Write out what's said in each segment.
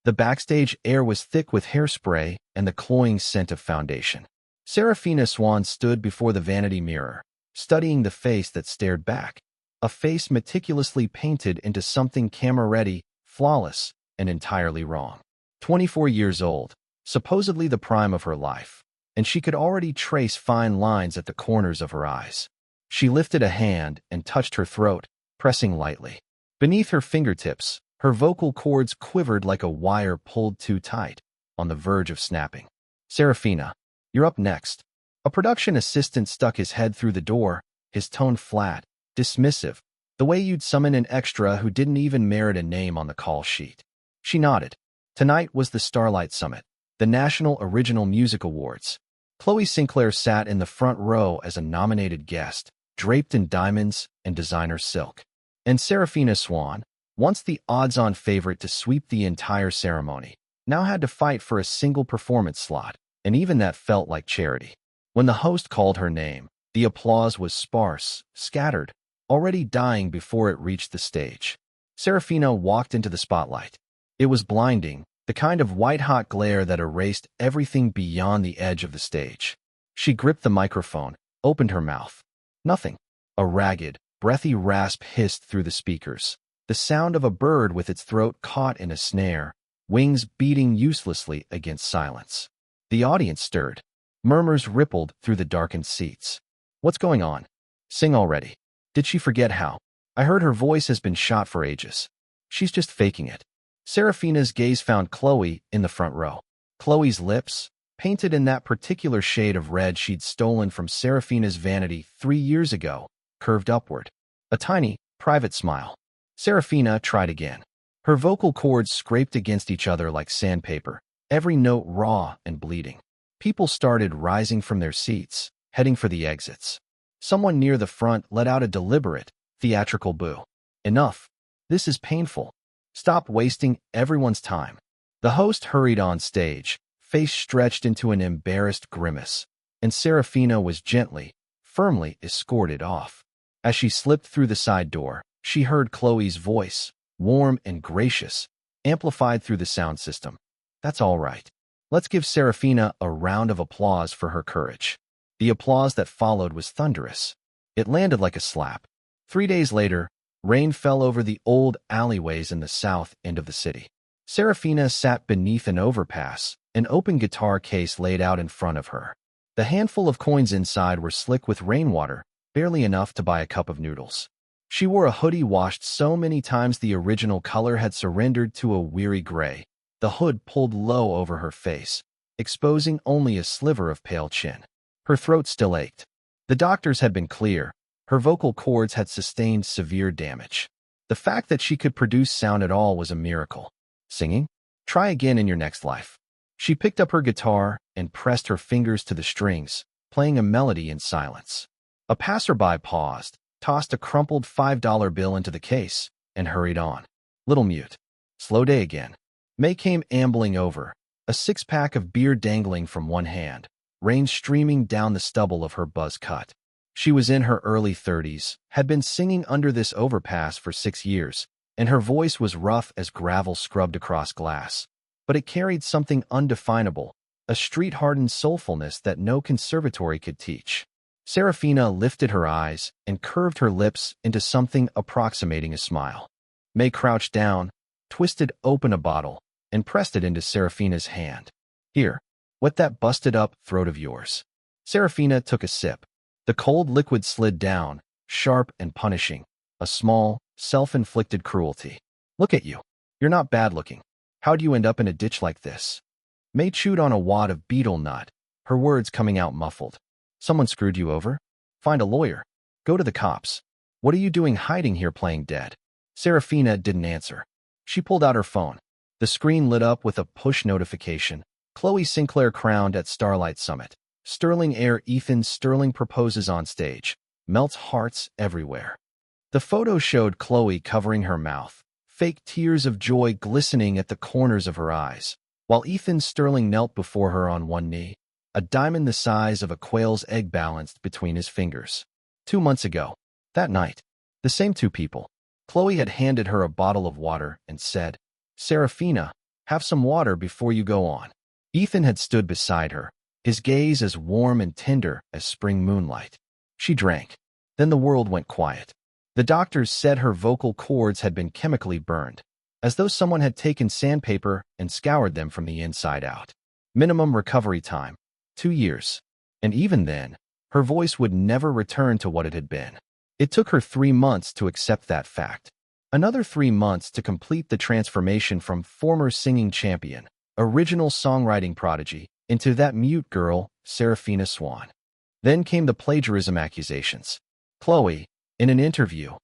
The backstage air was thick with hairspray and the cloying scent of foundation. Serafina Swan stood before the vanity mirror, studying the face that stared back. A face meticulously painted into something camera-ready, flawless, and entirely wrong. 24 years old, supposedly the prime of her life, and she could already trace fine lines at the corners of her eyes. She lifted a hand and touched her throat, pressing lightly. Beneath her fingertips, her vocal cords quivered like a wire pulled too tight, on the verge of snapping. "Serafina, you're up next." A production assistant stuck his head through the door, his tone flat, dismissive, the way you'd summon an extra who didn't even merit a name on the call sheet. She nodded. Tonight was the Starlight Summit, the National Original Music Awards. Chloe Sinclair sat in the front row as a nominated guest, draped in diamonds and designer silk. And Serafina Swan, once the odds-on favorite to sweep the entire ceremony, now had to fight for a single performance slot, and even that felt like charity. When the host called her name, the applause was sparse, scattered, already dying before it reached the stage. Serafina walked into the spotlight. It was blinding, the kind of white-hot glare that erased everything beyond the edge of the stage. She gripped the microphone, opened her mouth. Nothing. A ragged, breathy rasp hissed through the speakers, the sound of a bird with its throat caught in a snare, wings beating uselessly against silence. The audience stirred. Murmurs rippled through the darkened seats. "What's going on? Sing already. Did she forget how? I heard her voice has been shot for ages. She's just faking it." Serafina's gaze found Chloe in the front row. Chloe's lips, painted in that particular shade of red she'd stolen from Serafina's vanity 3 years ago, curved upward. A tiny, private smile. Serafina tried again. Her vocal cords scraped against each other like sandpaper, every note raw and bleeding. People started rising from their seats, heading for the exits. Someone near the front let out a deliberate, theatrical boo. "Enough. This is painful. Stop wasting everyone's time." The host hurried on stage, face stretched into an embarrassed grimace, and Serafina was gently, firmly escorted off. As she slipped through the side door, she heard Chloe's voice, warm and gracious, amplified through the sound system. "That's all right. Let's give Serafina a round of applause for her courage." The applause that followed was thunderous. It landed like a slap. 3 days later, rain fell over the old alleyways in the south end of the city. Serafina sat beneath an overpass, an open guitar case laid out in front of her. The handful of coins inside were slick with rainwater, barely enough to buy a cup of noodles. She wore a hoodie washed so many times the original color had surrendered to a weary gray, the hood pulled low over her face, exposing only a sliver of pale chin. Her throat still ached. The doctors had been clear. Her vocal cords had sustained severe damage. The fact that she could produce sound at all was a miracle. Singing? Try again in your next life. She picked up her guitar and pressed her fingers to the strings, playing a melody in silence. A passerby paused, tossed a crumpled $5 bill into the case, and hurried on. Little mute. Slow day again. May came ambling over, a six-pack of beer dangling from one hand, rain streaming down the stubble of her buzz cut. She was in her early 30s, had been singing under this overpass for 6 years, and her voice was rough as gravel scrubbed across glass. But it carried something undefinable, a street-hardened soulfulness that no conservatory could teach. Serafina lifted her eyes and curved her lips into something approximating a smile. May crouched down, twisted open a bottle, and pressed it into Serafina's hand. "Here, wet that busted-up throat of yours." Serafina took a sip. The cold liquid slid down, sharp and punishing, a small, self-inflicted cruelty. "Look at you. You're not bad-looking. How'd you end up in a ditch like this?" May chewed on a wad of betel nut, her words coming out muffled. "Someone screwed you over? Find a lawyer. Go to the cops. What are you doing hiding here playing dead?" Serafina didn't answer. She pulled out her phone. The screen lit up with a push notification. Chloe Sinclair crowned at Starlight Summit. Sterling heir Ethan Sterling proposes on stage. Melts hearts everywhere. The photo showed Chloe covering her mouth, fake tears of joy glistening at the corners of her eyes, while Ethan Sterling knelt before her on one knee, a diamond the size of a quail's egg balanced between his fingers. 2 months ago, that night, the same two people. Chloe had handed her a bottle of water and said, "Serafina, Have some water before you go on. Ethan had stood beside her, his gaze as warm and tender as spring moonlight. She drank. Then the world went quiet. The doctors said her vocal cords had been chemically burned, as though someone had taken sandpaper and scoured them from the inside out. Minimum recovery time, 2 years. And even then, her voice would never return to what it had been. It took her 3 months to accept that fact. Another 3 months to complete the transformation from former singing champion, original songwriting prodigy, into that mute girl, Serafina Swan. Then came the plagiarism accusations. Chloe, in an interview,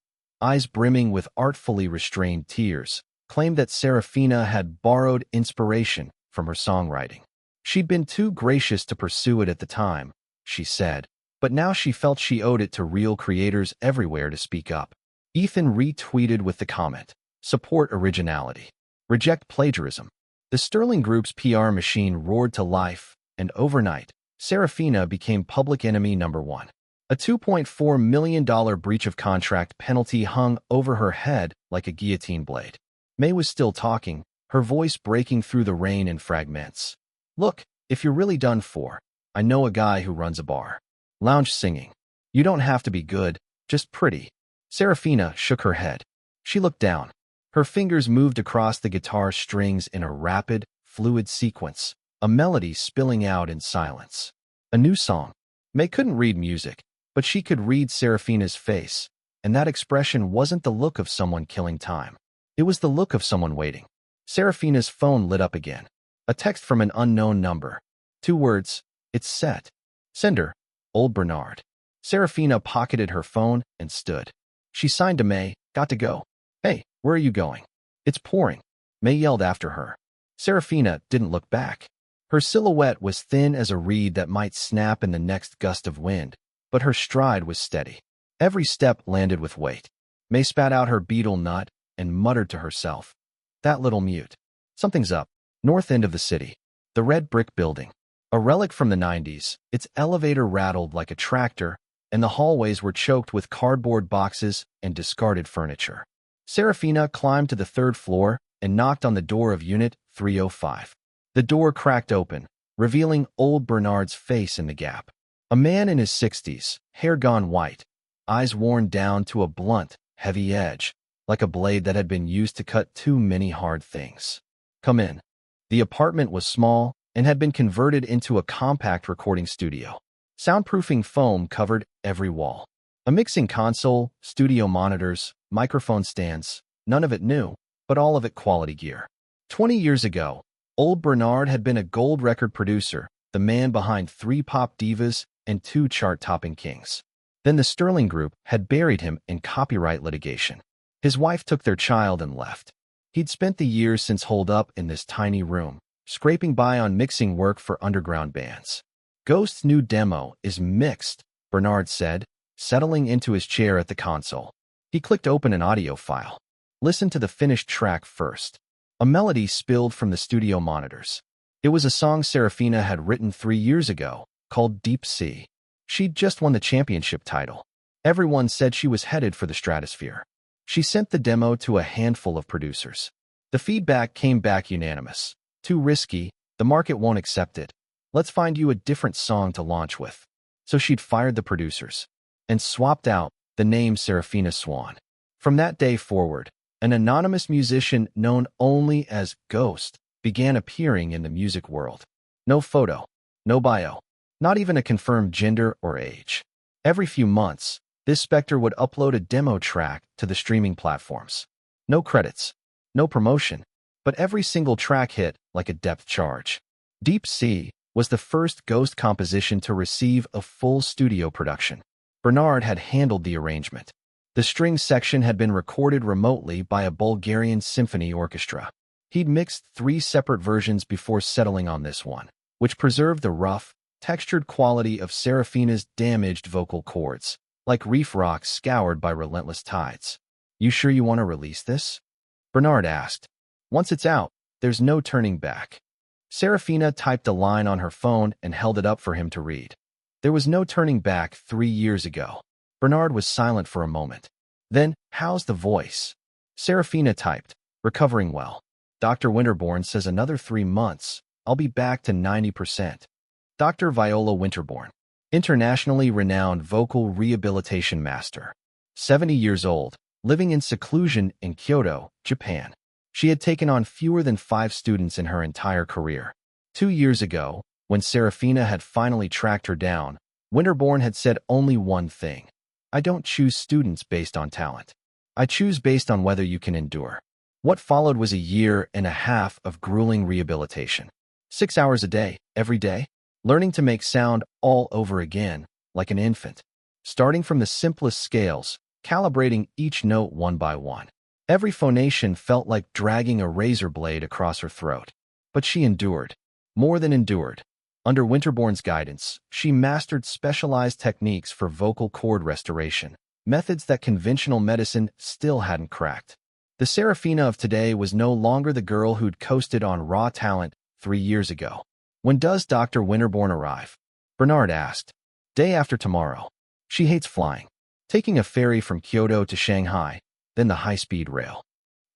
eyes brimming with artfully restrained tears, claimed that Serafina had borrowed inspiration from her songwriting. She'd been too gracious to pursue it at the time, she said, but now she felt she owed it to real creators everywhere to speak up. Ethan retweeted with the comment, "Support originality. Reject plagiarism." The Sterling Group's PR machine roared to life, and overnight, Serafina became public enemy number 1. A $2.4 million breach of contract penalty hung over her head like a guillotine blade. May was still talking, her voice breaking through the rain in fragments. "Look, if you're really done for, I know a guy who runs a bar. Lounge singing. You don't have to be good, just pretty." Serafina shook her head. She looked down. Her fingers moved across the guitar strings in a rapid, fluid sequence, a melody spilling out in silence. A new song. May couldn't read music, but she could read Serafina's face, and that expression wasn't the look of someone killing time. It was the look of someone waiting. Serafina's phone lit up again. A text from an unknown number. 2 words. "It's set." Sender, Old Bernard. Serafina pocketed her phone and stood. She signed to May, "Got to go." "Hey, where are you going?" "It's pouring." May yelled after her. Serafina didn't look back. Her silhouette was thin as a reed that might snap in the next gust of wind, but her stride was steady. Every step landed with weight. May spat out her betel nut and muttered to herself, "That little mute. Something's up." North end of the city. The red brick building. A relic from the 90s, its elevator rattled like a tractor, and the hallways were choked with cardboard boxes and discarded furniture. Serafina climbed to the 3rd floor and knocked on the door of Unit 305. The door cracked open, revealing Old Bernard's face in the gap. A man in his 60s, hair gone white, eyes worn down to a blunt, heavy edge, like a blade that had been used to cut too many hard things. "Come in." The apartment was small and had been converted into a compact recording studio. Soundproofing foam covered every wall. A mixing console, studio monitors, microphone stands, none of it new, but all of it quality gear. 20 years ago, Old Bernard had been a gold record producer, the man behind 3 pop divas and 2 chart-topping kings. Then the Sterling Group had buried him in copyright litigation. His wife took their child and left. He'd spent the years since holed up in this tiny room, scraping by on mixing work for underground bands. "Ghost's new demo is mixed," Bernard said, settling into his chair at the console. He clicked open an audio file. "Listen to the finished track first." A melody spilled from the studio monitors. It was a song Serafina had written 3 years ago, called Deep Sea. She'd just won the championship title. Everyone said she was headed for the stratosphere. She sent the demo to a handful of producers. The feedback came back unanimous. "Too risky, the market won't accept it. Let's find you a different song to launch with." So she'd fired the producers and swapped out the name Serafina Swan. From that day forward, an anonymous musician known only as Ghost began appearing in the music world. No photo, no bio, not even a confirmed gender or age. Every few months, this specter would upload a demo track to the streaming platforms. No credits, no promotion, but every single track hit like a depth charge. Deep Sea was the first Ghost composition to receive a full studio production. Bernard had handled the arrangement. The string section had been recorded remotely by a Bulgarian symphony orchestra. He'd mixed 3 separate versions before settling on this one, which preserved the rough, textured quality of Serafina's damaged vocal cords, like reef rocks scoured by relentless tides. "You sure you want to release this?" Bernard asked. "Once it's out, there's no turning back." Serafina typed a line on her phone and held it up for him to read. There was no turning back 3 years ago. Bernard was silent for a moment. Then, "How's the voice?" Serafina typed, "Recovering well." Dr. Winterbourne says another 3 months, I'll be back to 90%. Dr. Viola Winterbourne, internationally renowned vocal rehabilitation master. 70 years old, living in seclusion in Kyoto, Japan. She had taken on fewer than 5 students in her entire career. 2 years ago, when Serafina had finally tracked her down, Winterbourne had said only one thing. I don't choose students based on talent. I choose based on whether you can endure. What followed was a year and a half of grueling rehabilitation. 6 hours a day, every day, learning to make sound all over again, like an infant. Starting from the simplest scales, calibrating each note one by one. Every phonation felt like dragging a razor blade across her throat. But she endured. More than endured. Under Winterbourne's guidance, she mastered specialized techniques for vocal cord restoration, methods that conventional medicine still hadn't cracked. The Serafina of today was no longer the girl who'd coasted on raw talent 3 years ago. When does Dr. Winterbourne arrive? Bernard asked. Day after tomorrow. She hates flying. Taking a ferry from Kyoto to Shanghai, then the high-speed rail.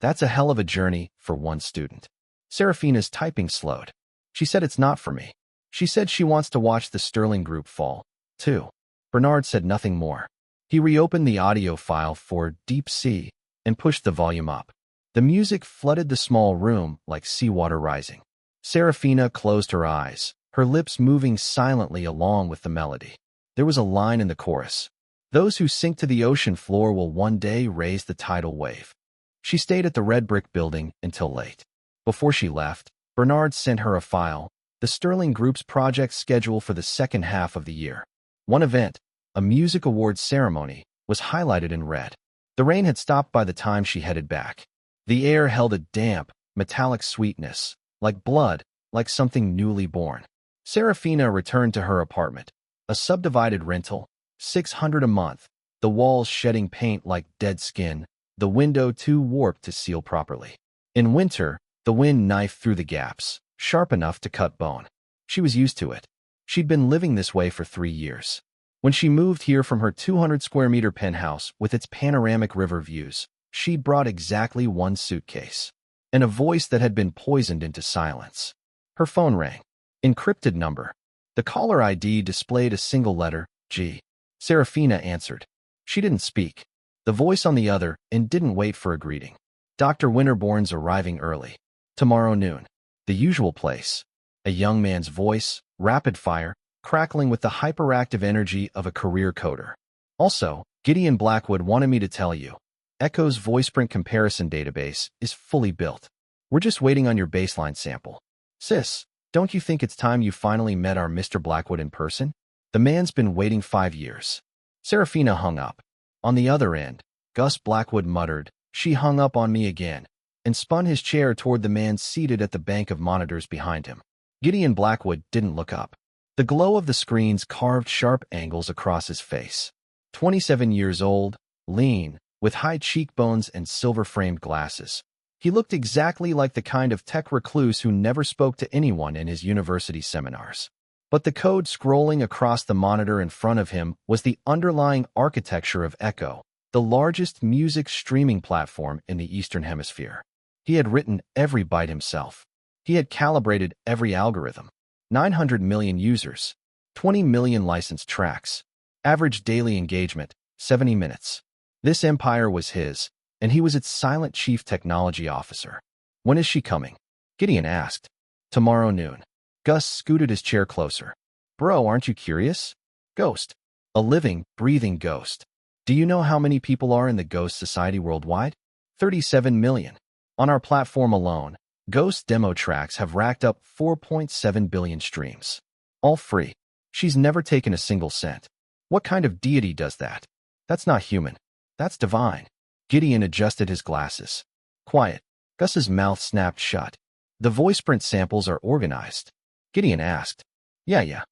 That's a hell of a journey for one student. Serafina's typing slowed. She said it's not for me. She said she wants to watch the Sterling Group fall, too. Bernard said nothing more. He reopened the audio file for Deep Sea and pushed the volume up. The music flooded the small room like seawater rising. Serafina closed her eyes, her lips moving silently along with the melody. There was a line in the chorus. Those who sink to the ocean floor will one day raise the tidal wave. She stayed at the red brick building until late. Before she left, Bernard sent her a file, the Sterling Group's project schedule for the second half of the year. One event, a music awards ceremony, was highlighted in red. The rain had stopped by the time she headed back. The air held a damp, metallic sweetness, like blood, like something newly born. Serafina returned to her apartment, a subdivided rental, $600 a month, the walls shedding paint like dead skin, the window too warped to seal properly. In winter, the wind knifed through the gaps, sharp enough to cut bone. She was used to it. She'd been living this way for 3 years. When she moved here from her 200-square-meter penthouse with its panoramic river views, she'd brought exactly one suitcase. And a voice that had been poisoned into silence. Her phone rang. Encrypted number. The caller ID displayed a single letter, G. Serafina answered. She didn't speak. The voice on the other end didn't wait for a greeting. Dr. Winterbourne's arriving early. Tomorrow noon. The usual place. A young man's voice, rapid fire, crackling with the hyperactive energy of a career coder. Also, Gideon Blackwood wanted me to tell you. Echo's VoicePrint comparison database is fully built. We're just waiting on your baseline sample. Sis, don't you think it's time you finally met our Mr. Blackwood in person? The man's been waiting 5 years. Serafina hung up. On the other end, Gus Blackwood muttered, she hung up on me again, and spun his chair toward the man seated at the bank of monitors behind him. Gideon Blackwood didn't look up. The glow of the screens carved sharp angles across his face. 27 years old, lean, with high cheekbones and silver-framed glasses. He looked exactly like the kind of tech recluse who never spoke to anyone in his university seminars. But the code scrolling across the monitor in front of him was the underlying architecture of Echo, the largest music streaming platform in the Eastern Hemisphere. He had written every byte himself. He had calibrated every algorithm. 900 million users, 20 million licensed tracks. Average daily engagement, 70 minutes. This empire was his, and he was its silent chief technology officer. When is she coming? Gideon asked. Tomorrow noon. Gus scooted his chair closer. Bro, aren't you curious? Ghost. A living, breathing ghost. Do you know how many people are in the Ghost Society worldwide? 37 million. On our platform alone, Ghost demo tracks have racked up 4.7 billion streams. All free. She's never taken a single cent. What kind of deity does that? That's not human. That's divine. Gideon adjusted his glasses. Quiet. Gus's mouth snapped shut. The VoicePrint samples are organized. Gideon asked. Yeah.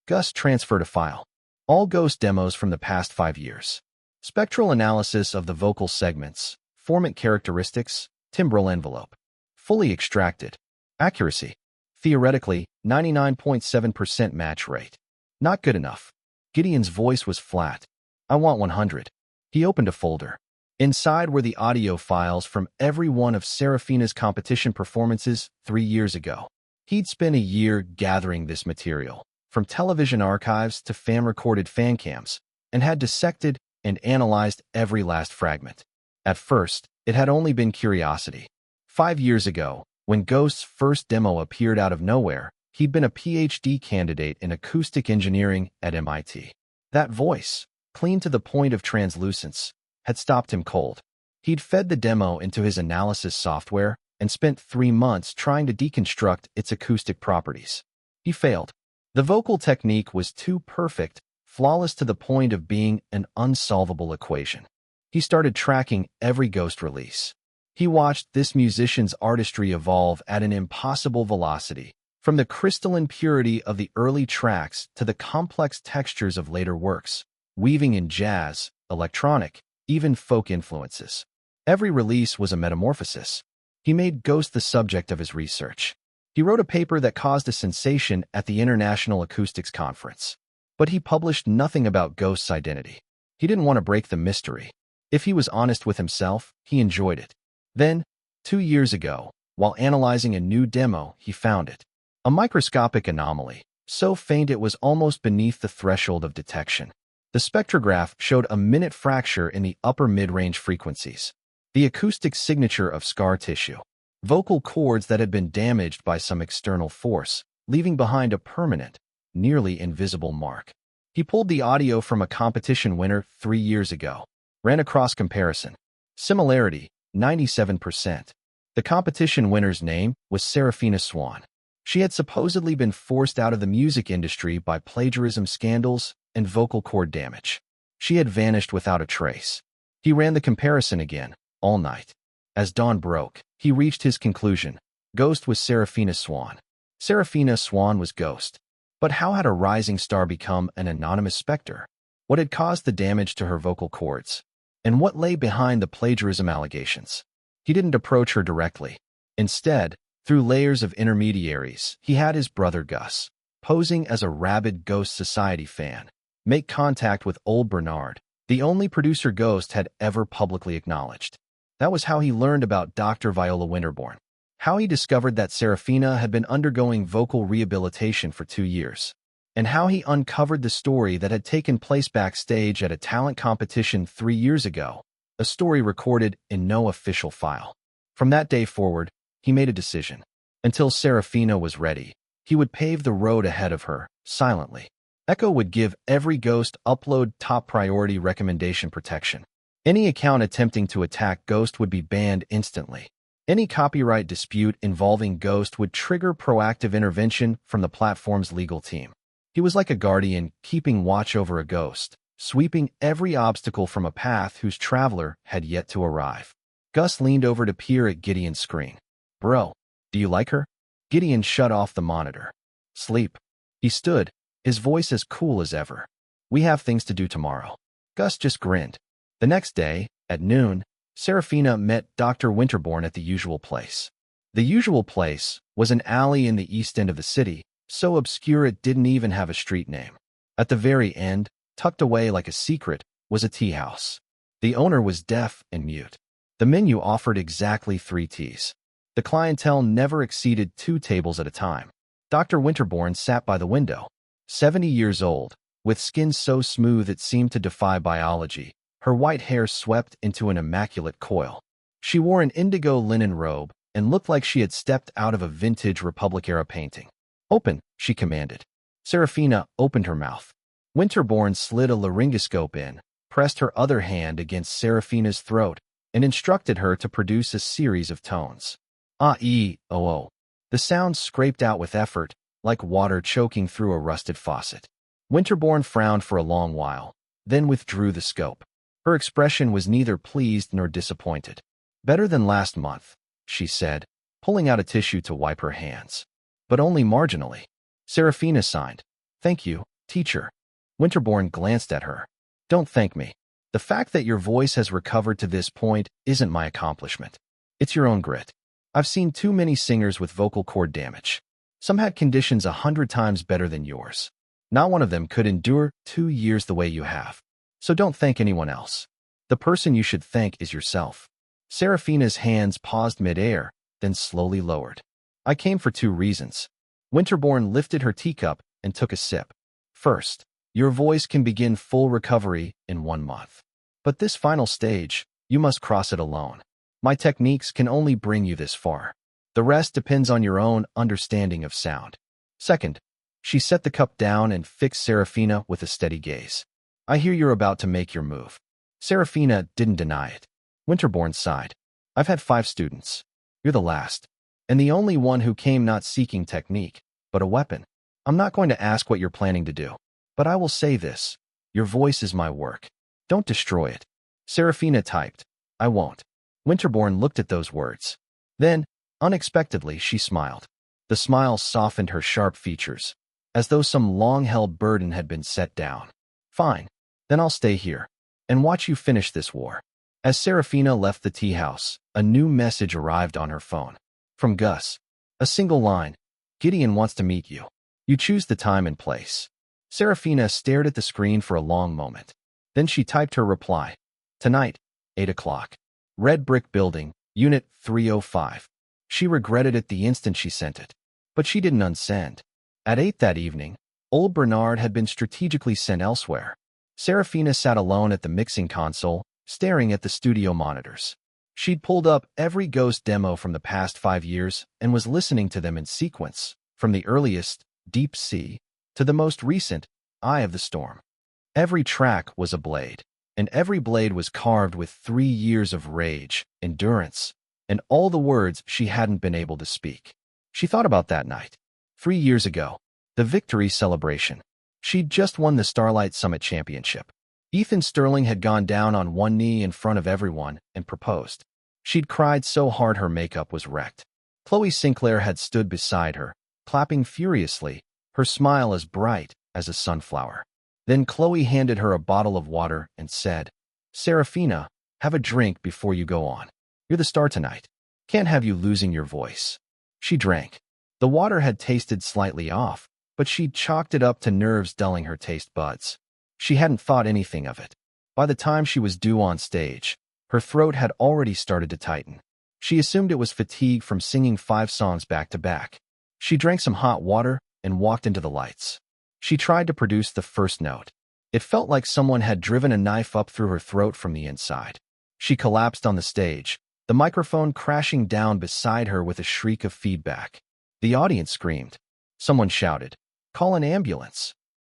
Gus transferred a file. All Ghost demos from the past 5 years. Spectral analysis of the vocal segments, formant characteristics, timbral envelope. Fully extracted. Accuracy. Theoretically, 99.7% match rate. Not good enough. Gideon's voice was flat. I want 100. He opened a folder. Inside were the audio files from every one of Serafina's competition performances 3 years ago. He'd spent a year gathering this material, from television archives to fan-recorded fan cams, and had dissected and analyzed every last fragment. At first, it had only been curiosity. 5 years ago, when Ghost's first demo appeared out of nowhere, he'd been a PhD candidate in acoustic engineering at MIT. That voice, clean to the point of translucence, had stopped him cold. He'd fed the demo into his analysis software and spent 3 months trying to deconstruct its acoustic properties. He failed. The vocal technique was too perfect, flawless to the point of being an unsolvable equation. He started tracking every Ghost release. He watched this musician's artistry evolve at an impossible velocity, from the crystalline purity of the early tracks to the complex textures of later works, weaving in jazz, electronic, even folk influences. Every release was a metamorphosis. He made Ghost the subject of his research. He wrote a paper that caused a sensation at the International Acoustics Conference. But he published nothing about Ghost's identity. He didn't want to break the mystery. If he was honest with himself, he enjoyed it. Then, 2 years ago, while analyzing a new demo, he found it. A microscopic anomaly, so faint it was almost beneath the threshold of detection. The spectrograph showed a minute fracture in the upper mid-range frequencies, the acoustic signature of scar tissue, vocal cords that had been damaged by some external force, leaving behind a permanent, nearly invisible mark. He pulled the audio from a competition winner 3 years ago, ran a cross-comparison. Similarity, 97%. The competition winner's name was Serafina Swan. She had supposedly been forced out of the music industry by plagiarism scandals and vocal cord damage. She had vanished without a trace. He ran the comparison again, all night. As dawn broke, he reached his conclusion. Ghost was Serafina Swan. Serafina Swan was Ghost. But how had a rising star become an anonymous specter? What had caused the damage to her vocal cords? And what lay behind the plagiarism allegations? He didn't approach her directly. Instead, through layers of intermediaries, he had his brother Gus, posing as a rabid Ghost Society fan, make contact with old Bernard, the only producer Ghost had ever publicly acknowledged. That was how he learned about Dr. Viola Winterbourne, how he discovered that Serafina had been undergoing vocal rehabilitation for 2 years, and how he uncovered the story that had taken place backstage at a talent competition 3 years ago, a story recorded in no official file. From that day forward, he made a decision. Until Serafina was ready, he would pave the road ahead of her, silently. Echo would give every Ghost upload top priority recommendation protection. Any account attempting to attack Ghost would be banned instantly. Any copyright dispute involving Ghost would trigger proactive intervention from the platform's legal team. He was like a guardian keeping watch over a Ghost, sweeping every obstacle from a path whose traveler had yet to arrive. Gus leaned over to peer at Gideon's screen. "Bro, do you like her?" Gideon shut off the monitor. "Sleep." He stood, his voice as cool as ever. "We have things to do tomorrow." Gus just grinned. The next day, at noon, Serafina met Dr. Winterbourne at the usual place. The usual place was an alley in the east end of the city, so obscure it didn't even have a street name. At the very end, tucked away like a secret, was a tea house. The owner was deaf and mute. The menu offered exactly 3 teas. The clientele never exceeded 2 tables at a time. Dr. Winterbourne sat by the window. 70 years old, with skin so smooth it seemed to defy biology, her white hair swept into an immaculate coil. She wore an indigo linen robe and looked like she had stepped out of a vintage Republic-era painting. "Open," she commanded. Serafina opened her mouth. Winterbourne slid a laryngoscope in, pressed her other hand against Serafina's throat, and instructed her to produce a series of tones. Ah-ee-oh-oh. The sound scraped out with effort, like water choking through a rusted faucet. Winterbourne frowned for a long while, then withdrew the scope. Her expression was neither pleased nor disappointed. "Better than last month," she said, pulling out a tissue to wipe her hands. "But only marginally." Serafina signed. "Thank you, teacher." Winterbourne glanced at her. "Don't thank me. The fact that your voice has recovered to this point isn't my accomplishment. It's your own grit. I've seen too many singers with vocal cord damage. Some had conditions 100 times better than yours. Not one of them could endure 2 years the way you have. So don't thank anyone else." The person you should thank is yourself. Serafina's hands paused midair, then slowly lowered. I came for 2 reasons. Winterbourne lifted her teacup and took a sip. First, your voice can begin full recovery in 1 month. But this final stage, you must cross it alone. My techniques can only bring you this far. The rest depends on your own understanding of sound. Second, she set the cup down and fixed Serafina with a steady gaze. I hear you're about to make your move. Serafina didn't deny it. Winterbourne sighed. I've had 5 students. You're the last. And the only one who came not seeking technique, but a weapon. I'm not going to ask what you're planning to do. But I will say this. Your voice is my work. Don't destroy it. Serafina typed. I won't. Winterbourne looked at those words. Then, unexpectedly, she smiled. The smile softened her sharp features, as though some long-held burden had been set down. Fine. Then I'll stay here and watch you finish this war. As Serafina left the tea house, a new message arrived on her phone. From Gus. A single line. Gideon wants to meet you. You choose the time and place. Serafina stared at the screen for a long moment. Then she typed her reply. Tonight, 8 o'clock. Red Brick Building, Unit 305. She regretted it the instant she sent it. But she didn't unsend. At 8 that evening, old Bernard had been strategically sent elsewhere. Serafina sat alone at the mixing console, staring at the studio monitors. She'd pulled up every Ghost demo from the past 5 years and was listening to them in sequence, from the earliest, Deep Sea, to the most recent, Eye of the Storm. Every track was a blade, and every blade was carved with 3 years of rage, endurance, and all the words she hadn't been able to speak. She thought about that night. 3 years ago, the victory celebration. She'd just won the Starlight Summit Championship. Ethan Sterling had gone down on one knee in front of everyone and proposed. She'd cried so hard her makeup was wrecked. Chloe Sinclair had stood beside her, clapping furiously, her smile as bright as a sunflower. Then Chloe handed her a bottle of water and said, Serafina, have a drink before you go on. You're the star tonight. Can't have you losing your voice. She drank. The water had tasted slightly off, but she'd chalked it up to nerves dulling her taste buds. She hadn't thought anything of it. By the time she was due on stage, her throat had already started to tighten. She assumed it was fatigue from singing 5 songs back to back. She drank some hot water and walked into the lights. She tried to produce the first note. It felt like someone had driven a knife up through her throat from the inside. She collapsed on the stage, the microphone crashing down beside her with a shriek of feedback. The audience screamed. Someone shouted, "Call an ambulance."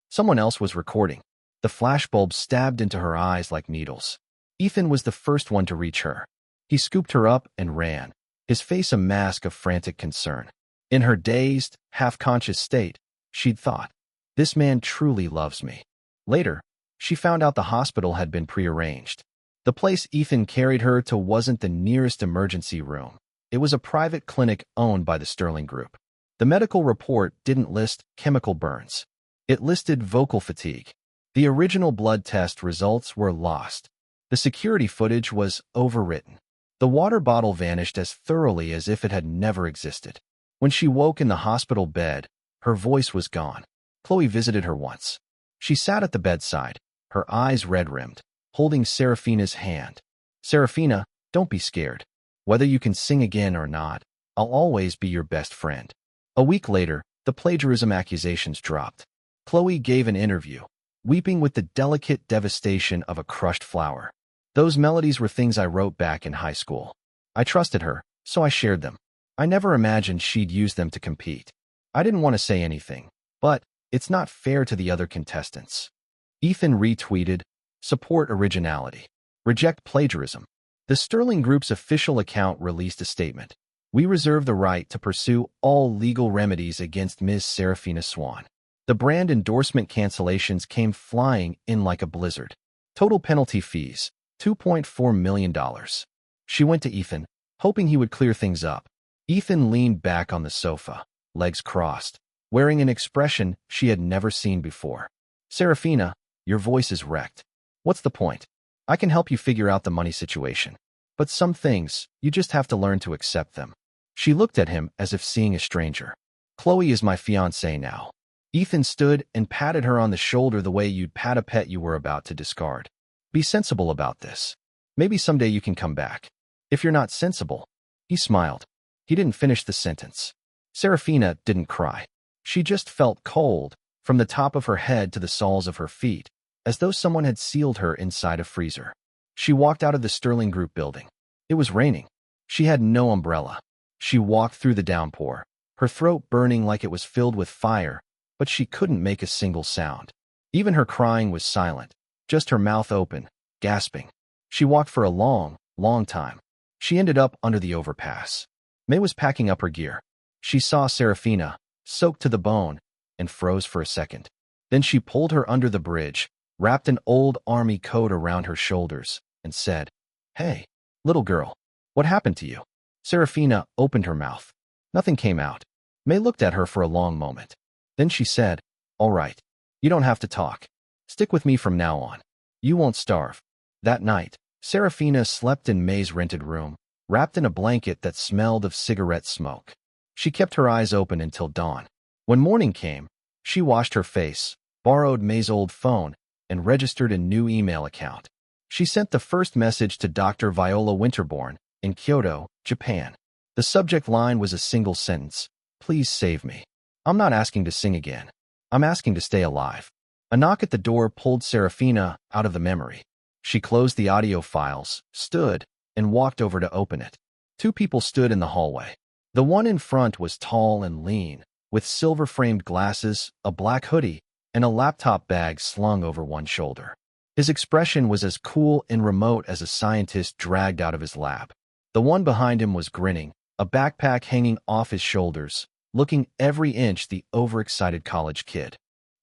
Someone else was recording. The flashbulbs stabbed into her eyes like needles. Ethan was the first one to reach her. He scooped her up and ran, his face a mask of frantic concern. In her dazed, half-conscious state, she'd thought, this man truly loves me. Later, she found out the hospital had been prearranged. The place Ethan carried her to wasn't the nearest emergency room. It was a private clinic owned by the Sterling Group. The medical report didn't list chemical burns. It listed vocal fatigue. The original blood test results were lost. The security footage was overwritten. The water bottle vanished as thoroughly as if it had never existed. When she woke in the hospital bed, her voice was gone. Chloe visited her once. She sat at the bedside, her eyes red-rimmed, holding Serafina's hand. Serafina, don't be scared. Whether you can sing again or not, I'll always be your best friend. A week later, the plagiarism accusations dropped. Chloe gave an interview, weeping with the delicate devastation of a crushed flower. Those melodies were things I wrote back in high school. I trusted her, so I shared them. I never imagined she'd use them to compete. I didn't want to say anything, but it's not fair to the other contestants. Ethan retweeted, support originality. Reject plagiarism. The Sterling Group's official account released a statement. We reserve the right to pursue all legal remedies against Ms. Serafina Swan. The brand endorsement cancellations came flying in like a blizzard. Total penalty fees, $2.4 million. She went to Ethan, hoping he would clear things up. Ethan leaned back on the sofa, legs crossed, wearing an expression she had never seen before. Serafina, your voice is wrecked. What's the point? I can help you figure out the money situation. But some things, you just have to learn to accept them. She looked at him as if seeing a stranger. Chloe is my fiancée now. Ethan stood and patted her on the shoulder the way you'd pat a pet you were about to discard. Be sensible about this. Maybe someday you can come back. If you're not sensible. He smiled. He didn't finish the sentence. Serafina didn't cry. She just felt cold, from the top of her head to the soles of her feet, as though someone had sealed her inside a freezer. She walked out of the Sterling Group building. It was raining. She had no umbrella. She walked through the downpour, her throat burning like it was filled with fire, but she couldn't make a single sound. Even her crying was silent, just her mouth open, gasping. She walked for a long, long time. She ended up under the overpass. May was packing up her gear. She saw Serafina, soaked to the bone, and froze for a second. Then she pulled her under the bridge, wrapped an old army coat around her shoulders, and said, "Hey, little girl, what happened to you?" Serafina opened her mouth. Nothing came out. May looked at her for a long moment. Then she said, "All right. You don't have to talk. Stick with me from now on. You won't starve." That night, Serafina slept in May's rented room, wrapped in a blanket that smelled of cigarette smoke. She kept her eyes open until dawn. When morning came, she washed her face, borrowed May's old phone, and registered a new email account. She sent the first message to Dr. Viola Winterbourne in Kyoto, Japan. The subject line was a single sentence: "Please save me. I'm not asking to sing again. I'm asking to stay alive." A knock at the door pulled Serafina out of the memory. She closed the audio files, stood, and walked over to open it. Two people stood in the hallway. The one in front was tall and lean, with silver-framed glasses, a black hoodie, and a laptop bag slung over one shoulder. His expression was as cool and remote as a scientist dragged out of his lab. The one behind him was grinning, a backpack hanging off his shoulders, looking every inch the overexcited college kid.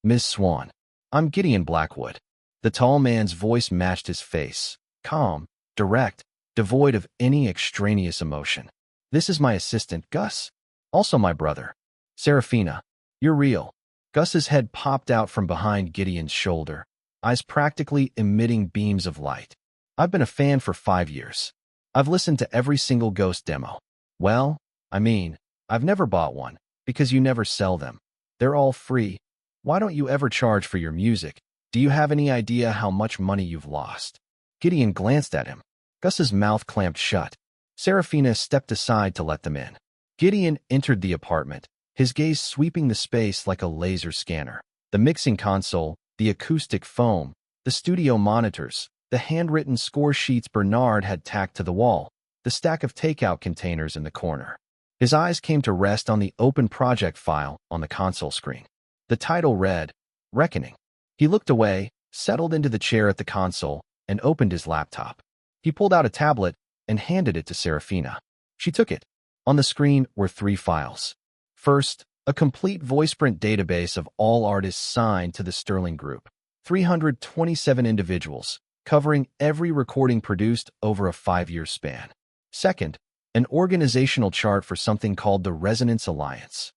"Ms. Swan, I'm Gideon Blackwood." The tall man's voice matched his face, calm, direct, devoid of any extraneous emotion. "This is my assistant, Gus. Also my brother." "Serafina, you're real." Gus's head popped out from behind Gideon's shoulder, eyes practically emitting beams of light. "I've been a fan for 5 years. I've listened to every single Ghost demo. Well, I've never bought one, because you never sell them. They're all free. Why don't you ever charge for your music? Do you have any idea how much money you've lost?" Gideon glanced at him. Gus's mouth clamped shut. Serafina stepped aside to let them in. Gideon entered the apartment, his gaze sweeping the space like a laser scanner. The mixing console, the acoustic foam, the studio monitors, the handwritten score sheets Bernard had tacked to the wall, the stack of takeout containers in the corner. His eyes came to rest on the open project file on the console screen. The title read, "Reckoning." He looked away, settled into the chair at the console, and opened his laptop. He pulled out a tablet and handed it to Serafina. She took it. On the screen were 3 files. First, a complete VoicePrint database of all artists signed to the Sterling Group. 327 individuals, covering every recording produced over a 5-year span. Second, an organizational chart for something called the Resonance Alliance.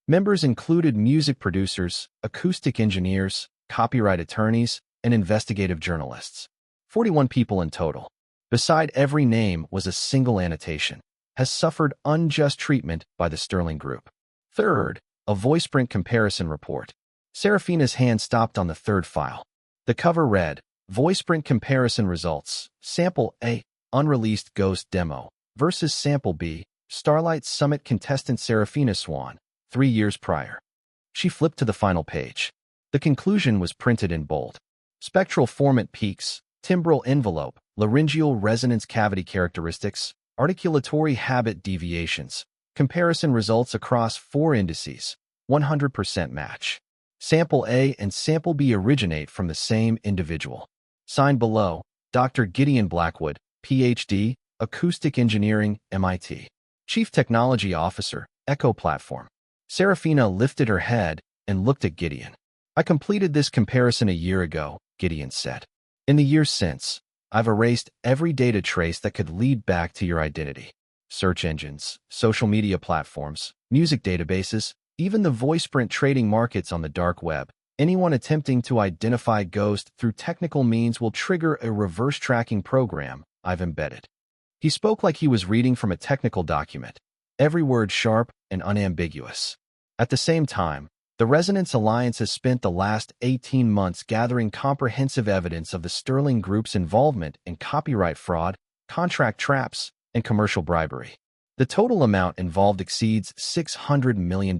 Members included music producers, acoustic engineers, copyright attorneys, and investigative journalists. 41 people in total. Beside every name was a single annotation: "Has suffered unjust treatment by the Sterling Group." Third, a VoicePrint comparison report. Serafina's hand stopped on the third file. The cover read, "VoicePrint comparison results. Sample A, unreleased Ghost demo, versus Sample B, Starlight Summit contestant Serafina Swan, 3 years prior." She flipped to the final page. The conclusion was printed in bold. Spectral formant peaks, timbral envelope, laryngeal resonance cavity characteristics, articulatory habit deviations, comparison results across 4 indices, 100% match. Sample A and Sample B originate from the same individual. Signed below, Dr. Gideon Blackwood, Ph.D., Acoustic Engineering, MIT. Chief Technology Officer, Echo Platform. Serafina lifted her head and looked at Gideon. "I completed this comparison a year ago," Gideon said. "In the years since, I've erased every data trace that could lead back to your identity. Search engines, social media platforms, music databases, even the VoicePrint trading markets on the dark web. Anyone attempting to identify Ghost through technical means will trigger a reverse tracking program I've embedded." He spoke like he was reading from a technical document, every word sharp and unambiguous. At the same time, The Resonance Alliance has spent the last 18 months gathering comprehensive evidence of the Sterling Group's involvement in copyright fraud, contract traps, and commercial bribery. The total amount involved exceeds $600 million.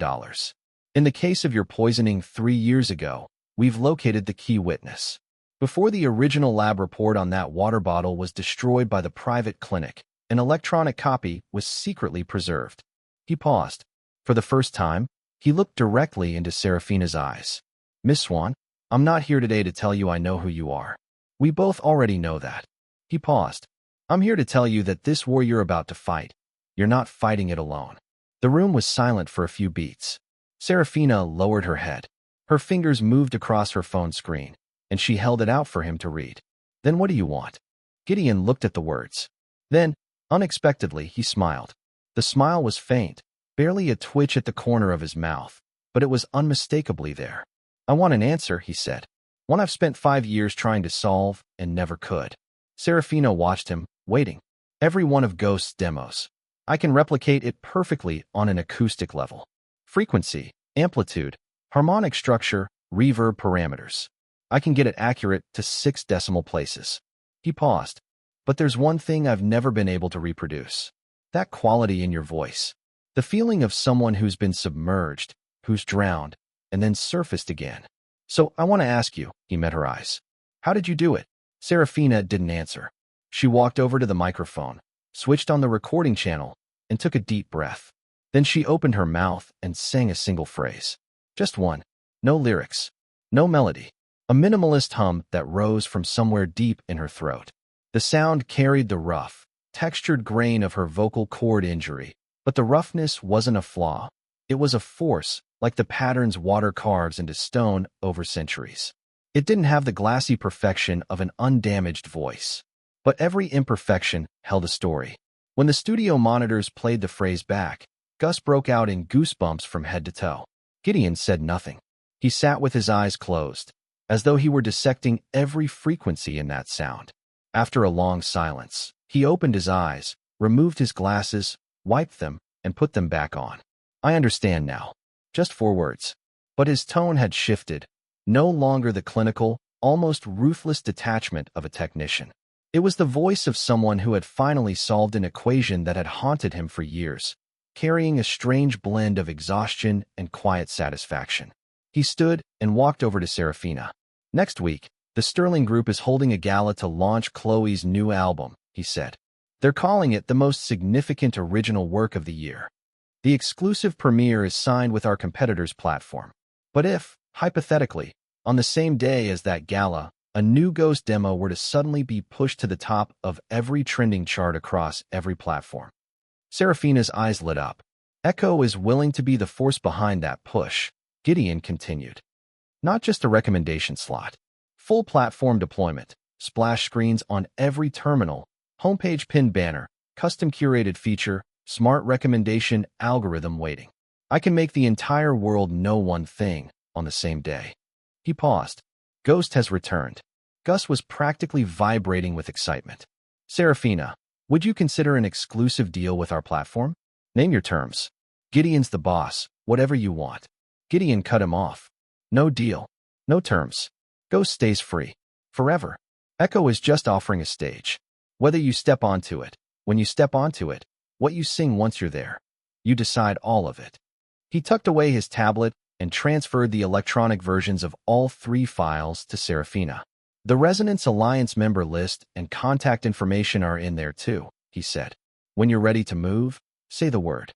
In the case of your poisoning 3 years ago, we've located the key witness. Before the original lab report on that water bottle was destroyed by the private clinic, an electronic copy was secretly preserved. He paused. For the first time, he looked directly into Serafina's eyes. Miss Swan, I'm not here today to tell you I know who you are. We both already know that. He paused. I'm here to tell you that this war you're about to fight, you're not fighting it alone. The room was silent for a few beats. Serafina lowered her head. Her fingers moved across her phone screen, and she held it out for him to read. Then what do you want? Gideon looked at the words. Then, unexpectedly, he smiled. The smile was faint, barely a twitch at the corner of his mouth, but it was unmistakably there. I want an answer, he said. One I've spent 5 years trying to solve and never could. Serafina watched him, waiting. Every one of Ghost's demos. I can replicate it perfectly on an acoustic level. Frequency, amplitude, harmonic structure, reverb parameters. I can get it accurate to 6 decimal places. He paused. But there's one thing I've never been able to reproduce. That quality in your voice. The feeling of someone who's been submerged, who's drowned, and then surfaced again. So I want to ask you, he met her eyes. How did you do it? Serafina didn't answer. She walked over to the microphone, switched on the recording channel, and took a deep breath. Then she opened her mouth and sang a single phrase. Just one. No lyrics. No melody. A minimalist hum that rose from somewhere deep in her throat. The sound carried the rough, textured grain of her vocal cord injury. But the roughness wasn't a flaw. It was a force, like the patterns water carves into stone over centuries. It didn't have the glassy perfection of an undamaged voice. But every imperfection held a story. When the studio monitors played the phrase back, Gus broke out in goosebumps from head to toe. Gideon said nothing. He sat with his eyes closed, as though he were dissecting every frequency in that sound. After a long silence, he opened his eyes, removed his glasses, wiped them, and put them back on. I understand now. Just 4 words. But his tone had shifted. No longer the clinical, almost ruthless detachment of a technician. It was the voice of someone who had finally solved an equation that had haunted him for years, carrying a strange blend of exhaustion and quiet satisfaction. He stood and walked over to Serafina. Next week, the Sterling Group is holding a gala to launch Chloe's new album, he said. They're calling it the most significant original work of the year. The exclusive premiere is signed with our competitor's platform. But if, hypothetically, on the same day as that gala, a new Ghost demo were to suddenly be pushed to the top of every trending chart across every platform. Serafina's eyes lit up. Echo is willing to be the force behind that push, Gideon continued. Not just a recommendation slot. Full platform deployment, splash screens on every terminal, homepage pinned banner, custom curated feature, smart recommendation algorithm waiting. I can make the entire world know one thing on the same day. He paused. Ghost has returned. Gus was practically vibrating with excitement. Serafina, would you consider an exclusive deal with our platform? Name your terms. Gideon's the boss, whatever you want. Gideon cut him off. No deal. No terms. Ghost stays free. Forever. Echo is just offering a stage. Whether you step onto it, when you step onto it, what you sing once you're there, you decide all of it. He tucked away his tablet and transferred the electronic versions of all 3 files to Serafina. The Resonance Alliance member list and contact information are in there too, he said. When you're ready to move, say the word.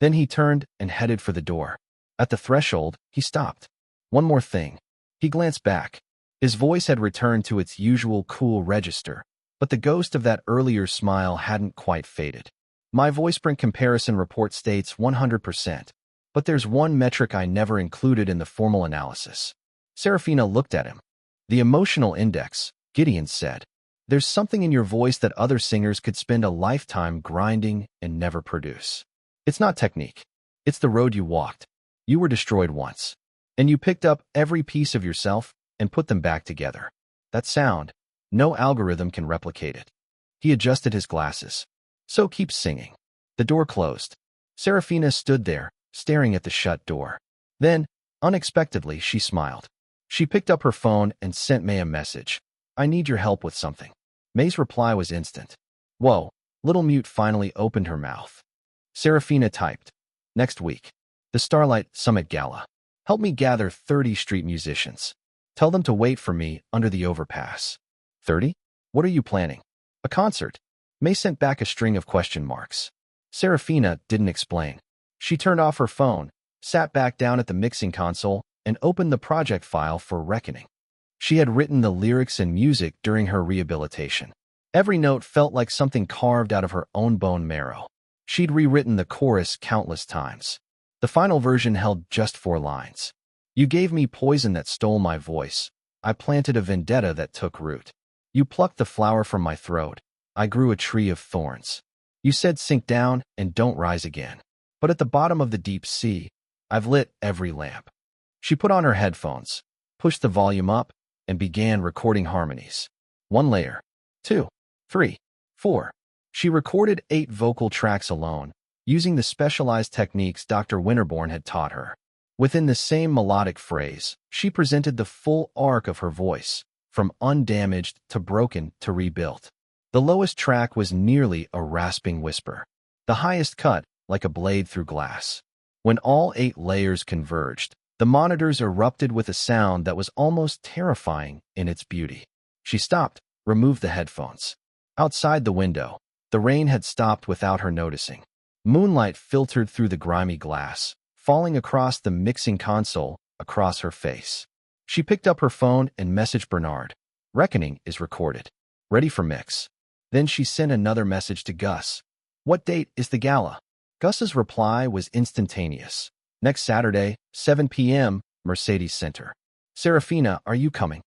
Then he turned and headed for the door. At the threshold, he stopped. One more thing. He glanced back. His voice had returned to its usual cool register, but the ghost of that earlier smile hadn't quite faded. My VoicePrint comparison report states 100%, but there's one metric I never included in the formal analysis. Serafina looked at him. The emotional index, Gideon said. There's something in your voice that other singers could spend a lifetime grinding and never produce. It's not technique. It's the road you walked. You were destroyed once, and you picked up every piece of yourself and put them back together. That sound, no algorithm can replicate it. He adjusted his glasses. So keep singing. The door closed. Serafina stood there, staring at the shut door. Then, Unexpectedly, she smiled. She picked up her phone and sent May a message. I need your help with something. May's reply was instant. Whoa, Little Mute finally opened her mouth. Serafina typed. Next week. The Starlight Summit Gala. Help me gather 30 street musicians. Tell them to wait for me under the overpass. 30? What are you planning? A concert. May sent back a string of question marks. Serafina didn't explain. She turned off her phone, sat back down at the mixing console, and opened the project file for Reckoning. She had written the lyrics and music during her rehabilitation. Every note felt like something carved out of her own bone marrow. She'd rewritten the chorus countless times. The final version held just 4 lines. You gave me poison that stole my voice. I planted a vendetta that took root. You plucked the flower from my throat. I grew a tree of thorns. You said sink down and don't rise again. But at the bottom of the deep sea, I've lit every lamp. She put on her headphones, pushed the volume up, and began recording harmonies. 1 layer, 2, 3, 4. She recorded 8 vocal tracks alone, using the specialized techniques Dr. Winterbourne had taught her. Within the same melodic phrase, she presented the full arc of her voice, from undamaged to broken to rebuilt. The lowest track was nearly a rasping whisper. The highest cut, like a blade through glass. When all 8 layers converged, the monitors erupted with a sound that was almost terrifying in its beauty. She stopped, removed the headphones. Outside the window, the rain had stopped without her noticing. Moonlight filtered through the grimy glass, falling across the mixing console, across her face. She picked up her phone and messaged Bernard. Reckoning is recorded. Ready for mix. Then she sent another message to Gus. What date is the gala? Gus's reply was instantaneous. Next Saturday, 7 p.m., Mercedes Center. Serafina, are you coming?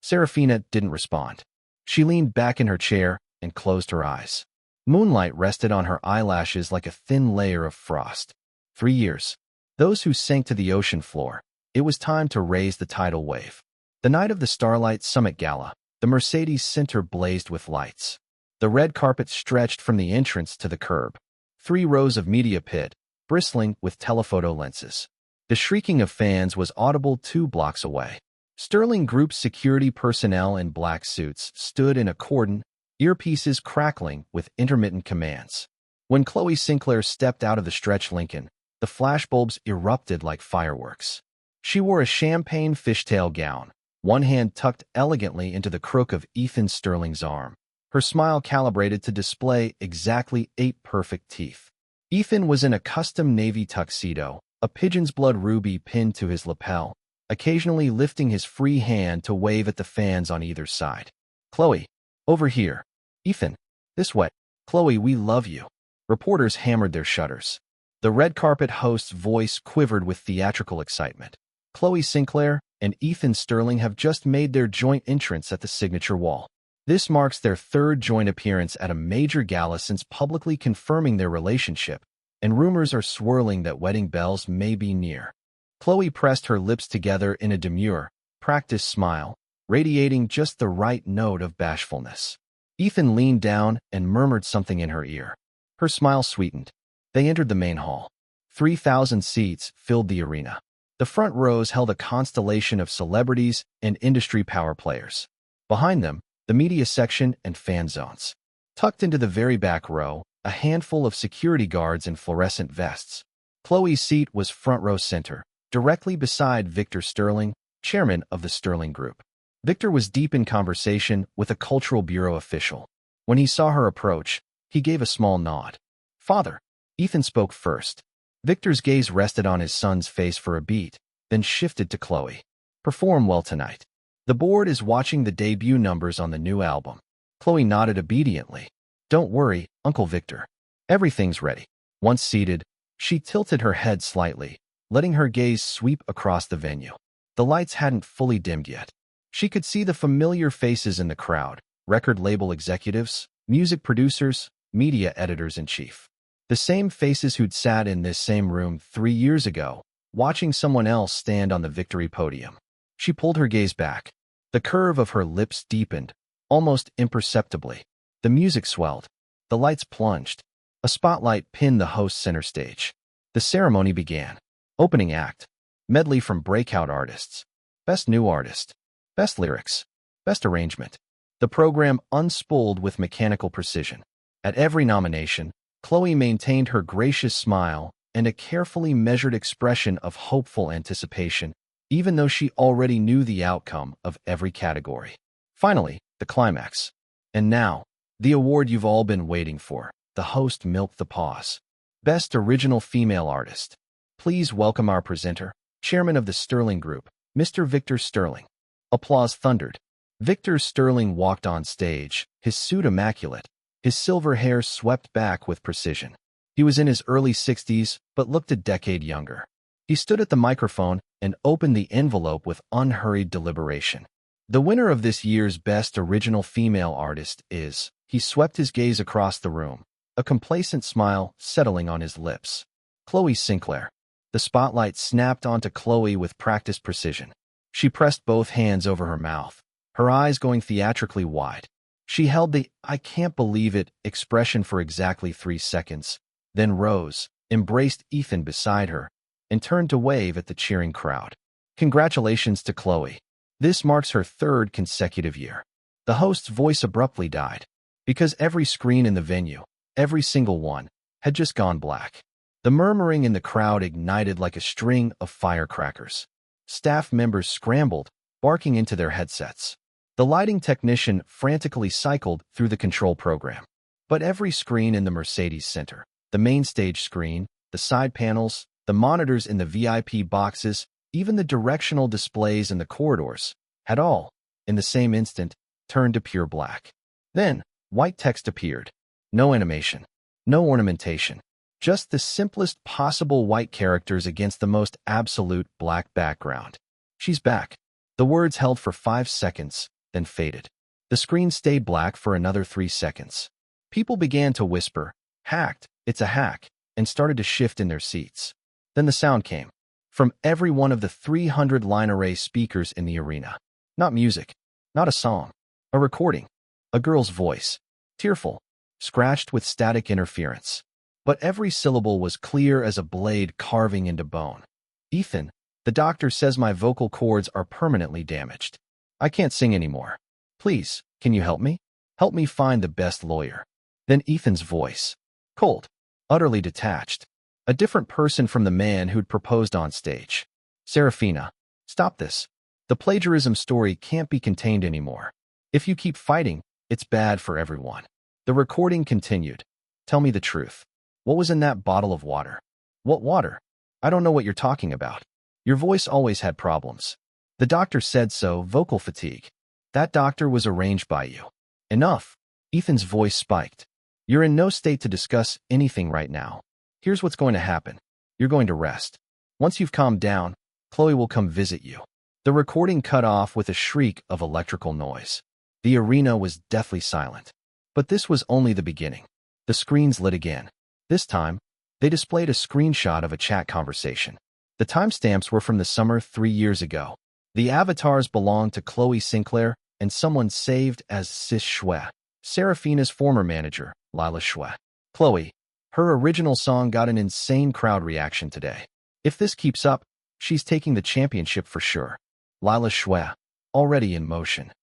Serafina didn't respond. She leaned back in her chair and closed her eyes. Moonlight rested on her eyelashes like a thin layer of frost. 3 years. Those who sank to the ocean floor. It was time to raise the tidal wave. The night of the Starlight Summit Gala, the Mercedes Center blazed with lights. The red carpet stretched from the entrance to the curb. 3 rows of media pit, bristling with telephoto lenses. The shrieking of fans was audible 2 blocks away. Sterling Group's security personnel in black suits stood in a cordon, earpieces crackling with intermittent commands. When Chloe Sinclair stepped out of the stretch Lincoln, the flashbulbs erupted like fireworks. She wore a champagne fishtail gown, one hand tucked elegantly into the crook of Ethan Sterling's arm. Her smile calibrated to display exactly 8 perfect teeth. Ethan was in a custom navy tuxedo, a pigeon's blood ruby pinned to his lapel, occasionally lifting his free hand to wave at the fans on either side. Chloe, over here. Ethan, this way. Chloe, we love you. Reporters hammered their shutters. The red carpet host's voice quivered with theatrical excitement. Chloe Sinclair and Ethan Sterling have just made their joint entrance at the signature wall. This marks their 3rd joint appearance at a major gala since publicly confirming their relationship, and rumors are swirling that wedding bells may be near. Chloe pressed her lips together in a demure, practiced smile, radiating just the right note of bashfulness. Ethan leaned down and murmured something in her ear. Her smile sweetened. They entered the main hall. 3,000 seats filled the arena. The front rows held a constellation of celebrities and industry power players. Behind them, the media section and fan zones. Tucked into the very back row, a handful of security guards in fluorescent vests. Chloe's seat was front row center, directly beside Victor Sterling, chairman of the Sterling Group. Victor was deep in conversation with a Cultural Bureau official. When he saw her approach, he gave a small nod. Father. Ethan spoke first. Victor's gaze rested on his son's face for a beat, then shifted to Chloe. Perform well tonight. The board is watching the debut numbers on the new album. Chloe nodded obediently. Don't worry, Uncle Victor. Everything's ready. Once seated, she tilted her head slightly, letting her gaze sweep across the venue. The lights hadn't fully dimmed yet. She could see the familiar faces in the crowd, record label executives, music producers, media editors-in-chief. The same faces who'd sat in this same room 3 years ago, watching someone else stand on the victory podium. She pulled her gaze back. The curve of her lips deepened, almost imperceptibly. The music swelled. The lights plunged. A spotlight pinned the host center stage. The ceremony began. Opening act. medley from breakout artists, best new artist, best lyrics, best arrangement. The program unspooled with mechanical precision. At every nomination, Chloe maintained her gracious smile and a carefully measured expression of hopeful anticipation, even though she already knew the outcome of every category. Finally, the climax. And now, the award you've all been waiting for. The host milked the pause. Best Original Female Artist. Please welcome our presenter, Chairman of the Sterling Group, Mr. Victor Sterling. Applause thundered. Victor Sterling walked on stage, his suit immaculate, his silver hair swept back with precision. He was in his early 60s, but looked a decade younger. He stood at the microphone and opened the envelope with unhurried deliberation. The winner of this year's Best Original Female Artist is... He swept his gaze across the room, a complacent smile settling on his lips. Chloe Sinclair. The spotlight snapped onto Chloe with practiced precision. She pressed both hands over her mouth, her eyes going theatrically wide. She held the "I can't believe it" expression for exactly 3 seconds, then rose, embraced Ethan beside her, and turned to wave at the cheering crowd. Congratulations to Chloe. This marks her 3rd consecutive year. The host's voice abruptly died, because every screen in the venue, every single one, had just gone black. The murmuring in the crowd ignited like a string of firecrackers. Staff members scrambled, barking into their headsets. The lighting technician frantically cycled through the control program. But every screen in the Mercedes Center, the main stage screen, the side panels, the monitors in the VIP boxes, even the directional displays in the corridors, had all, in the same instant, turned to pure black. Then, white text appeared. No animation, no ornamentation, just the simplest possible white characters against the most absolute black background. She's back. The words held for 5 seconds, then faded. The screen stayed black for another 3 seconds. People began to whisper, "Hacked, it's a hack," and started to shift in their seats. Then the sound came. From every one of the 300 line array speakers in the arena. Not music, not a song, a recording, a girl's voice. Tearful, scratched with static interference. But every syllable was clear as a blade carving into bone. "Ethan, the doctor says my vocal cords are permanently damaged. I can't sing anymore. Please, can you help me? Help me find the best lawyer." Then Ethan's voice. Cold, utterly detached. A different person from the man who'd proposed on stage. "Serafina, stop this. The plagiarism story can't be contained anymore. If you keep fighting, it's bad for everyone." The recording continued. "Tell me the truth. What was in that bottle of water?" "What water? I don't know what you're talking about. Your voice always had problems." "The doctor said so." "Vocal fatigue. That doctor was arranged by you." "Enough." Ethan's voice spiked. "You're in no state to discuss anything right now. Here's what's going to happen. You're going to rest. Once you've calmed down, Chloe will come visit you." The recording cut off with a shriek of electrical noise. The arena was deathly silent. But this was only the beginning. The screens lit again. This time, they displayed a screenshot of a chat conversation. The timestamps were from the summer 3 years ago. The avatars belonged to Chloe Sinclair and someone saved as Sis Shwe, Serafina's former manager, Lila Shwe. Chloe, her original song got an insane crowd reaction today. If this keeps up, she's taking the championship for sure. Lila Shwe, already in motion.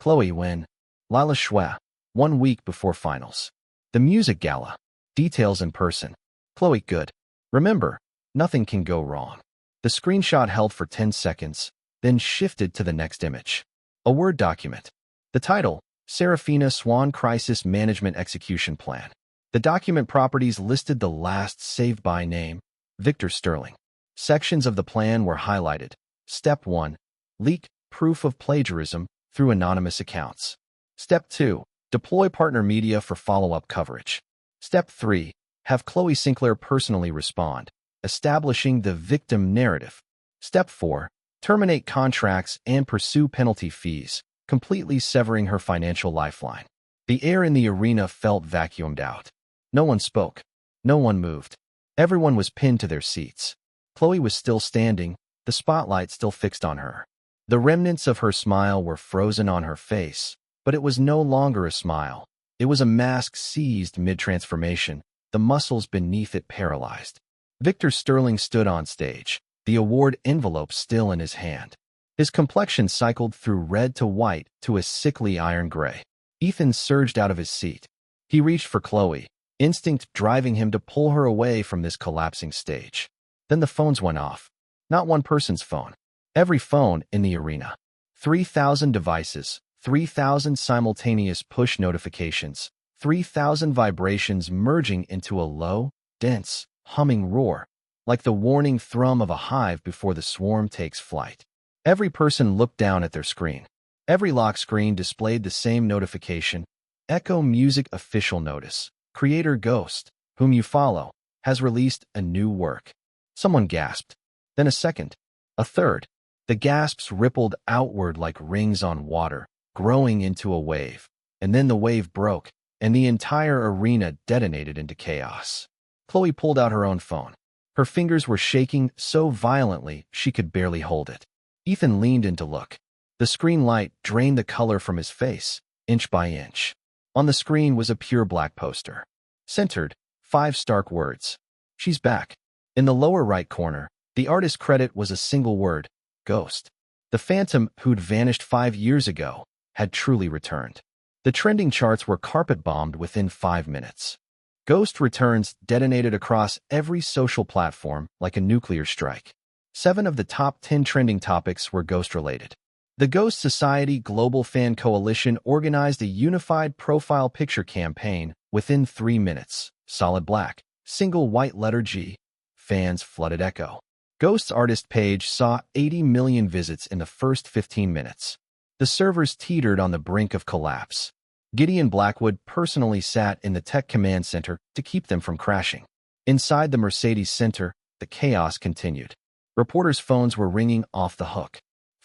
Chloe when? Lila Shwe, 1 week before finals. The music gala. Details in person. Chloe good. Remember, nothing can go wrong. The screenshot held for 10 seconds, then shifted to the next image. A Word document. The title, Serafina Swan Crisis Management Execution Plan. The document properties listed the last saved by name, Victor Sterling. Sections of the plan were highlighted. Step 1. Leak proof of plagiarism through anonymous accounts. Step 2. Deploy partner media for follow-up coverage. Step 3. Have Chloe Sinclair personally respond, establishing the victim narrative. Step 4. Terminate contracts and pursue penalty fees, completely severing her financial lifeline. The air in the arena felt vacuumed out. No one spoke. No one moved. Everyone was pinned to their seats. Chloe was still standing, the spotlight still fixed on her. The remnants of her smile were frozen on her face, but it was no longer a smile. It was a mask seized mid-transformation, the muscles beneath it paralyzed. Victor Sterling stood on stage, the award envelope still in his hand. His complexion cycled through red to white to a sickly iron gray. Ethan surged out of his seat. He reached for Chloe, instinct driving him to pull her away from this collapsing stage. Then the phones went off. Not one person's phone. Every phone in the arena. 3,000 devices, 3,000 simultaneous push notifications, 3,000 vibrations merging into a low, dense, humming roar, like the warning thrum of a hive before the swarm takes flight. Every person looked down at their screen. Every lock screen displayed the same notification. Echo Music official notice. Creator Ghost, whom you follow, has released a new work. Someone gasped. Then a second. A third. The gasps rippled outward like rings on water, growing into a wave. And then the wave broke, and the entire arena detonated into chaos. Chloe pulled out her own phone. Her fingers were shaking so violently she could barely hold it. Ethan leaned in to look. The screen light drained the color from his face, inch by inch. On the screen was a pure black poster. Centered, 5 stark words. She's back. In the lower right corner, the artist credit was a single word, Ghost. The phantom who'd vanished 5 years ago had truly returned. The trending charts were carpet-bombed within 5 minutes. Ghost returns detonated across every social platform like a nuclear strike. 7 of the top 10 trending topics were Ghost-related. The Ghost Society Global Fan Coalition organized a unified profile picture campaign within 3 minutes. Solid black, single white letter G. Fans flooded Echo. Ghost's artist page saw 80 million visits in the first 15 minutes. The servers teetered on the brink of collapse. Gideon Blackwood personally sat in the tech command center to keep them from crashing. Inside the Mercedes Center, the chaos continued. Reporters' phones were ringing off the hook.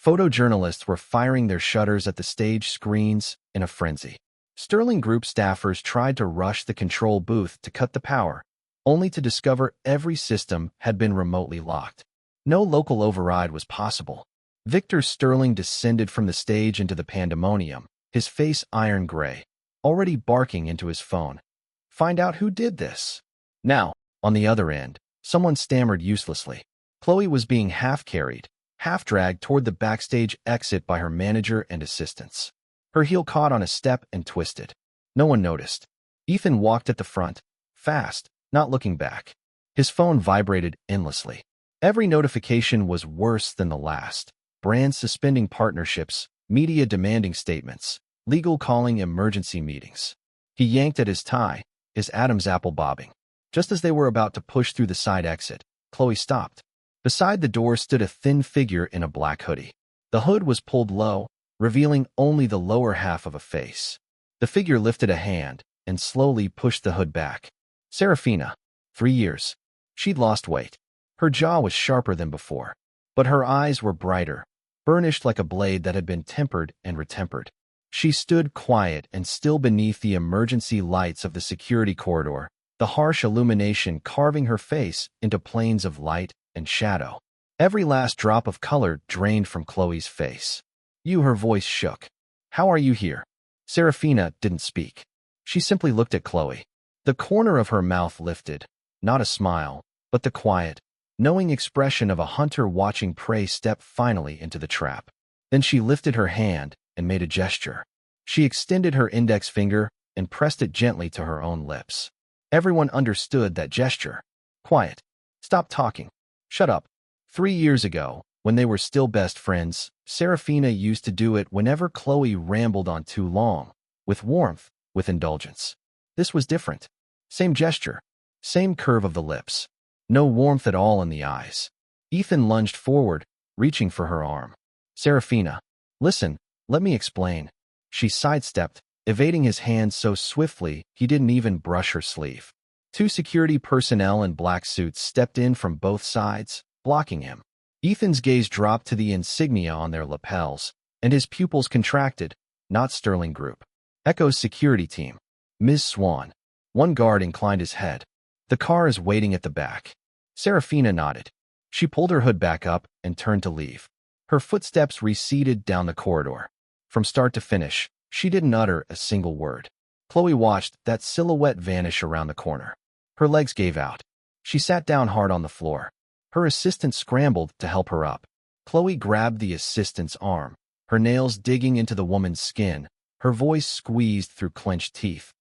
Photojournalists were firing their shutters at the stage screens in a frenzy. Sterling Group staffers tried to rush the control booth to cut the power, only to discover every system had been remotely locked. No local override was possible. Victor Sterling descended from the stage into the pandemonium, his face iron gray, already barking into his phone. Find out who did this. Now, on the other end, someone stammered uselessly. Chloe was being half-carried, half-dragged toward the backstage exit by her manager and assistants. Her heel caught on a step and twisted. No one noticed. Ethan walked at the front, fast, not looking back. His phone vibrated endlessly. Every notification was worse than the last. Brands suspending partnerships, media demanding statements, legal calling emergency meetings. He yanked at his tie, his Adam's apple bobbing. Just as they were about to push through the side exit, Chloe stopped. Beside the door stood a thin figure in a black hoodie. The hood was pulled low, revealing only the lower half of a face. The figure lifted a hand and slowly pushed the hood back. Serafina. 3 years. She'd lost weight. Her jaw was sharper than before, but her eyes were brighter, burnished like a blade that had been tempered and retempered. She stood quiet and still beneath the emergency lights of the security corridor, the harsh illumination carving her face into planes of light and shadow. Every last drop of color drained from Chloe's face. Her voice shook. How are you here? Serafina didn't speak. She simply looked at Chloe. The corner of her mouth lifted, not a smile, but the quiet, knowing expression of a hunter watching prey step finally into the trap. Then she lifted her hand and made a gesture. She extended her index finger and pressed it gently to her own lips. Everyone understood that gesture. Quiet. Stop talking. Shut up. 3 years ago, when they were still best friends, Serafina used to do it whenever Chloe rambled on too long, with warmth, with indulgence. This was different. Same gesture, same curve of the lips. No warmth at all in the eyes. Ethan lunged forward, reaching for her arm. Serafina, listen, let me explain. She sidestepped, evading his hand so swiftly he didn't even brush her sleeve. 2 security personnel in black suits stepped in from both sides, blocking him. Ethan's gaze dropped to the insignia on their lapels, and his pupils contracted. Not Sterling Group. Echo's security team. Ms. Swan. One guard inclined his head. The car is waiting at the back. Serafina nodded. She pulled her hood back up and turned to leave. Her footsteps receded down the corridor. From start to finish, she didn't utter a single word. Chloe watched that silhouette vanish around the corner. Her legs gave out. She sat down hard on the floor. Her assistant scrambled to help her up. Chloe grabbed the assistant's arm, her nails digging into the woman's skin, her voice squeezed through clenched teeth.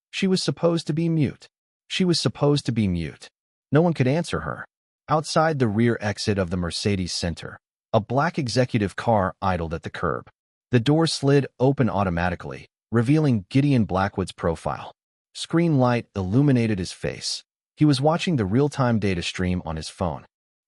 She was supposed to be mute. She was supposed to be mute. No one could answer her. Outside the rear exit of the Mercedes Center, a black executive car idled at the curb. The door slid open automatically, revealing Gideon Blackwood's profile. Screen light illuminated his face. He was watching the real-time data stream on his phone.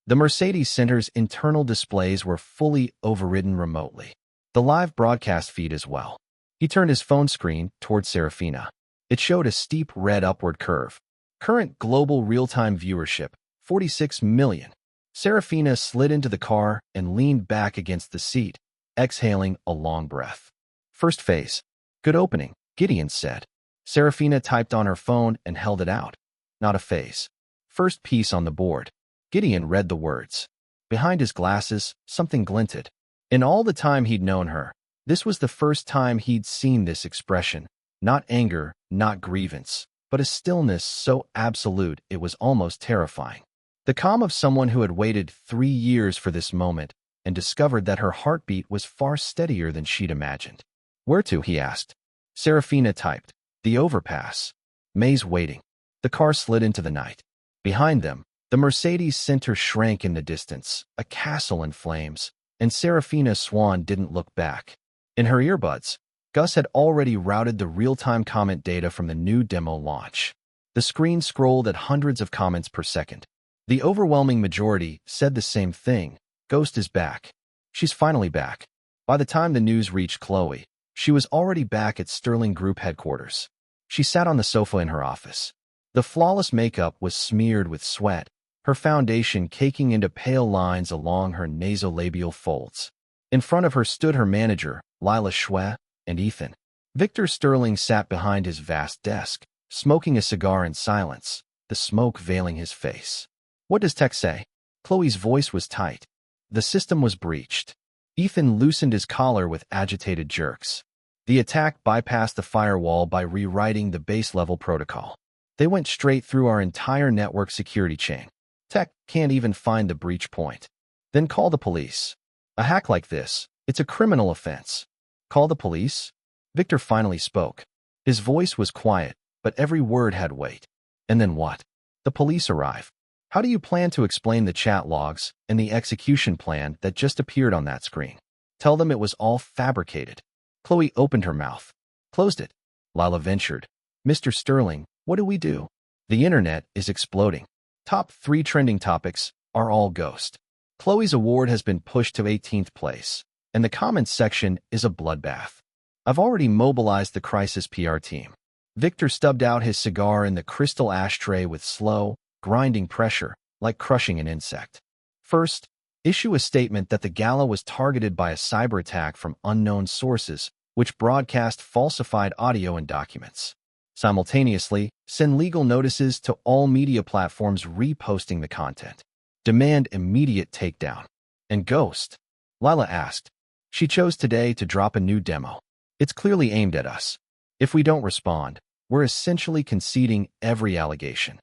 The Mercedes Center's internal displays were fully overridden remotely. The live broadcast feed as well. He turned his phone screen toward Serafina. It showed a steep red upward curve. Current global real-time viewership, 46 million. Serafina slid into the car and leaned back against the seat, exhaling a long breath. First phase. Good opening, Gideon said. Serafina typed on her phone and held it out. Not a phase. First piece on the board. Gideon read the words. Behind his glasses, something glinted. In all the time he'd known her, this was the first time he'd seen this expression. Not anger, not grievance, but a stillness so absolute it was almost terrifying. The calm of someone who had waited 3 years for this moment and discovered that her heartbeat was far steadier than she'd imagined. Where to, he asked. Serafina typed. The overpass. May's waiting. The car slid into the night. Behind them, the Mercedes Center shrank in the distance, a castle in flames, and Serafina Swan didn't look back. In her earbuds, Gus had already routed the real-time comment data from the new demo launch. The screen scrolled at hundreds of comments per second. The overwhelming majority said the same thing. Ghost is back. She's finally back. By the time the news reached Chloe, she was already back at Sterling Group headquarters. She sat on the sofa in her office. The flawless makeup was smeared with sweat, her foundation caking into pale lines along her nasolabial folds. In front of her stood her manager, Lila Shwe, and Ethan. Victor Sterling sat behind his vast desk, smoking a cigar in silence, the smoke veiling his face. What does tech say? Chloe's voice was tight. The system was breached. Ethan loosened his collar with agitated jerks. The attack bypassed the firewall by rewriting the base-level protocol. They went straight through our entire network security chain. Tech can't even find the breach point. Then call the police. A hack like this, it's a criminal offense. Call the police? Victor finally spoke. His voice was quiet, but every word had weight. And then what? The police arrive. How do you plan to explain the chat logs and the execution plan that just appeared on that screen? Tell them it was all fabricated. Chloe opened her mouth. Closed it. Lila ventured. Mr. Sterling, what do we do? The internet is exploding. Top 3 trending topics are all ghost. Chloe's award has been pushed to 18th place, and the comments section is a bloodbath. I've already mobilized the crisis PR team. Victor stubbed out his cigar in the crystal ashtray with slow, grinding pressure, like crushing an insect. First, issue a statement that the gala was targeted by a cyber attack from unknown sources, which broadcast falsified audio and documents. Simultaneously, send legal notices to all media platforms reposting the content. Demand immediate takedown. And ghost? Lila asked. She chose today to drop a new demo. It's clearly aimed at us. If we don't respond, we're essentially conceding every allegation.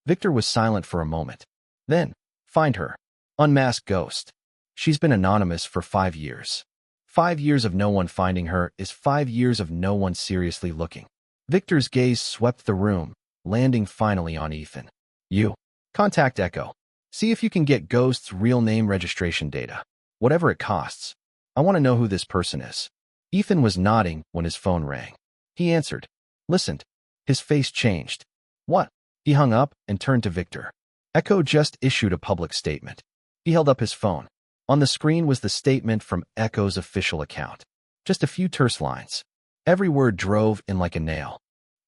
Victor was silent for a moment. Then, find her. Unmask Ghost. She's been anonymous for 5 years. 5 years of no one finding her is 5 years of no one seriously looking. Victor's gaze swept the room, landing finally on Ethan. You. Contact Echo. See if you can get Ghost's real name registration data. Whatever it costs. I want to know who this person is. Ethan was nodding when his phone rang. He answered. Listened. His face changed. What? He hung up and turned to Victor. Echo just issued a public statement. He held up his phone. On the screen was the statement from Echo's official account. Just a few terse lines. Every word drove in like a nail.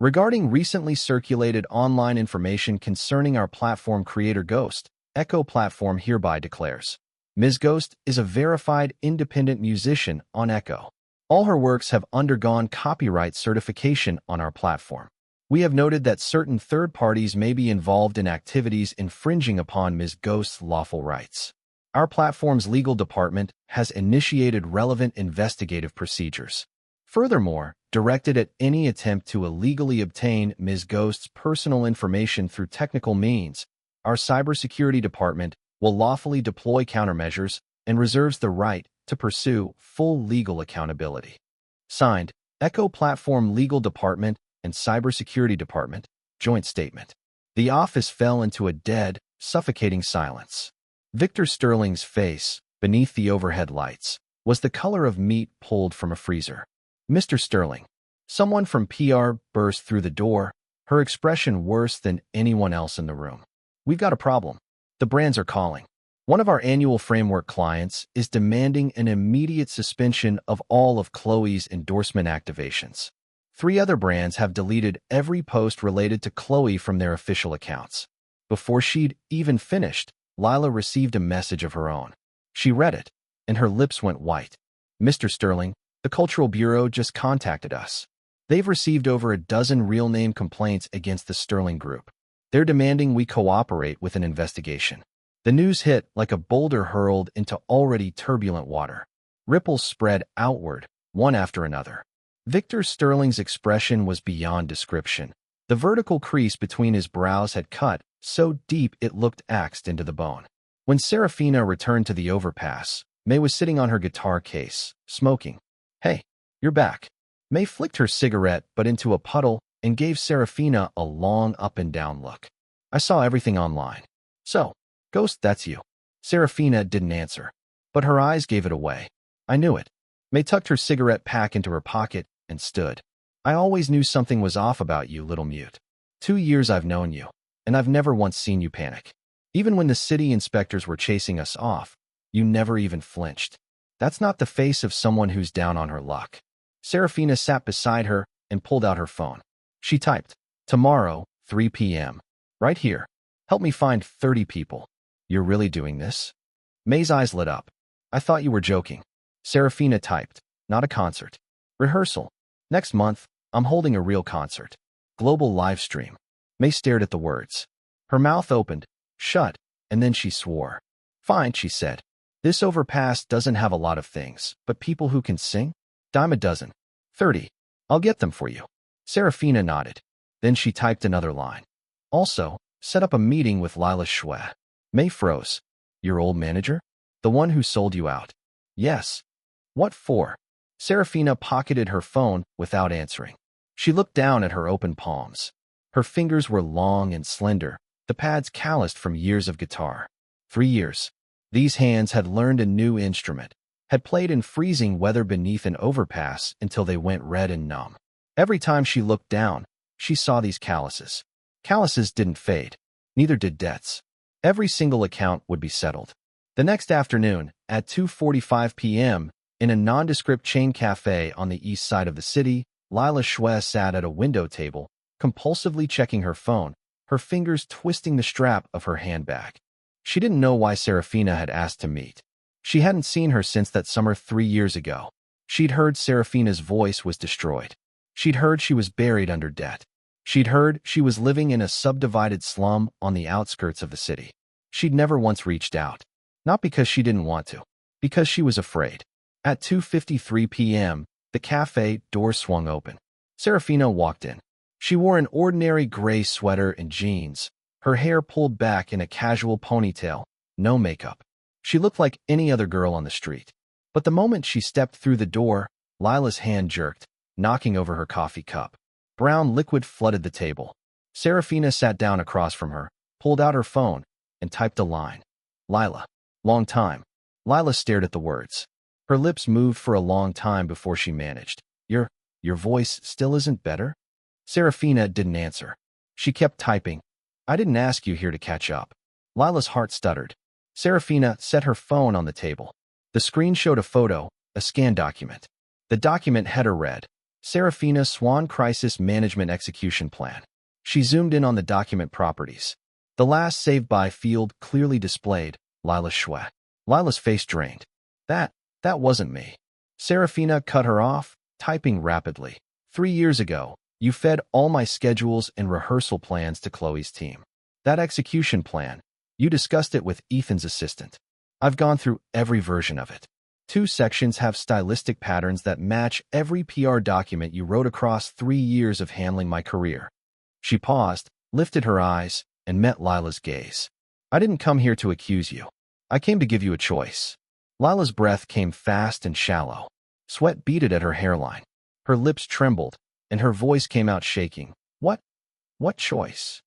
Regarding recently circulated online information concerning our platform creator Ghost, Echo Platform hereby declares. Ms. Ghost is a verified independent musician on Echo. All her works have undergone copyright certification on our platform. We have noted that certain third parties may be involved in activities infringing upon Ms. Ghost's lawful rights. Our platform's legal department has initiated relevant investigative procedures. Furthermore, directed at any attempt to illegally obtain Ms. Ghost's personal information through technical means, our cybersecurity department will lawfully deploy countermeasures and reserves the right to pursue full legal accountability. Signed, Echo Platform Legal Department and Cybersecurity Department, Joint Statement. The office fell into a dead, suffocating silence. Victor Sterling's face, beneath the overhead lights, was the color of meat pulled from a freezer. Mr. Sterling. Someone from PR burst through the door, her expression worse than anyone else in the room. We've got a problem. The brands are calling. One of our annual framework clients is demanding an immediate suspension of all of Chloe's endorsement activations. 3 other brands have deleted every post related to Chloe from their official accounts. Before she'd even finished, Lila received a message of her own. She read it, and her lips went white. Mr. Sterling, the Cultural Bureau just contacted us. They've received over a dozen real-name complaints against the Sterling Group. They're demanding we cooperate with an investigation. The news hit like a boulder hurled into already turbulent water. Ripples spread outward, one after another. Victor Sterling's expression was beyond description. The vertical crease between his brows had cut so deep it looked axed into the bone. When Serafina returned to the overpass, May was sitting on her guitar case, smoking. "Hey, you're back." May flicked her cigarette but into a puddle and gave Serafina a long up-and-down look. "I saw everything online." "So, Ghost, that's you." Serafina didn't answer, but her eyes gave it away. "I knew it." May tucked her cigarette pack into her pocket and stood. "I always knew something was off about you, little mute. 2 years I've known you, and I've never once seen you panic. Even when the city inspectors were chasing us off, you never even flinched. That's not the face of someone who's down on her luck." Serafina sat beside her and pulled out her phone. She typed, "Tomorrow, 3 p.m. Right here. Help me find 30 people. You're really doing this?" May's eyes lit up. "I thought you were joking." Serafina typed, "Not a concert. Rehearsal. Next month, I'm holding a real concert. Global live stream." May stared at the words. Her mouth opened, shut, and then she swore. "Fine," she said. "This overpass doesn't have a lot of things, but people who can sing? Dime a dozen. 30. I'll get them for you." Serafina nodded. Then she typed another line. "Also, set up a meeting with Lila Shwe." May froze. "Your old manager? The one who sold you out?" "Yes." "What for?" Serafina pocketed her phone without answering. She looked down at her open palms. Her fingers were long and slender, the pads calloused from years of guitar. 3 years. These hands had learned a new instrument, had played in freezing weather beneath an overpass until they went red and numb. Every time she looked down, she saw these calluses. Calluses didn't fade. Neither did debts. Every single account would be settled. The next afternoon, at 2:45 p.m., in a nondescript chain cafe on the east side of the city, Lila Shwe sat at a window table, compulsively checking her phone, her fingers twisting the strap of her handbag. She didn't know why Serafina had asked to meet. She hadn't seen her since that summer 3 years ago. She'd heard Serafina's voice was destroyed. She'd heard she was buried under debt. She'd heard she was living in a subdivided slum on the outskirts of the city. She'd never once reached out. Not because she didn't want to, because she was afraid. At 2:53 p.m., the cafe door swung open. Serafina walked in. She wore an ordinary gray sweater and jeans, her hair pulled back in a casual ponytail, no makeup. She looked like any other girl on the street. But the moment she stepped through the door, Lila's hand jerked, knocking over her coffee cup. Brown liquid flooded the table. Serafina sat down across from her, pulled out her phone, and typed a line. "Lila. Long time." Lila stared at the words. Her lips moved for a long time before she managed. Your voice still isn't better?" Serafina didn't answer. She kept typing. "I didn't ask you here to catch up." Lila's heart stuttered. Serafina set her phone on the table. The screen showed a photo, a scanned document. The document header read, "Serafina Swan Crisis Management Execution Plan." She zoomed in on the document properties. The last saved by field clearly displayed, Lila Shwe. Lila's face drained. That wasn't me." Serafina cut her off, typing rapidly. 3 years ago, you fed all my schedules and rehearsal plans to Chloe's team. That execution plan, you discussed it with Ethan's assistant. I've gone through every version of it. 2 sections have stylistic patterns that match every PR document you wrote across 3 years of handling my career. She paused, lifted her eyes, and met Lila's gaze. I didn't come here to accuse you. I came to give you a choice. Lila's breath came fast and shallow. Sweat beaded at her hairline. Her lips trembled, and her voice came out shaking. What choice?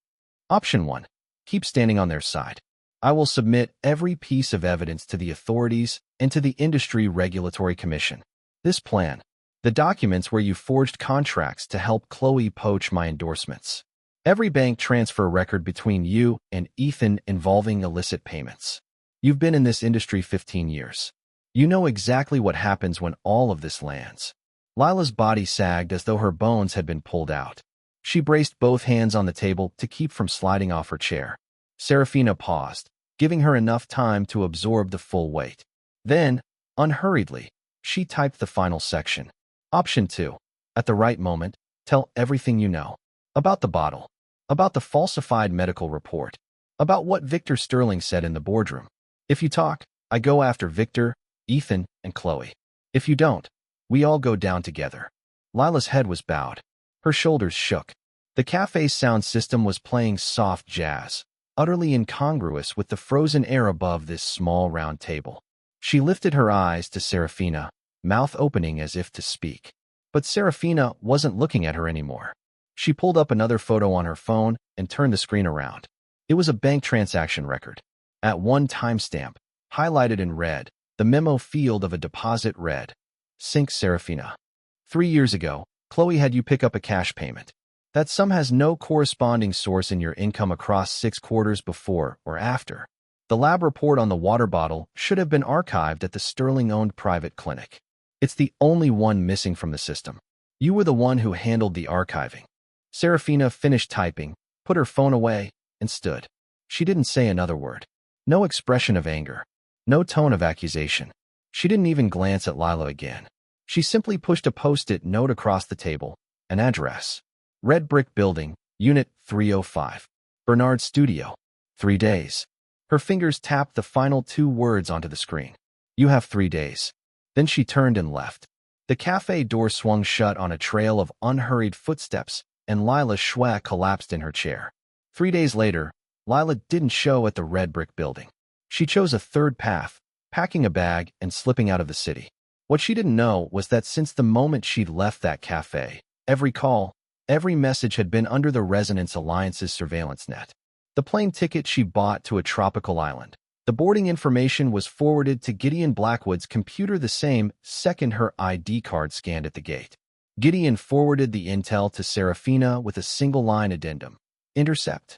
Option 1. Keep standing on their side. I will submit every piece of evidence to the authorities and to the Industry Regulatory Commission. This plan, the documents where you forged contracts to help Chloe poach my endorsements. Every bank transfer record between you and Ethan involving illicit payments. You've been in this industry 15 years. You know exactly what happens when all of this lands. Lila's body sagged as though her bones had been pulled out. She braced both hands on the table to keep from sliding off her chair. Serafina paused, giving her enough time to absorb the full weight. Then, unhurriedly, she typed the final section. Option 2. At the right moment, tell everything you know. About the bottle. About the falsified medical report. About what Victor Sterling said in the boardroom. If you talk, I go after Victor, Ethan, and Chloe. If you don't, we all go down together. Lila's head was bowed. Her shoulders shook. The cafe's sound system was playing soft jazz, utterly incongruous with the frozen air above this small round table. She lifted her eyes to Serafina, mouth opening as if to speak. But Serafina wasn't looking at her anymore. She pulled up another photo on her phone and turned the screen around. It was a bank transaction record. At one timestamp, highlighted in red, the memo field of a deposit read, Sync Serafina. 3 years ago, Chloe had you pick up a cash payment. That sum has no corresponding source in your income across 6 quarters before or after. The lab report on the water bottle should have been archived at the Sterling-owned private clinic. It's the only one missing from the system. You were the one who handled the archiving. Serafina finished typing, put her phone away, and stood. She didn't say another word. No expression of anger. No tone of accusation. She didn't even glance at Lila again. She simply pushed a post-it note across the table, an address. Red Brick Building, Unit 305. Bernard's Studio. 3 days. Her fingers tapped the final 2 words onto the screen. You have 3 days. Then she turned and left. The cafe door swung shut on a trail of unhurried footsteps, and Lila Schwa collapsed in her chair. 3 days later, Lila didn't show at the Red Brick Building. She chose a third path, packing a bag and slipping out of the city. What she didn't know was that since the moment she'd left that cafe, every call, every message had been under the Resonance Alliance's surveillance net. The plane ticket she bought to a tropical island. The boarding information was forwarded to Gideon Blackwood's computer the same second her ID card scanned at the gate. Gideon forwarded the intel to Serafina with a single-line addendum. Intercept.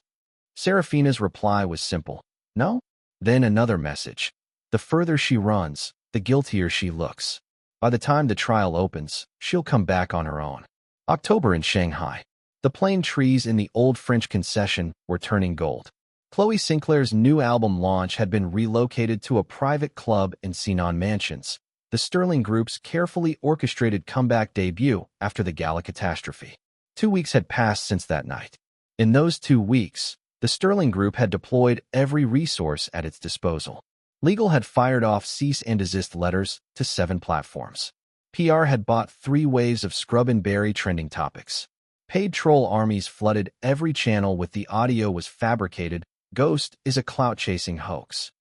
Serafina's reply was simple. No? Then another message. The further she runs, the guiltier she looks. By the time the trial opens, she'll come back on her own. October in Shanghai. The plane trees in the old French concession were turning gold. Chloe Sinclair's new album launch had been relocated to a private club in Sinan Mansions, the Sterling Group's carefully orchestrated comeback debut after the gala catastrophe. 2 weeks had passed since that night. In those 2 weeks, the Sterling Group had deployed every resource at its disposal. Legal had fired off cease and desist letters to 7 platforms. PR had bought 3 waves of scrub and berry trending topics. Paid troll armies flooded every channel with the audio was fabricated, Ghost is a clout-chasing hoax.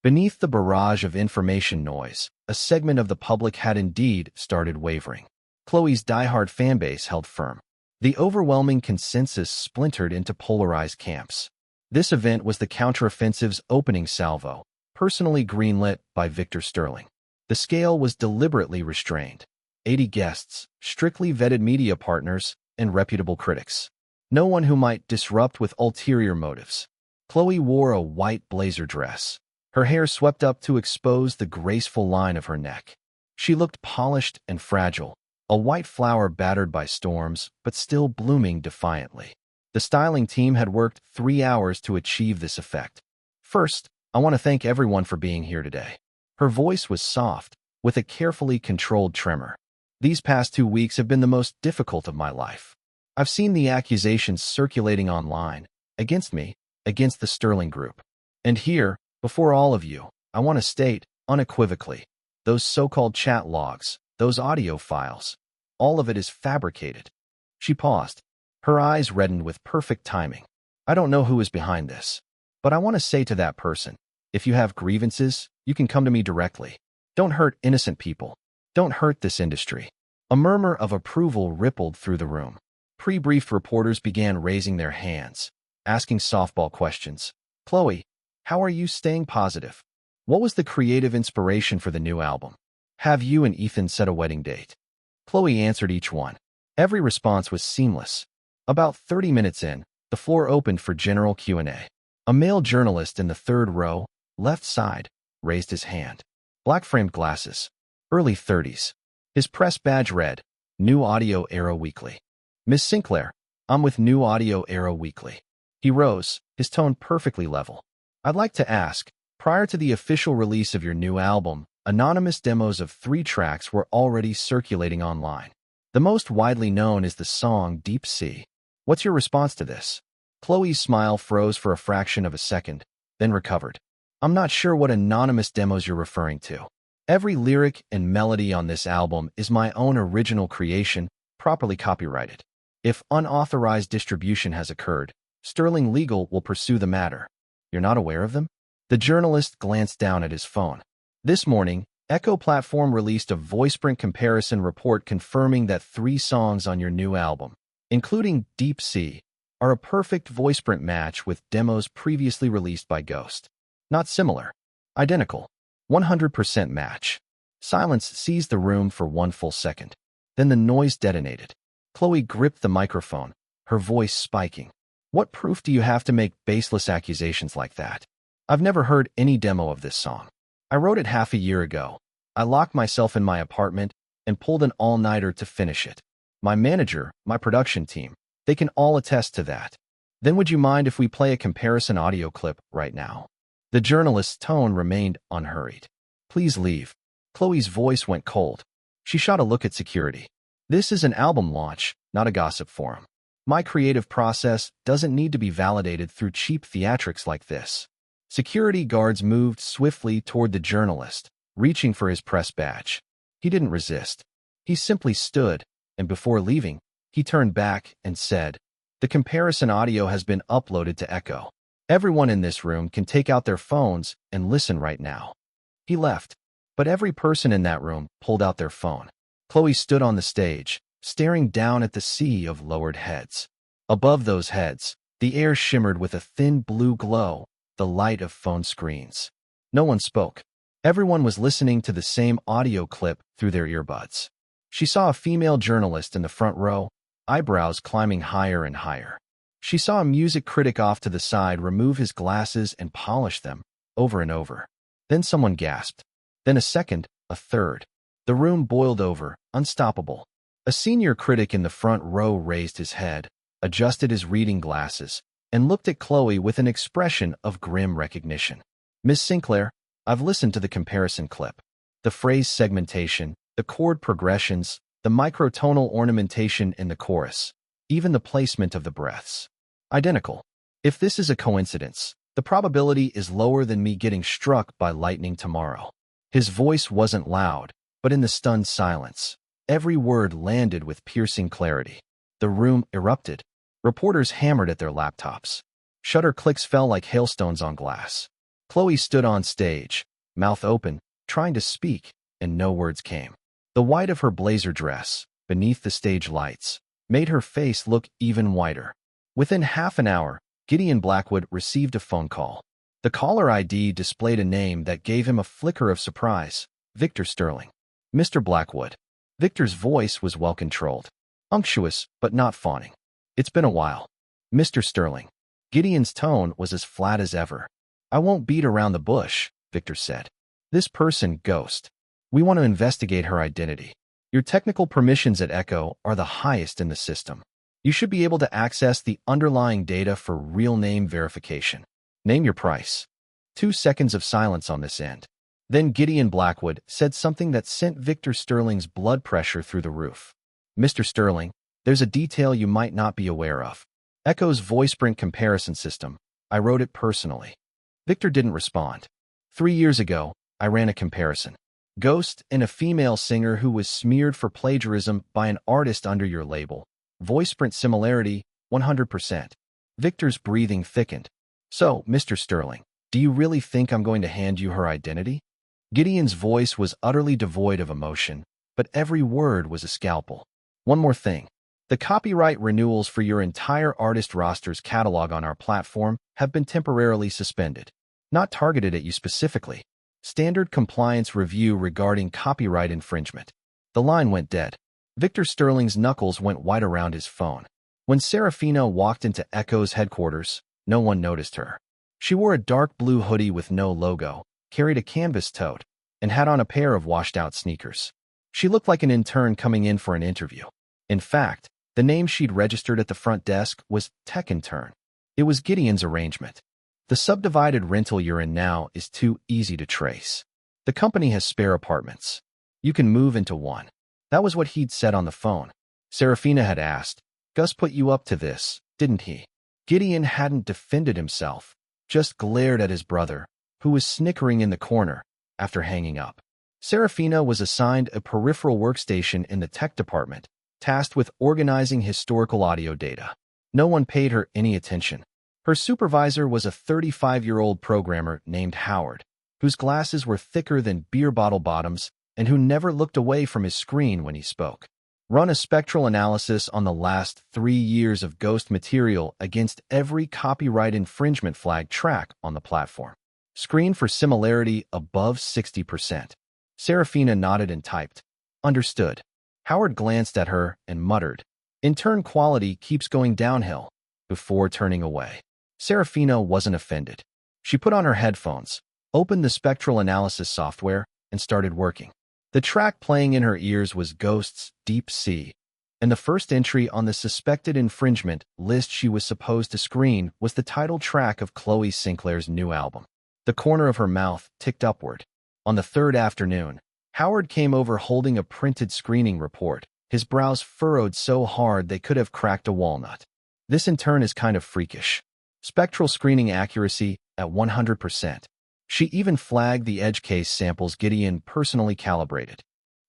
Beneath the barrage of information noise, a segment of the public had indeed started wavering. Chloe's diehard fanbase held firm. The overwhelming consensus splintered into polarized camps. This event was the counteroffensive's opening salvo, personally greenlit by Victor Sterling. The scale was deliberately restrained. 80 guests, strictly vetted media partners, and reputable critics. No one who might disrupt with ulterior motives. Chloe wore a white blazer dress. Her hair swept up to expose the graceful line of her neck. She looked polished and fragile, a white flower battered by storms, but still blooming defiantly. The styling team had worked 3 hours to achieve this effect. First, I want to thank everyone for being here today. Her voice was soft, with a carefully controlled tremor. These past 2 weeks have been the most difficult of my life. I've seen the accusations circulating online, against me, against the Sterling Group. And here, before all of you, I want to state, unequivocally, those so-called chat logs, those audio files, all of it is fabricated. She paused. Her eyes reddened with perfect timing. I don't know who is behind this, But I want to say to that person, if you have grievances, you can come to me directly. Don't hurt innocent people. Don't hurt this industry. A murmur of approval rippled through the room. Pre-briefed reporters began raising their hands, asking softball questions. Chloe, how are you staying positive? What was the creative inspiration for the new album? Have you and Ethan set a wedding date? Chloe answered each one. Every response was seamless. About 30 minutes in, the floor opened for general Q&A. A male journalist in the third row, left side, raised his hand. Black-framed glasses. Early 30s. His press badge read, New Audio Era Weekly. Miss Sinclair, I'm with New Audio Era Weekly. He rose, his tone perfectly level. I'd like to ask, prior to the official release of your new album, anonymous demos of 3 tracks were already circulating online. The most widely known is the song Deep Sea. What's your response to this? Chloe's smile froze for a fraction of a second, then recovered. I'm not sure what anonymous demos you're referring to. Every lyric and melody on this album is my own original creation, properly copyrighted. If unauthorized distribution has occurred, Sterling Legal will pursue the matter. You're not aware of them? The journalist glanced down at his phone. This morning, Echo Platform released a VoicePrint comparison report confirming that 3 songs on your new album, including Deep Sea, are a perfect VoicePrint match with demos previously released by Ghost. Not similar. Identical. 100% match. Silence seized the room for 1 full second. Then the noise detonated. Chloe gripped the microphone, her voice spiking. What proof do you have to make baseless accusations like that? I've never heard any demo of this song. I wrote it half a year ago. I locked myself in my apartment and pulled an all-nighter to finish it. My manager, my production team, they can all attest to that. Then would you mind if we play a comparison audio clip right now? The journalist's tone remained unhurried. Please leave. Chloe's voice went cold. She shot a look at security. This is an album launch, not a gossip forum. My creative process doesn't need to be validated through cheap theatrics like this. Security guards moved swiftly toward the journalist, reaching for his press badge. He didn't resist. He simply stood, and before leaving, he turned back and said, The comparison audio has been uploaded to Echo. Everyone in this room can take out their phones and listen right now. He left, but every person in that room pulled out their phone. Chloe stood on the stage, staring down at the sea of lowered heads. Above those heads, the air shimmered with a thin blue glow, the light of phone screens. No one spoke. Everyone was listening to the same audio clip through their earbuds. She saw a female journalist in the front row, eyebrows climbing higher and higher. She saw a music critic off to the side remove his glasses and polish them, over and over. Then someone gasped. Then a second, a third. The room boiled over, unstoppable. A senior critic in the front row raised his head, adjusted his reading glasses, and looked at Chloe with an expression of grim recognition. Miss Sinclair, I've listened to the comparison clip. The phrase segmentation, the chord progressions, the microtonal ornamentation in the chorus, even the placement of the breaths. Identical. If this is a coincidence, the probability is lower than me getting struck by lightning tomorrow. His voice wasn't loud, but in the stunned silence, every word landed with piercing clarity. The room erupted. Reporters hammered at their laptops. Shutter clicks fell like hailstones on glass. Chloe stood on stage, mouth open, trying to speak, and no words came. The white of her blazer dress, beneath the stage lights, made her face look even whiter. Within half an hour, Gideon Blackwood received a phone call. The caller ID displayed a name that gave him a flicker of surprise. Victor Sterling. Mr. Blackwood. Victor's voice was well-controlled. Unctuous, but not fawning. It's been a while. Mr. Sterling. Gideon's tone was as flat as ever. I won't beat around the bush, Victor said. This person, Ghost. We want to investigate her identity. Your technical permissions at Echo are the highest in the system. You should be able to access the underlying data for real name verification. Name your price. 2 seconds of silence on this end. Then Gideon Blackwood said something that sent Victor Sterling's blood pressure through the roof. Mr. Sterling, there's a detail you might not be aware of. Echo's VoicePrint comparison system. I wrote it personally. Victor didn't respond. 3 years ago, I ran a comparison. Ghost and a female singer who was smeared for plagiarism by an artist under your label. VoicePrint similarity, 100%. Victor's breathing thickened. "So, Mr. Sterling, do you really think I'm going to hand you her identity?" Gideon's voice was utterly devoid of emotion, but every word was a scalpel. "One more thing. The copyright renewals for your entire artist roster's catalog on our platform have been temporarily suspended. Not targeted at you specifically. Standard compliance review regarding copyright infringement." The line went dead. Victor Sterling's knuckles went white around his phone. When Serafina walked into Echo's headquarters, no one noticed her. She wore a dark blue hoodie with no logo, carried a canvas tote, and had on a pair of washed-out sneakers. She looked like an intern coming in for an interview. In fact, the name she'd registered at the front desk was Tech Intern. It was Gideon's arrangement. "The subdivided rental you're in now is too easy to trace. The company has spare apartments. You can move into one." That was what he'd said on the phone. Serafina had asked, "Gus put you up to this, didn't he?" Gideon hadn't defended himself, just glared at his brother, who was snickering in the corner, after hanging up. Serafina was assigned a peripheral workstation in the tech department, tasked with organizing historical audio data. No one paid her any attention. Her supervisor was a 35-year-old programmer named Howard, whose glasses were thicker than beer bottle bottoms and who never looked away from his screen when he spoke. "Run a spectral analysis on the last 3 years of Ghost material against every copyright infringement flag track on the platform. Screen for similarity above 60%. Serafina nodded and typed, "Understood." Howard glanced at her and muttered, "Intern quality keeps going downhill," before turning away. Serafina wasn't offended. She put on her headphones, opened the spectral analysis software, and started working. The track playing in her ears was Ghost's Deep Sea, and the first entry on the suspected infringement list she was supposed to screen was the title track of Chloe Sinclair's new album. The corner of her mouth ticked upward. On the third afternoon, Howard came over holding a printed screening report, his brows furrowed so hard they could have cracked a walnut. "This in turn is kind of freakish. Spectral screening accuracy at 100%. She even flagged the edge case samples Gideon personally calibrated."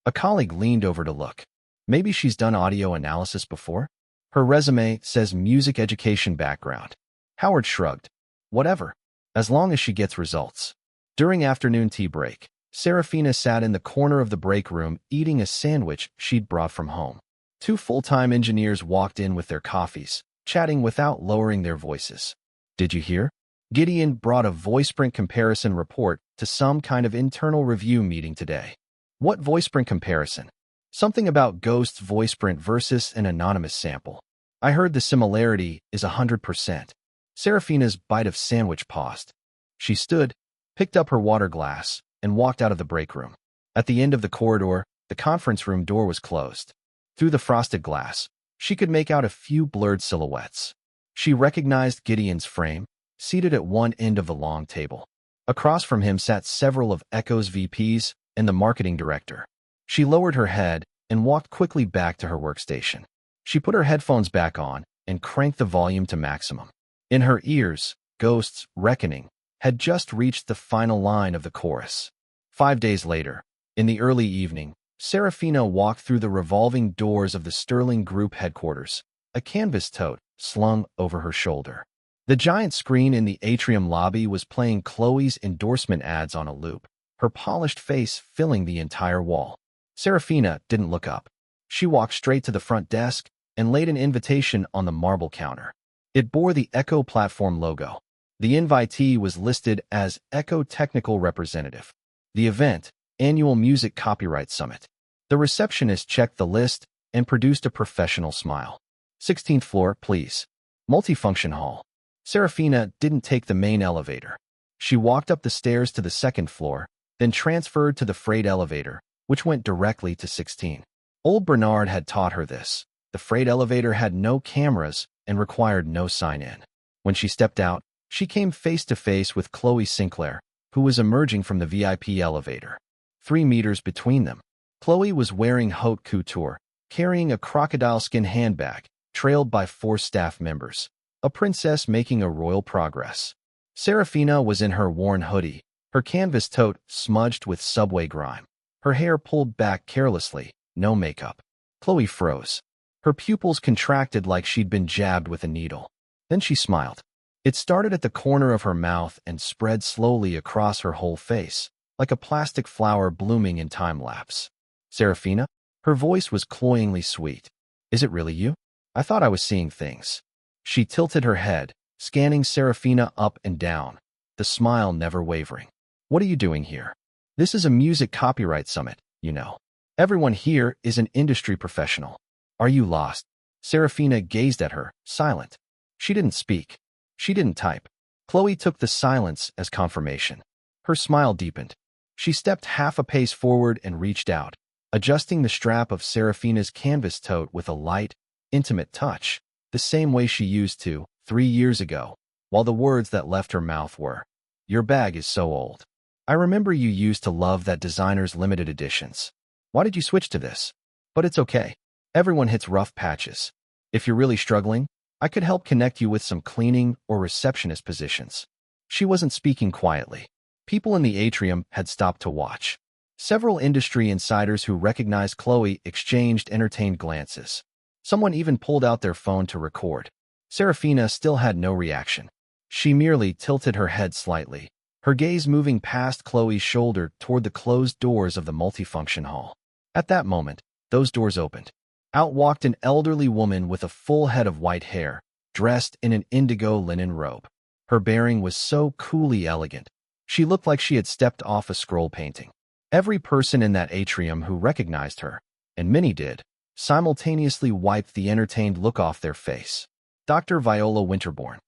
A colleague leaned over to look. "Maybe she's done audio analysis before? Her resume says music education background." Howard shrugged. "Whatever, as long as she gets results." During afternoon tea break, Serafina sat in the corner of the break room eating a sandwich she'd brought from home. 2 full-time engineers walked in with their coffees, chatting without lowering their voices. "Did you hear? Gideon brought a VoicePrint comparison report to some kind of internal review meeting today." "What VoicePrint comparison?" "Something about Ghost's VoicePrint versus an anonymous sample. I heard the similarity is 100%. Serafina's bite of sandwich paused. She stood, picked up her water glass, and walked out of the break room. At the end of the corridor, the conference room door was closed. Through the frosted glass, she could make out a few blurred silhouettes. She recognized Gideon's frame, seated at one end of the long table. Across from him sat several of Echo's VPs and the marketing director. She lowered her head and walked quickly back to her workstation. She put her headphones back on and cranked the volume to maximum. In her ears, Ghost's Reckoning had just reached the final line of the chorus. 5 days later, in the early evening, Serafina walked through the revolving doors of the Sterling Group headquarters, a canvas tote slung over her shoulder. The giant screen in the atrium lobby was playing Chloe's endorsement ads on a loop, her polished face filling the entire wall. Serafina didn't look up. She walked straight to the front desk and laid an invitation on the marble counter. It bore the Echo Platform logo. The invitee was listed as Echo Technical Representative. The event, Annual Music Copyright Summit. The receptionist checked the list and produced a professional smile. 16th floor, please. Multifunction hall. Serafina didn't take the main elevator. She walked up the stairs to the 2nd floor, then transferred to the freight elevator, which went directly to 16. Old Bernard had taught her this. The freight elevator had no cameras and required no sign-in. When she stepped out, she came face to face with Chloe Sinclair, who was emerging from the VIP elevator. 3 meters between them. Chloe was wearing haute couture, carrying a crocodile skin handbag, trailed by 4 staff members. A princess making a royal progress. Serafina was in her worn hoodie, her canvas tote smudged with subway grime, her hair pulled back carelessly, no makeup. Chloe froze. Her pupils contracted like she'd been jabbed with a needle. Then she smiled. It started at the corner of her mouth and spread slowly across her whole face, like a plastic flower blooming in time-lapse. Serafina? Her voice was cloyingly sweet. Is it really you? I thought I was seeing things. She tilted her head, scanning Serafina up and down, the smile never wavering. What are you doing here? This is a music copyright summit, you know. Everyone here is an industry professional. Are you lost? Serafina gazed at her, silent. She didn't speak. She didn't type. Chloe took the silence as confirmation. Her smile deepened. She stepped half a pace forward and reached out, adjusting the strap of Serafina's canvas tote with a light, intimate touch, the same way she used to 3 years ago, while the words that left her mouth were, "Your bag is so old. I remember you used to love that designer's limited editions. Why did you switch to this? But it's okay. Everyone hits rough patches. If you're really struggling, I could help connect you with some cleaning or receptionist positions." She wasn't speaking quietly. People in the atrium had stopped to watch. Several industry insiders who recognized Chloe exchanged entertained glances. Someone even pulled out their phone to record. Serafina still had no reaction. She merely tilted her head slightly, her gaze moving past Chloe's shoulder toward the closed doors of the multifunction hall. At that moment, those doors opened. Out walked an elderly woman with a full head of white hair, dressed in an indigo linen robe. Her bearing was so coolly elegant. She looked like she had stepped off a scroll painting. Every person in that atrium who recognized her, and many did, simultaneously wiped the entertained look off their face. Dr. Viola Winterbourne,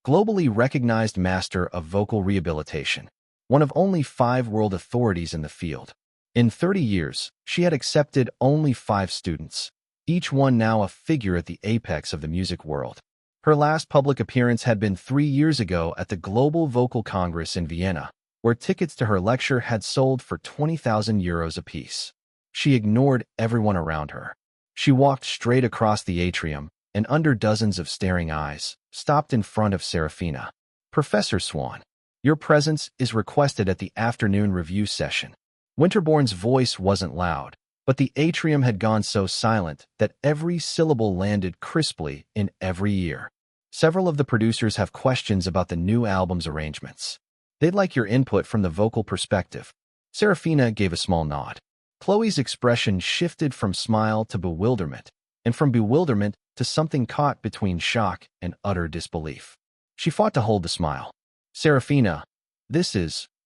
globally recognized master of vocal rehabilitation, one of only 5 world authorities in the field. In 30 years, she had accepted only 5 students, each one now a figure at the apex of the music world. Her last public appearance had been 3 years ago at the Global Vocal Congress in Vienna, where tickets to her lecture had sold for 20,000 euros apiece. She ignored everyone around her. She walked straight across the atrium, and under dozens of staring eyes, stopped in front of Serafina. "Professor Swan, your presence is requested at the afternoon review session." Winterbourne's voice wasn't loud, but the atrium had gone so silent that every syllable landed crisply in every ear. "Several of the producers have questions about the new album's arrangements. They'd like your input from the vocal perspective." Serafina gave a small nod. Chloe's expression shifted from smile to bewilderment, and from bewilderment to something caught between shock and utter disbelief. She fought to hold the smile. "Serafina,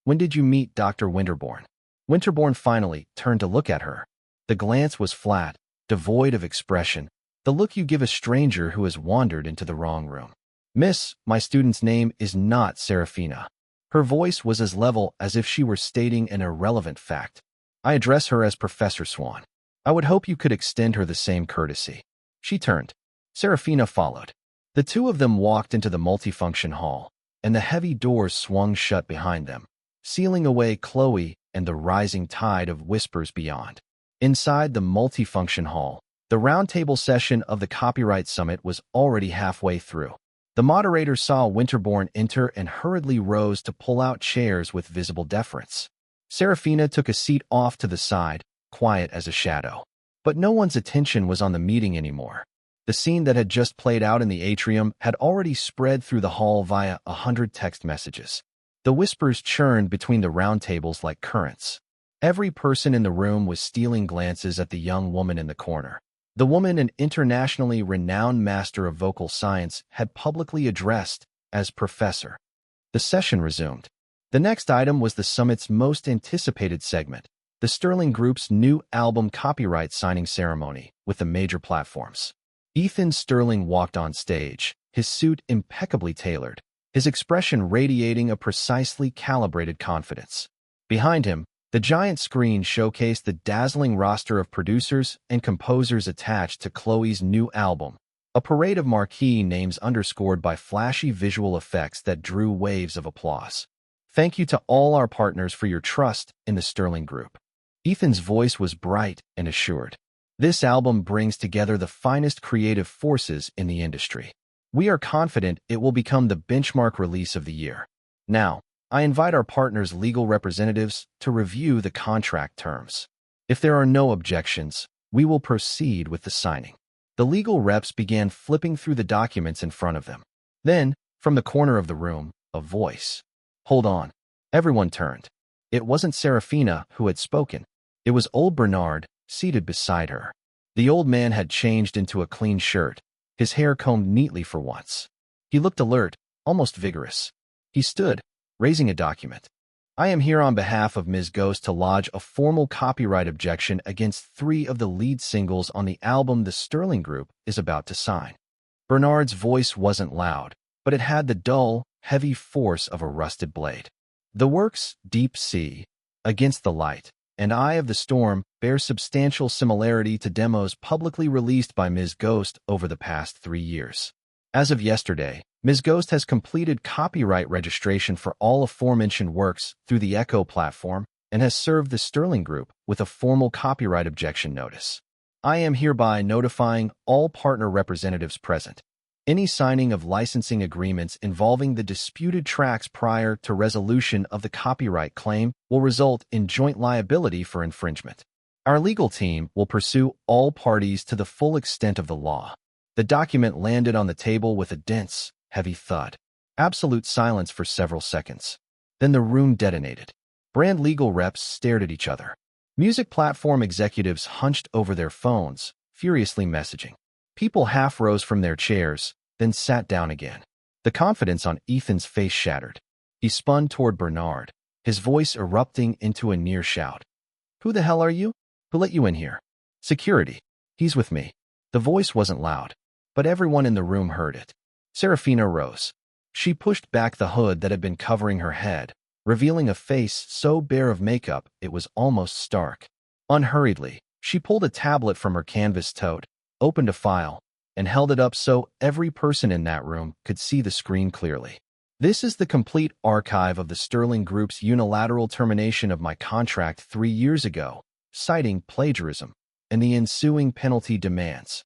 when did you meet Dr. Winterbourne?" Winterbourne finally turned to look at her. The glance was flat, devoid of expression, the look you give a stranger who has wandered into the wrong room. "Miss, my student's name is not Serafina." Her voice was as level as if she were stating an irrelevant fact. "I address her as Professor Swan. I would hope you could extend her the same courtesy." She turned. Serafina followed. The two of them walked into the multifunction hall, and the heavy doors swung shut behind them, sealing away Chloe and the rising tide of whispers beyond. Inside the multifunction hall, the roundtable session of the Copyright Summit was already halfway through. The moderator saw Winterbourne enter and hurriedly rose to pull out chairs with visible deference. Serafina took a seat off to the side, quiet as a shadow. But no one's attention was on the meeting anymore. The scene that had just played out in the atrium had already spread through the hall via 100 text messages. The whispers churned between the round tables like currents. Every person in the room was stealing glances at the young woman in the corner. The woman, an internationally renowned master of vocal science, had publicly addressed as professor. The session resumed. The next item was the summit's most anticipated segment, the Sterling Group's new album copyright signing ceremony with the major platforms. Ethan Sterling walked on stage, his suit impeccably tailored, his expression radiating a precisely calibrated confidence. Behind him, the giant screen showcased the dazzling roster of producers and composers attached to Chloe's new album, a parade of marquee names underscored by flashy visual effects that drew waves of applause. "Thank you to all our partners for your trust in the Sterling Group." Ethan's voice was bright and assured. "This album brings together the finest creative forces in the industry. We are confident it will become the benchmark release of the year. Now, I invite our partners' legal representatives to review the contract terms. If there are no objections, we will proceed with the signing." The legal reps began flipping through the documents in front of them. Then, From the corner of the room, a voice. Hold on. Everyone turned. It wasn't Serafina who had spoken. It was old Bernard, seated beside her. The old man had changed into a clean shirt, his hair combed neatly for once. He looked alert, almost vigorous. He stood, raising a document. I am here on behalf of Ms. Ghost to lodge a formal copyright objection against 3 of the lead singles on the album the Sterling Group is about to sign. Bernard's voice wasn't loud, but it had the dull, heavy force of a rusted blade. The works, Deep Sea, Against the Light, and Eye of the Storm bear substantial similarity to demos publicly released by Ms. Ghost over the past 3 years. As of yesterday, Ms. Ghost has completed copyright registration for all aforementioned works through the Echo platform and has served the Sterling Group with a formal copyright objection notice. I am hereby notifying all partner representatives present. Any signing of licensing agreements involving the disputed tracks prior to resolution of the copyright claim will result in joint liability for infringement. Our legal team will pursue all parties to the full extent of the law. The document landed on the table with a dense, heavy thud. Absolute silence for several seconds. Then the room detonated. Brand legal reps stared at each other. Music platform executives hunched over their phones, furiously messaging. People half rose from their chairs, then sat down again. The confidence on Ethan's face shattered. He spun toward Bernard, his voice erupting into a near shout. Who the hell are you? Who let you in here? Security. He's with me. The voice wasn't loud, but everyone in the room heard it. Serafina rose. She pushed back the hood that had been covering her head, revealing a face so bare of makeup it was almost stark. Unhurriedly, she pulled a tablet from her canvas tote, opened a file, and held it up so every person in that room could see the screen clearly. This is the complete archive of the Sterling Group's unilateral termination of my contract 3 years ago, citing plagiarism and the ensuing penalty demands.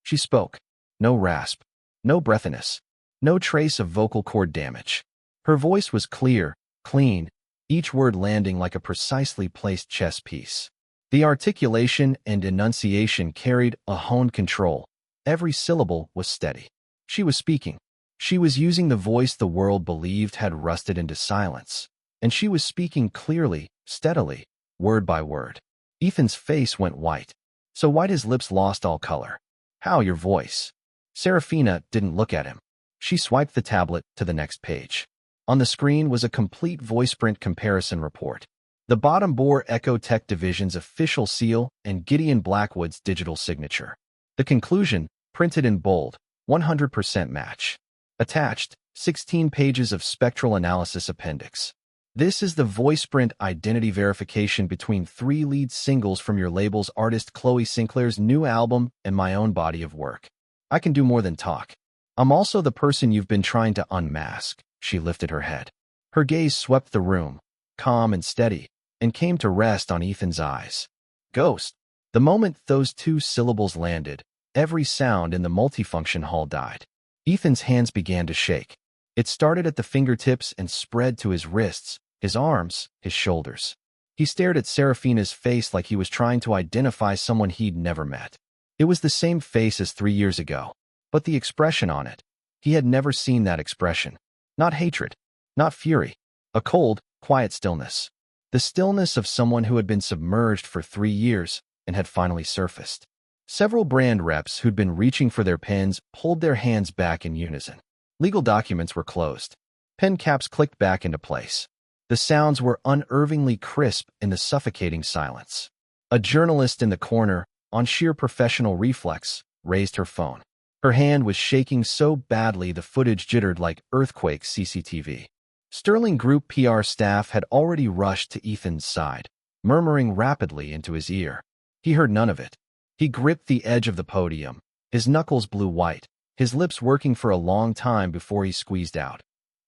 She spoke. No rasp, no breathiness, no trace of vocal cord damage. Her voice was clear, clean, each word landing like a precisely placed chess piece. The articulation and enunciation carried a honed control. Every syllable was steady. She was speaking. She was using the voice the world believed had rusted into silence. And she was speaking clearly, steadily, word by word. Ethan's face went white. So white his lips lost all color. How your voice? Serafina didn't look at him. She swiped the tablet to the next page. On the screen was a complete VoicePrint comparison report. The bottom bore Echo Tech Division's official seal and Gideon Blackwood's digital signature. The conclusion, printed in bold, 100% match. Attached, 16 pages of spectral analysis appendix. This is the VoicePrint identity verification between 3 lead singles from your label's artist Chloe Sinclair's new album and my own body of work. I can do more than talk. I'm also the person you've been trying to unmask. She lifted her head. Her gaze swept the room, calm and steady, and came to rest on Ethan's eyes. Ghost. The moment those 2 syllables landed, every sound in the multifunction hall died. Ethan's hands began to shake. It started at the fingertips and spread to his wrists, his arms, his shoulders. He stared at Serafina's face like he was trying to identify someone he'd never met. It was the same face as 3 years ago, but the expression on it. He had never seen that expression. Not hatred, not fury. A cold, quiet stillness. The stillness of someone who had been submerged for 3 years and had finally surfaced. Several brand reps who'd been reaching for their pens pulled their hands back in unison. Legal documents were closed. Pen caps clicked back into place. The sounds were unervingly crisp in the suffocating silence. A journalist in the corner, on sheer professional reflex, raised her phone. Her hand was shaking so badly the footage jittered like earthquake CCTV. Sterling Group PR staff had already rushed to Ethan's side, murmuring rapidly into his ear. He heard none of it. He gripped the edge of the podium, his knuckles blue white, his lips working for a long time before he squeezed out.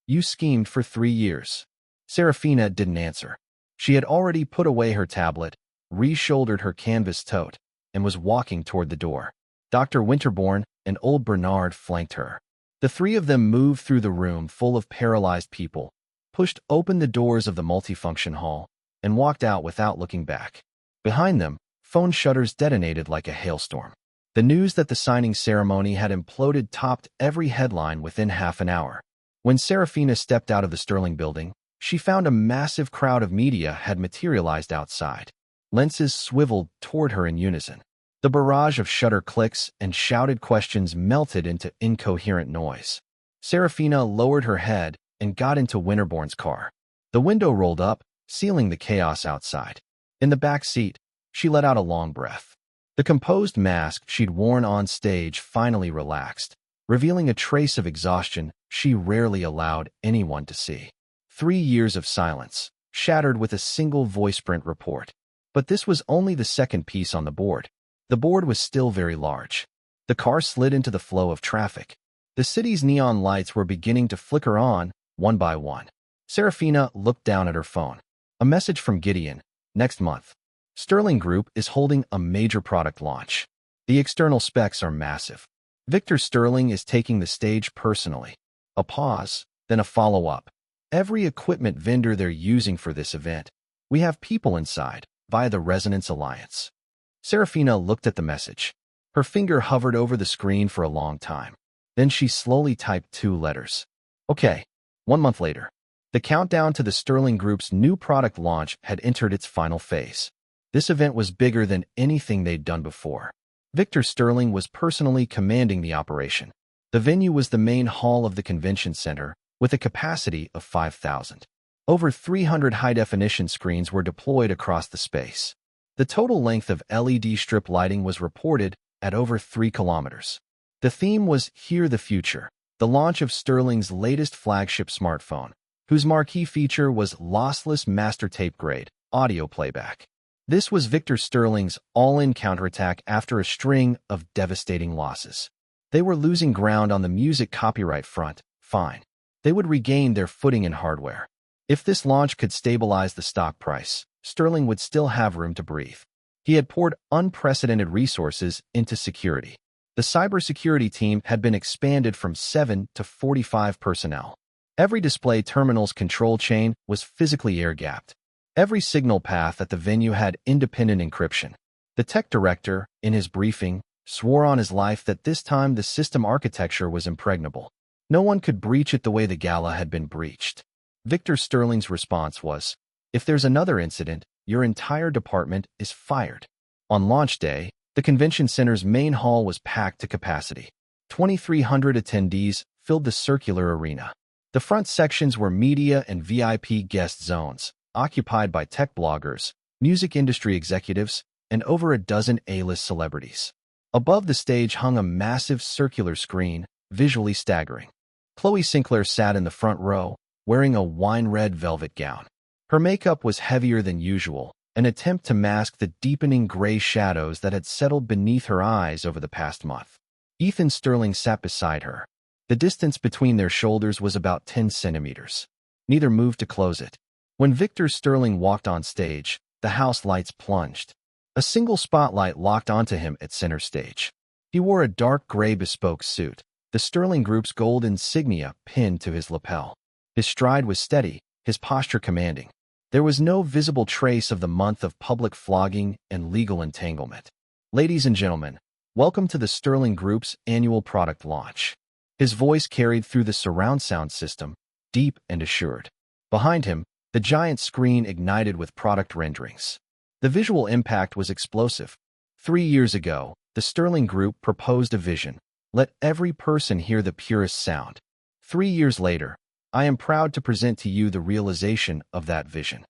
You schemed for 3 years. Serafina didn't answer. She had already put away her tablet, re-shouldered her canvas tote, and was walking toward the door. Dr. Winterbourne and old Bernard flanked her. The 3 of them moved through the room full of paralyzed people, pushed open the doors of the multifunction hall, and walked out without looking back. Behind them, phone shutters detonated like a hailstorm. The news that the signing ceremony had imploded topped every headline within half an hour. When Serafina stepped out of the Sterling building, she found a massive crowd of media had materialized outside. Lenses swiveled toward her in unison. The barrage of shutter clicks and shouted questions melted into incoherent noise. Serafina lowered her head and got into Winterbourne's car. The window rolled up, sealing the chaos outside. In the back seat, she let out a long breath. The composed mask she'd worn on stage finally relaxed, revealing a trace of exhaustion she rarely allowed anyone to see. 3 years of silence, shattered with a single voice-print report. But this was only the second piece on the board. The board was still very large. The car slid into the flow of traffic. The city's neon lights were beginning to flicker on, one by one. Serafina looked down at her phone. A message from Gideon. Next month, Sterling Group is holding a major product launch. The external specs are massive. Victor Sterling is taking the stage personally. A pause, then a follow-up. Every equipment vendor they're using for this event. We have people inside, via the Resonance Alliance. Serafina looked at the message. Her finger hovered over the screen for a long time. Then she slowly typed 2 letters. Okay. 1 month later. The countdown to the Sterling Group's new product launch had entered its final phase. This event was bigger than anything they'd done before. Victor Sterling was personally commanding the operation. The venue was the main hall of the convention center, with a capacity of 5,000. Over 300 high-definition screens were deployed across the space. The total length of LED strip lighting was reported at over 3 kilometers. The theme was Hear the Future, the launch of Sterling's latest flagship smartphone, whose marquee feature was lossless master tape-grade audio playback. This was Victor Sterling's all-in counterattack after a string of devastating losses. They were losing ground on the music copyright front, fine. They would regain their footing in hardware. If this launch could stabilize the stock price, Sterling would still have room to breathe. He had poured unprecedented resources into security. The cybersecurity team had been expanded from 7 to 45 personnel. Every display terminal's control chain was physically air-gapped. Every signal path at the venue had independent encryption. The tech director, in his briefing, swore on his life that this time the system architecture was impregnable. No one could breach it the way the gala had been breached. Victor Sterling's response was, if there's another incident, your entire department is fired. On launch day, the convention center's main hall was packed to capacity. 2,300 attendees filled the circular arena. The front sections were media and VIP guest zones, occupied by tech bloggers, music industry executives, and over a dozen A-list celebrities. Above the stage hung a massive circular screen, visually staggering. Chloe Sinclair sat in the front row, wearing a wine-red velvet gown. Her makeup was heavier than usual, an attempt to mask the deepening gray shadows that had settled beneath her eyes over the past month. Ethan Sterling sat beside her. The distance between their shoulders was about 10 centimeters. Neither moved to close it. When Victor Sterling walked on stage, the house lights plunged. A single spotlight locked onto him at center stage. He wore a dark gray bespoke suit, the Sterling Group's gold insignia pinned to his lapel. His stride was steady, his posture commanding. There was no visible trace of the month of public flogging and legal entanglement. Ladies and gentlemen, welcome to the Sterling Group's annual product launch. His voice carried through the surround sound system, deep and assured. Behind him, the giant screen ignited with product renderings. The visual impact was explosive. 3 years ago, the Sterling Group proposed a vision. Let every person hear the purest sound. 3 years later, I am proud to present to you the realization of that vision.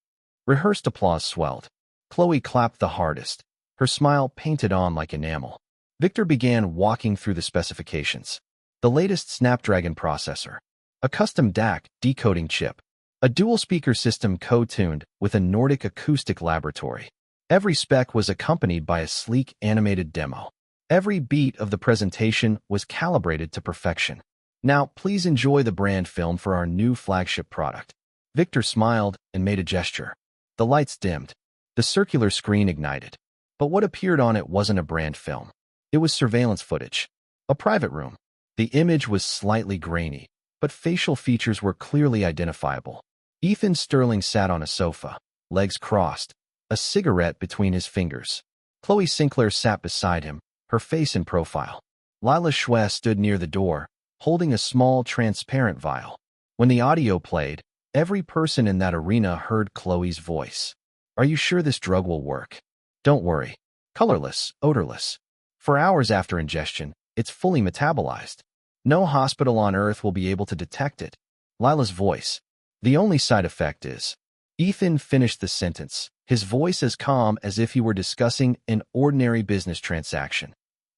Rehearsed applause swelled. Chloe clapped the hardest, her smile painted on like enamel. Victor began walking through the specifications. The latest Snapdragon processor, a custom DAC decoding chip, a dual-speaker system co-tuned with a Nordic acoustic laboratory. Every spec was accompanied by a sleek animated demo. Every beat of the presentation was calibrated to perfection. Now, please enjoy the brand film for our new flagship product. Victor smiled and made a gesture. The lights dimmed. The circular screen ignited. But what appeared on it wasn't a brand film. It was surveillance footage. A private room. The image was slightly grainy, but facial features were clearly identifiable. Ethan Sterling sat on a sofa, legs crossed, a cigarette between his fingers. Chloe Sinclair sat beside him, her face in profile. Lila Shue stood near the door, holding a small, transparent vial. When the audio played, every person in that arena heard Chloe's voice. Are you sure this drug will work? Don't worry. Colorless, odorless. For hours after ingestion, it's fully metabolized. No hospital on Earth will be able to detect it. Lila's voice. The only side effect is. Ethan finished the sentence, his voice as calm as if he were discussing an ordinary business transaction.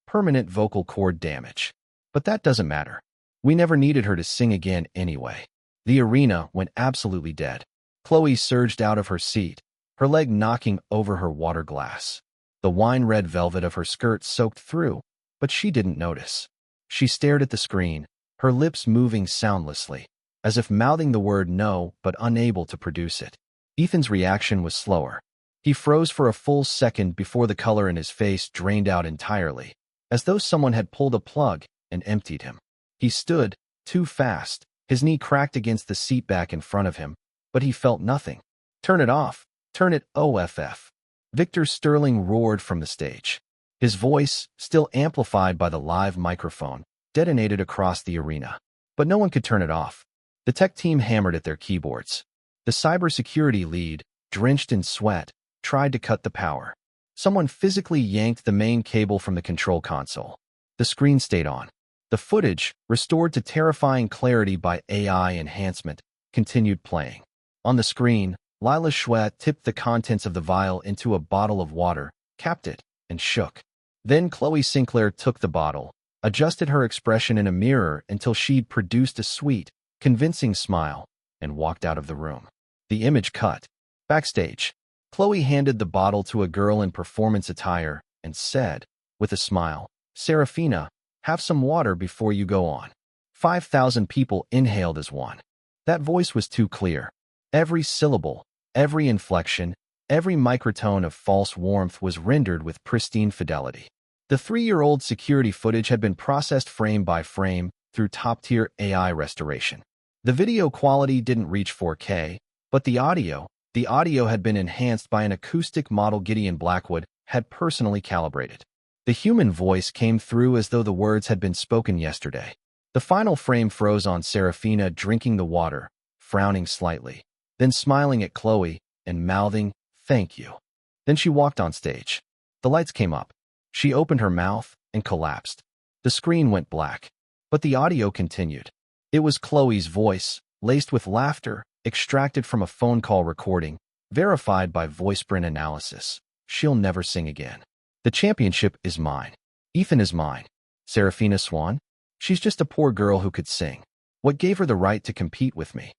Permanent vocal cord damage. But that doesn't matter. We never needed her to sing again anyway. The arena went absolutely dead. Chloe surged out of her seat, her leg knocking over her water glass. The wine-red velvet of her skirt soaked through, but she didn't notice. She stared at the screen, her lips moving soundlessly, as if mouthing the word no but unable to produce it. Ethan's reaction was slower. He froze for a full second before the color in his face drained out entirely, as though someone had pulled a plug and emptied him. He stood, too fast, his knee cracked against the seat back in front of him, but he felt nothing. Turn it off. Turn it off. Victor Sterling roared from the stage. His voice, still amplified by the live microphone, detonated across the arena. But no one could turn it off. The tech team hammered at their keyboards. The cybersecurity lead, drenched in sweat, tried to cut the power. Someone physically yanked the main cable from the control console. The screen stayed on. The footage, restored to terrifying clarity by AI enhancement, continued playing. On the screen, Lila Chouette tipped the contents of the vial into a bottle of water, capped it, and shook. Then Chloe Sinclair took the bottle, adjusted her expression in a mirror until she'd produced a sweet, convincing smile, and walked out of the room. The image cut. Backstage, Chloe handed the bottle to a girl in performance attire and said, with a smile, "Serafina, have some water before you go on." 5,000 people inhaled as one. That voice was too clear. Every syllable, every inflection, every microtone of false warmth was rendered with pristine fidelity. The 3-year-old security footage had been processed frame by frame through top-tier AI restoration. The video quality didn't reach 4K, but the audio had been enhanced by an acoustic model Gideon Blackwood had personally calibrated. The human voice came through as though the words had been spoken yesterday. The final frame froze on Serafina drinking the water, frowning slightly, then smiling at Chloe and mouthing, "Thank you." Then she walked on stage. The lights came up. She opened her mouth and collapsed. The screen went black, but the audio continued. It was Chloe's voice, laced with laughter, extracted from a phone call recording, verified by VoicePrint analysis. She'll never sing again. The championship is mine. Ethan is mine. Serafina Swan? She's just a poor girl who could sing. What gave her the right to compete with me?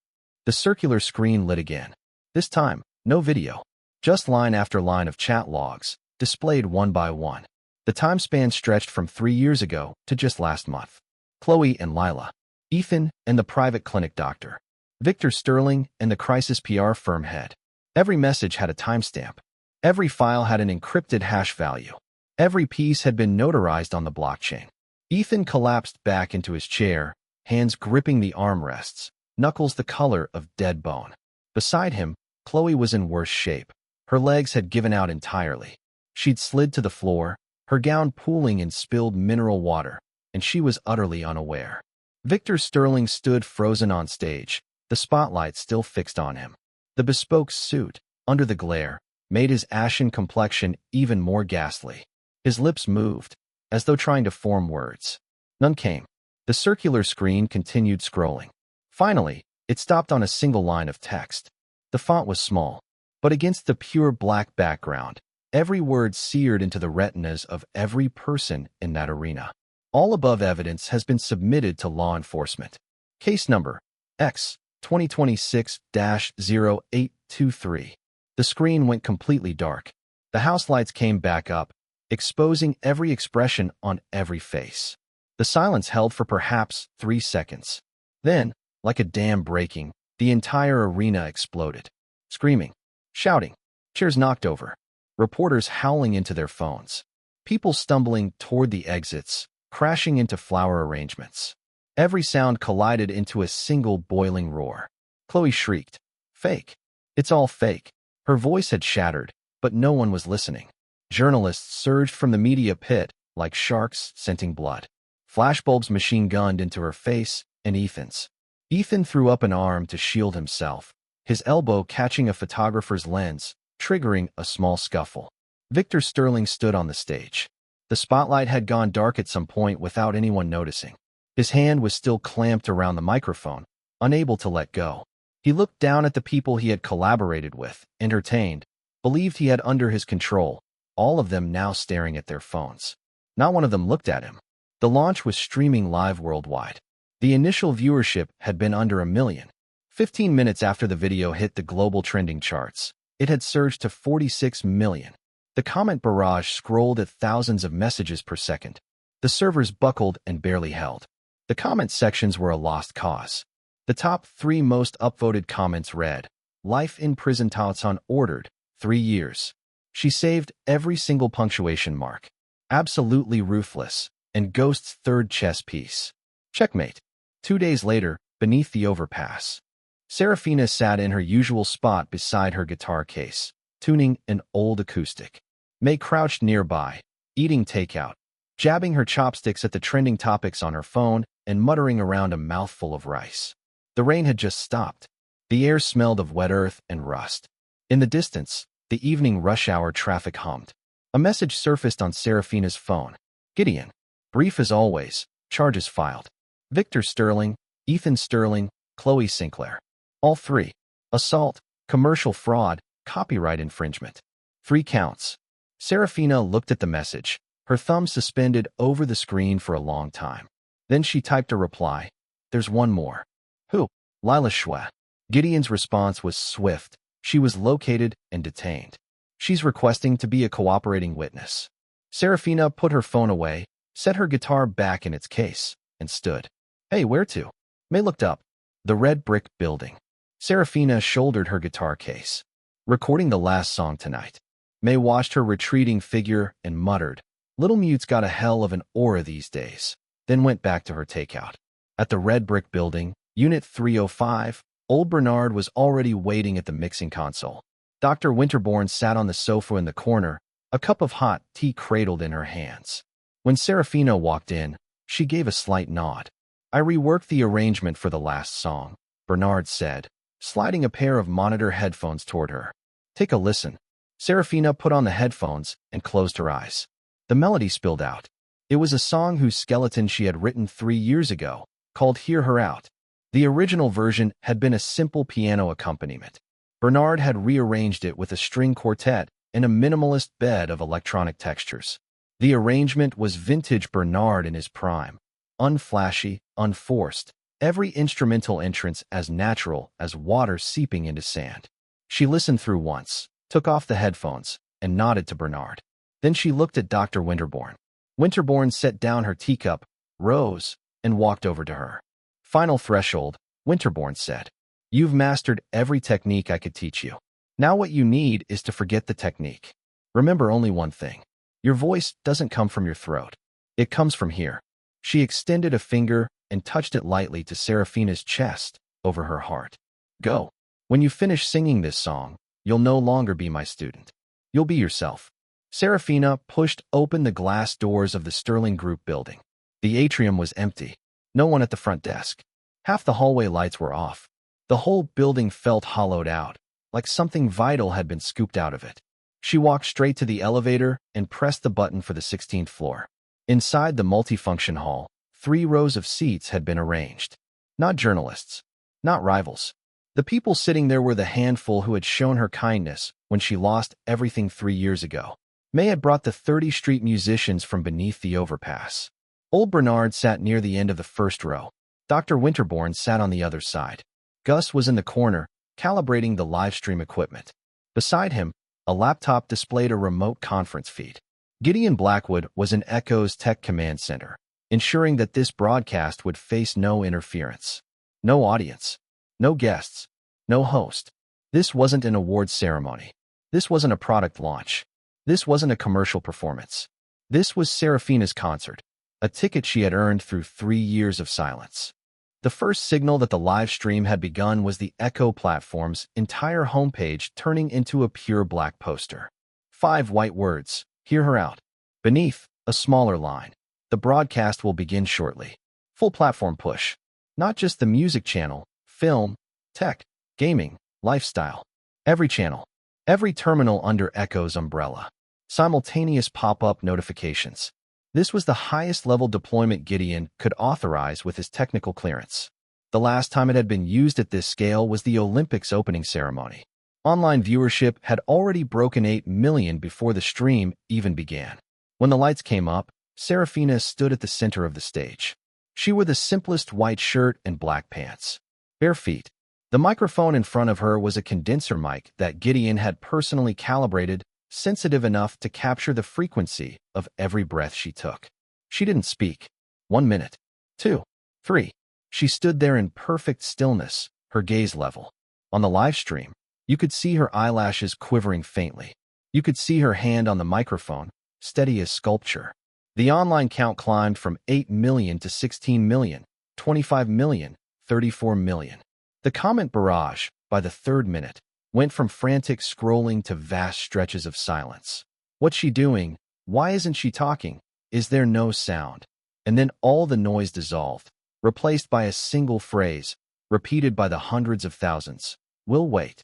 The circular screen lit again. This time, no video. Just line after line of chat logs, displayed one by one. The time span stretched from 3 years ago to just last month. Chloe and Lila. Ethan and the private clinic doctor. Victor Sterling and the crisis PR firm head. Every message had a timestamp. Every file had an encrypted hash value. Every piece had been notarized on the blockchain. Ethan collapsed back into his chair, hands gripping the armrests, knuckles the color of dead bone. Beside him, Chloe was in worse shape. Her legs had given out entirely. She'd slid to the floor, her gown pooling in spilled mineral water, and she was utterly unaware. Victor Sterling stood frozen on stage, the spotlight still fixed on him. The bespoke suit, under the glare, made his ashen complexion even more ghastly. His lips moved, as though trying to form words. None came. The circular screen continued scrolling. Finally, it stopped on a single line of text. The font was small, but against the pure black background, every word seared into the retinas of every person in that arena. All above evidence has been submitted to law enforcement. Case number X 2026-0823. The screen went completely dark. The house lights came back up, exposing every expression on every face. The silence held for perhaps 3 seconds. Then, like a dam breaking, the entire arena exploded. Screaming, shouting, chairs knocked over, reporters howling into their phones, people stumbling toward the exits, crashing into flower arrangements. Every sound collided into a single boiling roar. Chloe shrieked, "Fake! It's all fake!" Her voice had shattered, but no one was listening. Journalists surged from the media pit like sharks scenting blood. Flashbulbs machine-gunned into her face and Ethan's. Ethan threw up an arm to shield himself, his elbow catching a photographer's lens, triggering a small scuffle. Victor Sterling stood on the stage. The spotlight had gone dark at some point without anyone noticing. His hand was still clamped around the microphone, unable to let go. He looked down at the people he had collaborated with, entertained, believed he had under his control, all of them now staring at their phones. Not one of them looked at him. The launch was streaming live worldwide. The initial viewership had been under 1 million. 15 minutes after the video hit the global trending charts, it had surged to 46 million. The comment barrage scrolled at thousands of messages per second. The servers buckled and barely held. The comment sections were a lost cause. The top 3 most upvoted comments read, "Life in prison Taotsan ordered, 3 years. She saved every single punctuation mark. Absolutely ruthless," and Ghost's third chess piece. Checkmate. 2 days later, beneath the overpass, Serafina sat in her usual spot beside her guitar case, tuning an old acoustic. May crouched nearby, eating takeout, jabbing her chopsticks at the trending topics on her phone and muttering around a mouthful of rice. The rain had just stopped. The air smelled of wet earth and rust. In the distance, the evening rush hour traffic hummed. A message surfaced on Serafina's phone. "Gideon. Brief as always. Charges filed. Victor Sterling, Ethan Sterling, Chloe Sinclair. All 3. Assault, commercial fraud, copyright infringement. 3 counts." Serafina looked at the message, her thumb suspended over the screen for a long time. Then she typed a reply. "There's one more." "Who?" "Lila Shwe." Gideon's response was swift. She was located and detained. "She's requesting to be a cooperating witness." Serafina put her phone away, set her guitar back in its case, and stood. "Hey, where to?" May looked up. The red brick building. Serafina shouldered her guitar case. "Recording the last song tonight." May watched her retreating figure and muttered, "Little Mute's got a hell of an aura these days," then went back to her takeout. At the red brick building, Unit 305, old Bernard was already waiting at the mixing console. Dr. Winterbourne sat on the sofa in the corner, a cup of hot tea cradled in her hands. When Serafina walked in, she gave a slight nod. "I reworked the arrangement for the last song," Bernard said, sliding a pair of monitor headphones toward her. "Take a listen." Serafina put on the headphones and closed her eyes. The melody spilled out. It was a song whose skeleton she had written 3 years ago, called "Hear Her Out." The original version had been a simple piano accompaniment. Bernard had rearranged it with a string quartet and a minimalist bed of electronic textures. The arrangement was vintage Bernard in his prime, unflashy, unforced, every instrumental entrance as natural as water seeping into sand. She listened through once, took off the headphones, and nodded to Bernard. Then she looked at Dr. Winterbourne. Winterbourne set down her teacup, rose, and walked over to her. "Final threshold," Winterbourne said. "You've mastered every technique I could teach you. Now what you need is to forget the technique. Remember only one thing. Your voice doesn't come from your throat. It comes from here." She extended a finger and touched it lightly to Serafina's chest, over her heart. "Go. When you finish singing this song, you'll no longer be my student. You'll be yourself." Serafina pushed open the glass doors of the Sterling Group building. The atrium was empty. No one at the front desk. Half the hallway lights were off. The whole building felt hollowed out, like something vital had been scooped out of it. She walked straight to the elevator and pressed the button for the 16th floor. Inside the multifunction hall, 3 rows of seats had been arranged. Not journalists. Not rivals. The people sitting there were the handful who had shown her kindness when she lost everything 3 years ago. May had brought the 30th Street musicians from beneath the overpass. Old Bernard sat near the end of the first row. Dr. Winterbourne sat on the other side. Gus was in the corner, calibrating the live stream equipment. Beside him, a laptop displayed a remote conference feed. Gideon Blackwood was in Echo's Tech Command Center, ensuring that this broadcast would face no interference. No audience. No guests. No host. This wasn't an awards ceremony. This wasn't a product launch. This wasn't a commercial performance. This was Serafina's concert, a ticket she had earned through 3 years of silence. The first signal that the live stream had begun was the Echo platform's entire homepage turning into a pure black poster. 5 white words, "Hear Her Out." Beneath, a smaller line, "The broadcast will begin shortly." Full platform push. Not just the music channel, film, tech, gaming, lifestyle. Every channel. Every terminal under Echo's umbrella. Simultaneous pop-up notifications. This was the highest level deployment Gideon could authorize with his technical clearance. The last time it had been used at this scale was the Olympics opening ceremony. Online viewership had already broken 8 million before the stream even began. When the lights came up, Serafina stood at the center of the stage. She wore the simplest white shirt and black pants. Bare feet. The microphone in front of her was a condenser mic that Gideon had personally calibrated, sensitive enough to capture the frequency of every breath she took. She didn't speak. 1 minute. 2. 3. She stood there in perfect stillness, her gaze level. On the live stream, you could see her eyelashes quivering faintly. You could see her hand on the microphone, steady as sculpture. The online count climbed from 8 million to 16 million, 25 million, 34 million. The comment barrage, by the 3rd minute, went from frantic scrolling to vast stretches of silence. What's she doing? Why isn't she talking? Is there no sound? And then all the noise dissolved, replaced by a single phrase, repeated by the hundreds of thousands. We'll wait.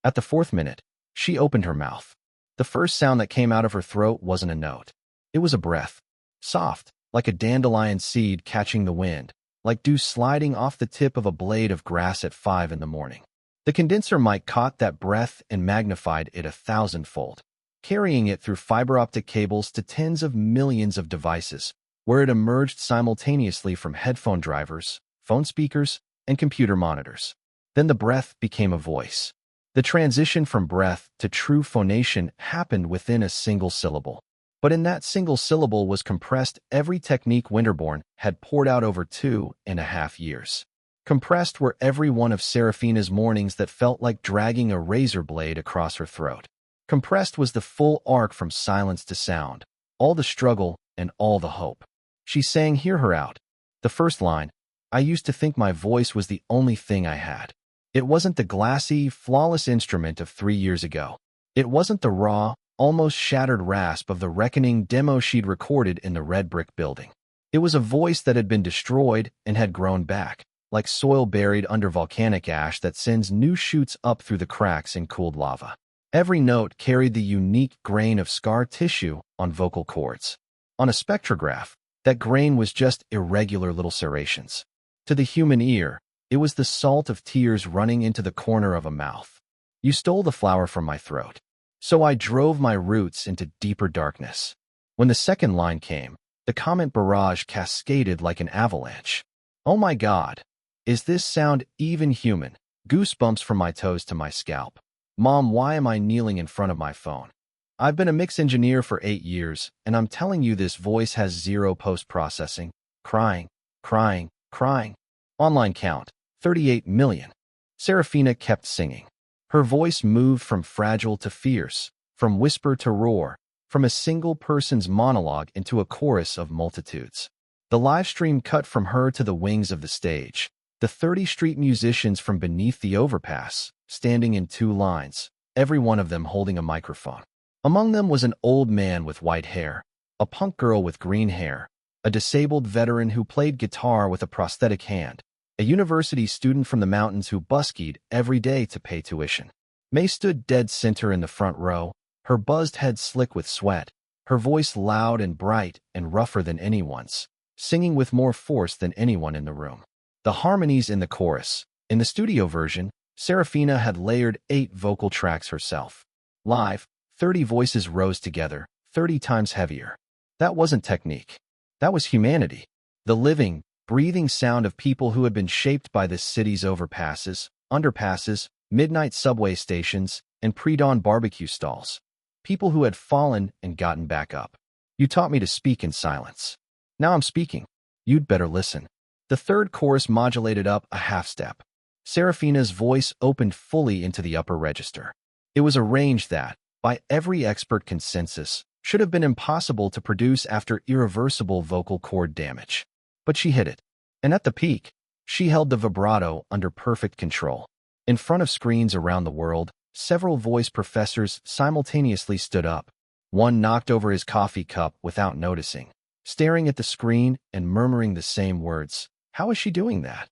At the 4th minute, she opened her mouth. The first sound that came out of her throat wasn't a note. It was a breath. Soft, like a dandelion seed catching the wind, like dew sliding off the tip of a blade of grass at 5 in the morning. The condenser mic caught that breath and magnified it 1,000-fold, carrying it through fiber optic cables to tens of millions of devices, where it emerged simultaneously from headphone drivers, phone speakers, and computer monitors. Then the breath became a voice. The transition from breath to true phonation happened within a single syllable. But in that single syllable was compressed every technique Winterborn had poured out over 2.5 years. Compressed were every one of Serafina's mornings that felt like dragging a razor blade across her throat. Compressed was the full arc from silence to sound, all the struggle and all the hope. She sang Hear Her Out. The first line, I used to think my voice was the only thing I had. It wasn't the glassy, flawless instrument of 3 years ago. It wasn't the raw, almost shattered rasp of the Reckoning demo she'd recorded in the red brick building. It was a voice that had been destroyed and had grown back, like soil buried under volcanic ash that sends new shoots up through the cracks in cooled lava. Every note carried the unique grain of scar tissue on vocal cords. On a spectrograph, that grain was just irregular little serrations. To the human ear, it was the salt of tears running into the corner of a mouth. You stole the flower from my throat. So I drove my roots into deeper darkness. When the second line came, the comment barrage cascaded like an avalanche. Oh my God. Is this sound even human? Goosebumps from my toes to my scalp. Mom, why am I kneeling in front of my phone? I've been a mix engineer for 8 years, and I'm telling you this voice has zero post-processing. Crying, crying, crying. Online count, 38 million. Serafina kept singing. Her voice moved from fragile to fierce, from whisper to roar, from a single person's monologue into a chorus of multitudes. The live stream cut from her to the wings of the stage. The 30 street musicians from beneath the overpass, standing in 2 lines, every one of them holding a microphone. Among them was an old man with white hair, a punk girl with green hair, a disabled veteran who played guitar with a prosthetic hand, a university student from the mountains who buskied every day to pay tuition. May stood dead center in the front row, her buzzed head slick with sweat, her voice loud and bright and rougher than anyone's, singing with more force than anyone in the room. The harmonies in the chorus. In the studio version, Serafina had layered 8 vocal tracks herself. Live, 30 voices rose together, 30 times heavier. That wasn't technique. That was humanity. The living, breathing sound of people who had been shaped by this city's overpasses, underpasses, midnight subway stations, and pre-dawn barbecue stalls. People who had fallen and gotten back up. You taught me to speak in silence. Now I'm speaking. You'd better listen. The third chorus modulated up a half step. Serafina's voice opened fully into the upper register. It was a range that, by every expert consensus, should have been impossible to produce after irreversible vocal cord damage. But she hit it. And at the peak, she held the vibrato under perfect control. In front of screens around the world, several voice professors simultaneously stood up. One knocked over his coffee cup without noticing, staring at the screen and murmuring the same words. How is she doing that?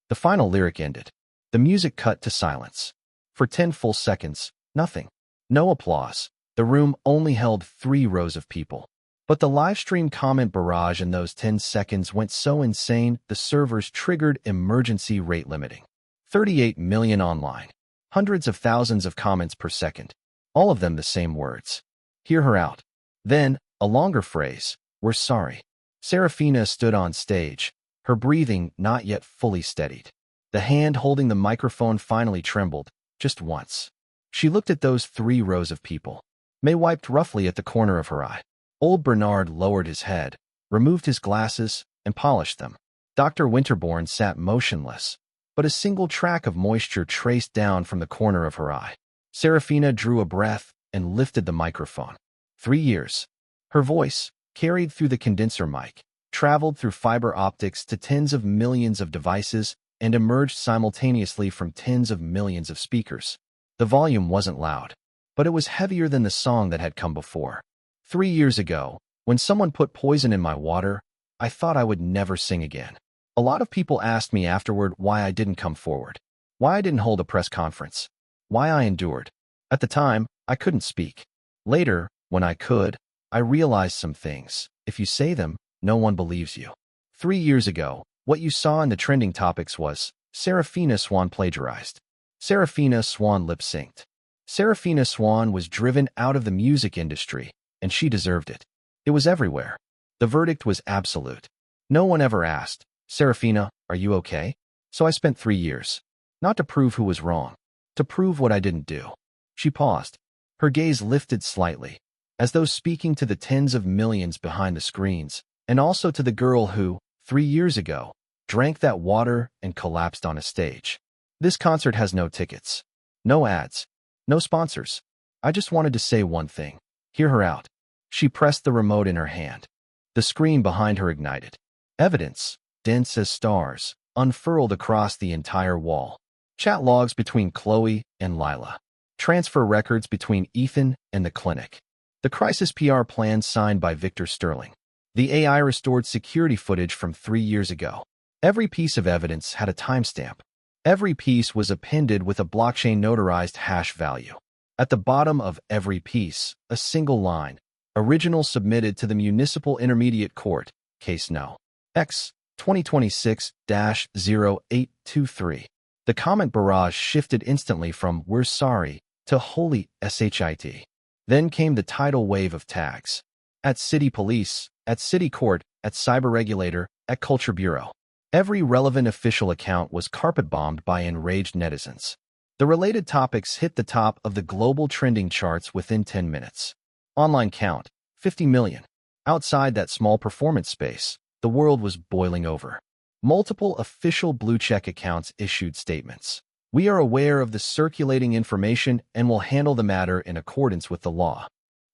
The final lyric ended. The music cut to silence. For 10 full seconds, nothing. No applause. The room only held 3 rows of people. But the livestream comment barrage in those 10 seconds went so insane, the servers triggered emergency rate limiting. 38 million online. Hundreds of thousands of comments per second. All of them the same words. Hear her out. Then, a longer phrase. We're sorry. Serafina stood on stage, her breathing not yet fully steadied. The hand holding the microphone finally trembled, just once. She looked at those 3 rows of people. May wiped roughly at the corner of her eye. Old Bernard lowered his head, removed his glasses, and polished them. Dr. Winterbourne sat motionless, but a single track of moisture traced down from the corner of her eye. Serafina drew a breath and lifted the microphone. 3 years. Her voice, carried through the condenser mic, traveled through fiber optics to tens of millions of devices and emerged simultaneously from tens of millions of speakers. The volume wasn't loud, but it was heavier than the song that had come before. 3 years ago, when someone put poison in my water, I thought I would never sing again. A lot of people asked me afterward why I didn't come forward, why I didn't hold a press conference, why I endured. At the time, I couldn't speak. Later, when I could, I realized some things. If you say them, no one believes you. 3 years ago, what you saw in the trending topics was Serafina Swan plagiarized. Serafina Swan lip-synced. Serafina Swan was driven out of the music industry, and she deserved it. It was everywhere. The verdict was absolute. No one ever asked, Serafina, are you okay? So I spent 3 years. Not to prove who was wrong. To prove what I didn't do. She paused. Her gaze lifted slightly, as though speaking to the tens of millions behind the screens, and also to the girl who, 3 years ago, drank that water and collapsed on a stage. This concert has no tickets. No ads. No sponsors. I just wanted to say one thing. Hear her out. She pressed the remote in her hand. The screen behind her ignited. Evidence, dense as stars, unfurled across the entire wall. Chat logs between Chloe and Lila. Transfer records between Ethan and the clinic. The crisis PR plan signed by Victor Sterling. The AI restored security footage from 3 years ago. Every piece of evidence had a timestamp. Every piece was appended with a blockchain notarized hash value. At the bottom of every piece, a single line. Original submitted to the Municipal Intermediate Court, case no. X 2026-0823. The comment barrage shifted instantly from "We're sorry" to "Holy shit." Then came the tidal wave of tags. At City Police, at City Court, at Cyber Regulator, at Culture Bureau. Every relevant official account was carpet-bombed by enraged netizens. The related topics hit the top of the global trending charts within 10 minutes. Online count, 50 million. Outside that small performance space, the world was boiling over. Multiple official blue-check accounts issued statements. We are aware of the circulating information and will handle the matter in accordance with the law.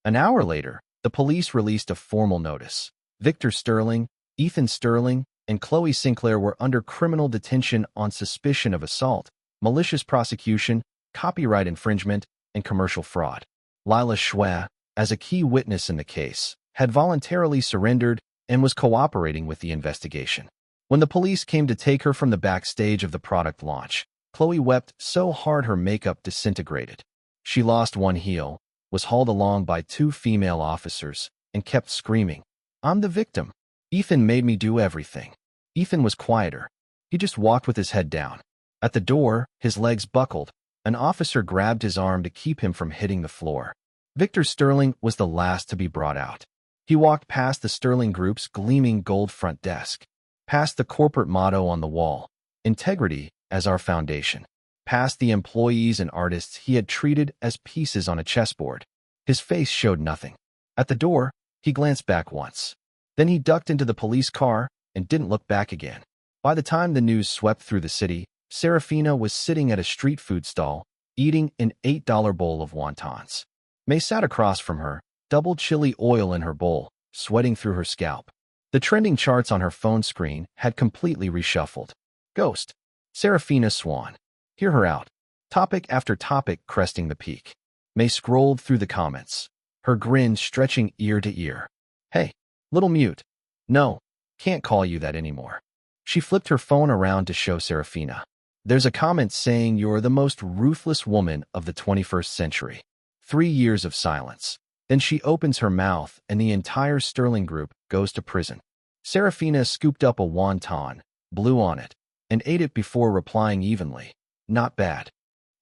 An hour later, the police released a formal notice. Victor Sterling, Ethan Sterling, and Chloe Sinclair were under criminal detention on suspicion of assault, malicious prosecution, copyright infringement, and commercial fraud. Lila Schwa, as a key witness in the case, had voluntarily surrendered and was cooperating with the investigation. When the police came to take her from the backstage of the product launch, Chloe wept so hard her makeup disintegrated. She lost one heel, was hauled along by 2 female officers, and kept screaming, "I'm the victim. Ethan made me do everything." Ethan was quieter. He just walked with his head down. At the door, his legs buckled. An officer grabbed his arm to keep him from hitting the floor. Victor Sterling was the last to be brought out. He walked past the Sterling Group's gleaming gold front desk, past the corporate motto on the wall, "Integrity as our foundation," past the employees and artists he had treated as pieces on a chessboard. His face showed nothing. At the door, he glanced back once. Then he ducked into the police car and didn't look back again. By the time the news swept through the city, Serafina was sitting at a street food stall, eating an $8 bowl of wontons. May sat across from her, double chili oil in her bowl, sweating through her scalp. The trending charts on her phone screen had completely reshuffled. Ghost. Serafina Swan. Hear her out. Topic after topic cresting the peak. May scrolled through the comments, her grin stretching ear to ear. "Hey, little mute. No, can't call you that anymore. She flipped her phone around to show Serafina. There's a comment saying you're the most ruthless woman of the 21st century. 3 years of silence. Then she opens her mouth and the entire Sterling group goes to prison. Serafina scooped up a wonton, blew on it, and ate it before replying evenly. Not bad.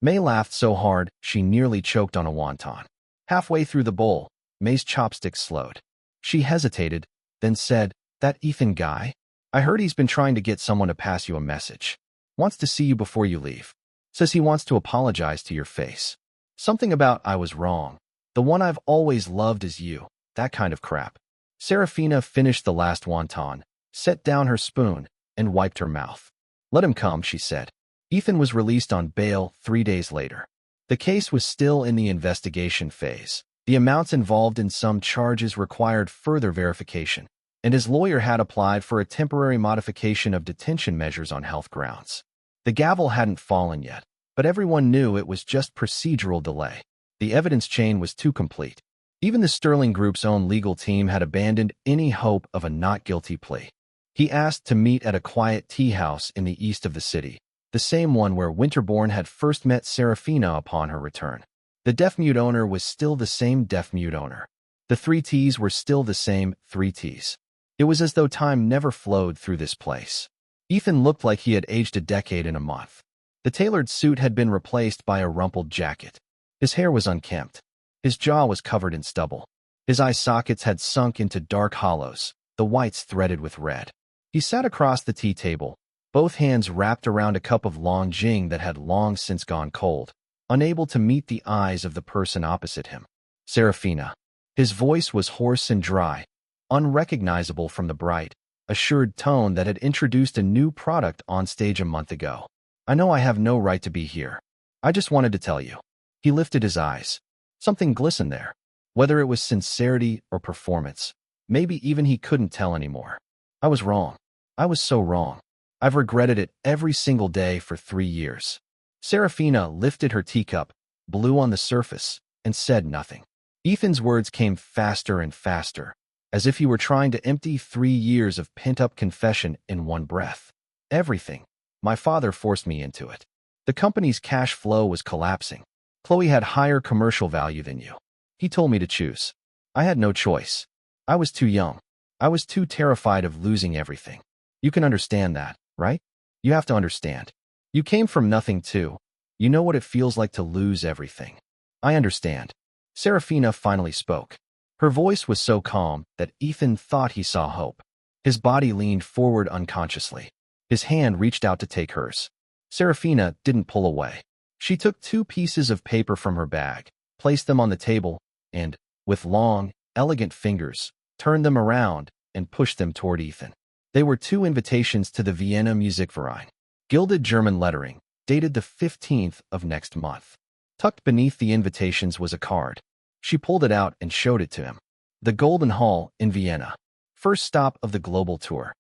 May laughed so hard she nearly choked on a wonton. Halfway through the bowl, May's chopsticks slowed. She hesitated, then said, "That Ethan guy? I heard he's been trying to get someone to pass you a message. Wants to see you before you leave. Says he wants to apologize to your face. Something about 'I was wrong. The one I've always loved is you.' That kind of crap." Serafina finished the last wonton, set down her spoon, and wiped her mouth. "Let him come," she said. Ethan was released on bail 3 days later. The case was still in the investigation phase. The amounts involved in some charges required further verification, and his lawyer had applied for a temporary modification of detention measures on health grounds. The gavel hadn't fallen yet, but everyone knew it was just procedural delay. The evidence chain was too complete. Even the Sterling Group's own legal team had abandoned any hope of a not guilty plea. He asked to meet at a quiet tea house in the east of the city, the same one where Winterbourne had first met Serafina upon her return. The deaf-mute owner was still the same deaf-mute owner. The 3 T's were still the same 3 T's. It was as though time never flowed through this place. Ethan looked like he had aged a decade in a month. The tailored suit had been replaced by a rumpled jacket. His hair was unkempt. His jaw was covered in stubble. His eye sockets had sunk into dark hollows, the whites threaded with red. He sat across the tea table, both hands wrapped around a cup of long jing that had long since gone cold, unable to meet the eyes of the person opposite him. Serafina. His voice was hoarse and dry, unrecognizable from the bright, assured tone that had introduced a new product on stage a month ago. "I know I have no right to be here. I just wanted to tell you." He lifted his eyes. Something glistened there. Whether it was sincerity or performance, maybe even he couldn't tell anymore. "I was wrong. I was so wrong. I've regretted it every single day for 3 years." Serafina lifted her teacup, blew on the surface, and said nothing. Ethan's words came faster and faster, as if he were trying to empty 3 years of pent-up confession in one breath. "Everything. My father forced me into it. The company's cash flow was collapsing. Chloe had higher commercial value than you. He told me to choose. I had no choice. I was too young. I was too terrified of losing everything. You can understand that, right? You have to understand. You came from nothing too. You know what it feels like to lose everything." "I understand." Serafina finally spoke. Her voice was so calm that Ethan thought he saw hope. His body leaned forward unconsciously. His hand reached out to take hers. Serafina didn't pull away. She took 2 pieces of paper from her bag, placed them on the table, and, with long, elegant fingers, turned them around and pushed them toward Ethan. They were 2 invitations to the Vienna Musikverein, gilded German lettering, dated the 15th of next month. Tucked beneath the invitations was a card. She pulled it out and showed it to him. "The Golden Hall in Vienna. First stop of the global tour."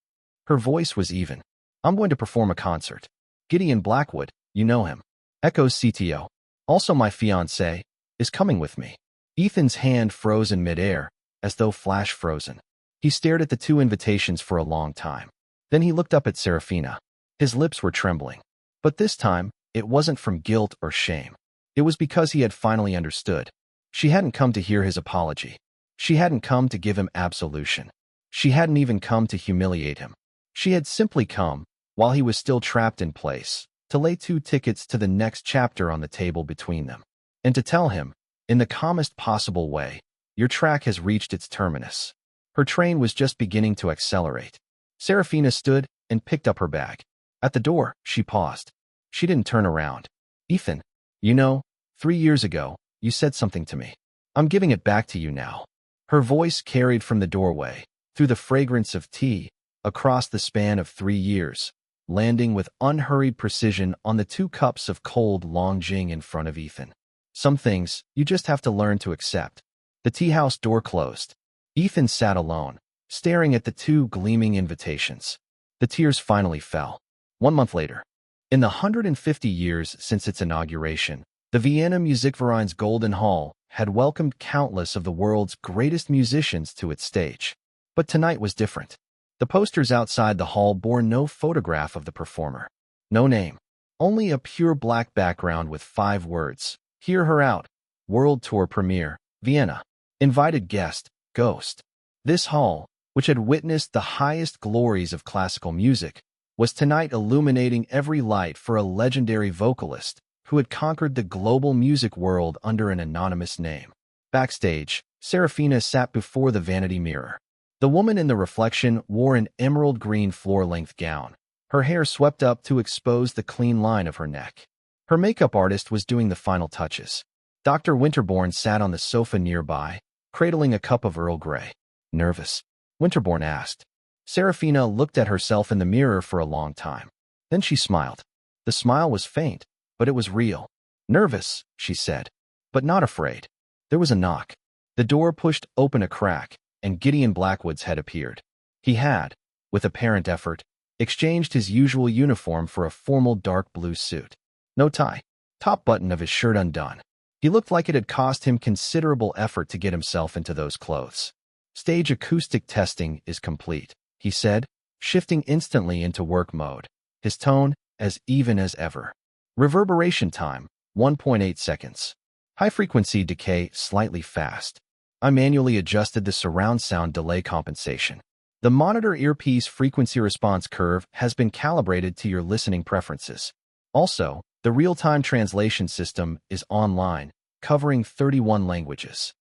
Her voice was even. "I'm going to perform a concert. Gideon Blackwood, you know him. Echo's CTO, also my fiancé, is coming with me." Ethan's hand froze in midair, as though flash frozen. He stared at the 2 invitations for a long time. Then he looked up at Serafina. His lips were trembling. But this time, it wasn't from guilt or shame. It was because he had finally understood. She hadn't come to hear his apology. She hadn't come to give him absolution. She hadn't even come to humiliate him. She had simply come, while he was still trapped in place, to lay 2 tickets to the next chapter on the table between them, and to tell him, in the calmest possible way, "Your track has reached its terminus." Her train was just beginning to accelerate. Serafina stood and picked up her bag. At the door, she paused. She didn't turn around. "Ethan, you know, 3 years ago, you said something to me. I'm giving it back to you now." Her voice carried from the doorway, through the fragrance of tea, across the span of 3 years, landing with unhurried precision on the 2 cups of cold long jing in front of Ethan. "Some things, you just have to learn to accept." The tea house door closed. Ethan sat alone, staring at the 2 gleaming invitations. The tears finally fell. 1 month later. In the 150 years since its inauguration, the Vienna Musikverein's Golden Hall had welcomed countless of the world's greatest musicians to its stage. But tonight was different. The posters outside the hall bore no photograph of the performer. No name. Only a pure black background with 5 words. Hear her out. World Tour Premiere, Vienna. Invited guest, Ghost. This hall, which had witnessed the highest glories of classical music, was tonight illuminating every light for a legendary vocalist who had conquered the global music world under an anonymous name. Backstage, Serafina sat before the vanity mirror. The woman in the reflection wore an emerald green floor-length gown, her hair swept up to expose the clean line of her neck. Her makeup artist was doing the final touches. Dr. Winterbourne sat on the sofa nearby, cradling a cup of Earl Grey. Nervous? Winterbourne asked. Serafina looked at herself in the mirror for a long time. Then she smiled. The smile was faint, but it was real. Nervous, she said, but not afraid. There was a knock. The door pushed open a crack, and Gideon Blackwood's head appeared. He had, with apparent effort, exchanged his usual uniform for a formal dark blue suit. No tie. Top button of his shirt undone. He looked like it had cost him considerable effort to get himself into those clothes. Stage acoustic testing is complete, he said, shifting instantly into work mode, his tone as even as ever. Reverberation time, 1.8 seconds. High-frequency decay slightly fast. I manually adjusted the surround sound delay compensation. The monitor earpiece frequency response curve has been calibrated to your listening preferences. Also, the real-time translation system is online, covering 31 languages.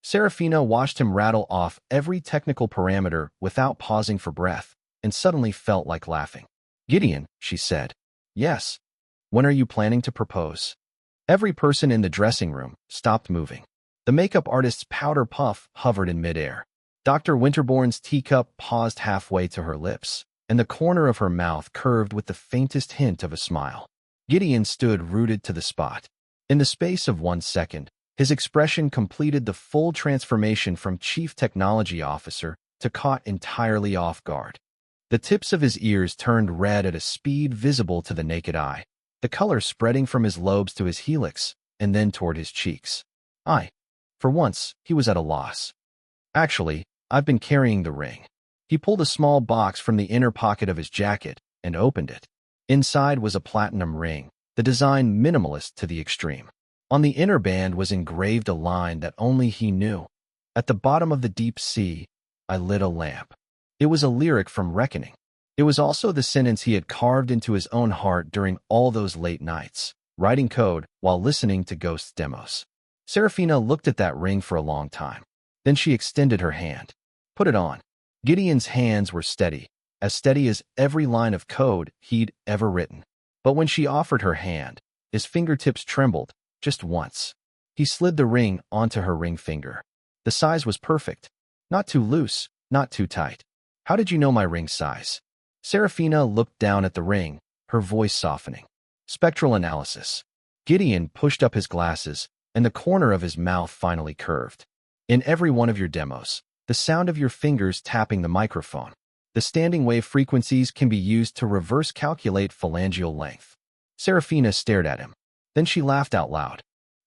Serafina watched him rattle off every technical parameter without pausing for breath, and suddenly felt like laughing. Gideon, she said. Yes. When are you planning to propose? Every person in the dressing room stopped moving. The makeup artist's powder puff hovered in midair. Dr. Winterbourne's teacup paused halfway to her lips, and the corner of her mouth curved with the faintest hint of a smile. Gideon stood rooted to the spot. In the space of 1 second, his expression completed the full transformation from chief technology officer to caught entirely off guard. The tips of his ears turned red at a speed visible to the naked eye, the color spreading from his lobes to his helix and then toward his cheeks. For once, he was at a loss. Actually, I've been carrying the ring. He pulled a small box from the inner pocket of his jacket and opened it. Inside was a platinum ring, the design minimalist to the extreme. On the inner band was engraved a line that only he knew. At the bottom of the deep sea, I lit a lamp. It was a lyric from Reckoning. It was also the sentence he had carved into his own heart during all those late nights, writing code while listening to Ghost's demos. Serafina looked at that ring for a long time. Then she extended her hand. Put it on. Gideon's hands were steady as every line of code he'd ever written. But when she offered her hand, his fingertips trembled, just once. He slid the ring onto her ring finger. The size was perfect. Not too loose, not too tight. How did you know my ring size? Serafina looked down at the ring, her voice softening. Spectral analysis. Gideon pushed up his glasses, and the corner of his mouth finally curved. In every one of your demos, the sound of your fingers tapping the microphone. The standing wave frequencies can be used to reverse calculate phalangeal length. Serafina stared at him. Then she laughed out loud.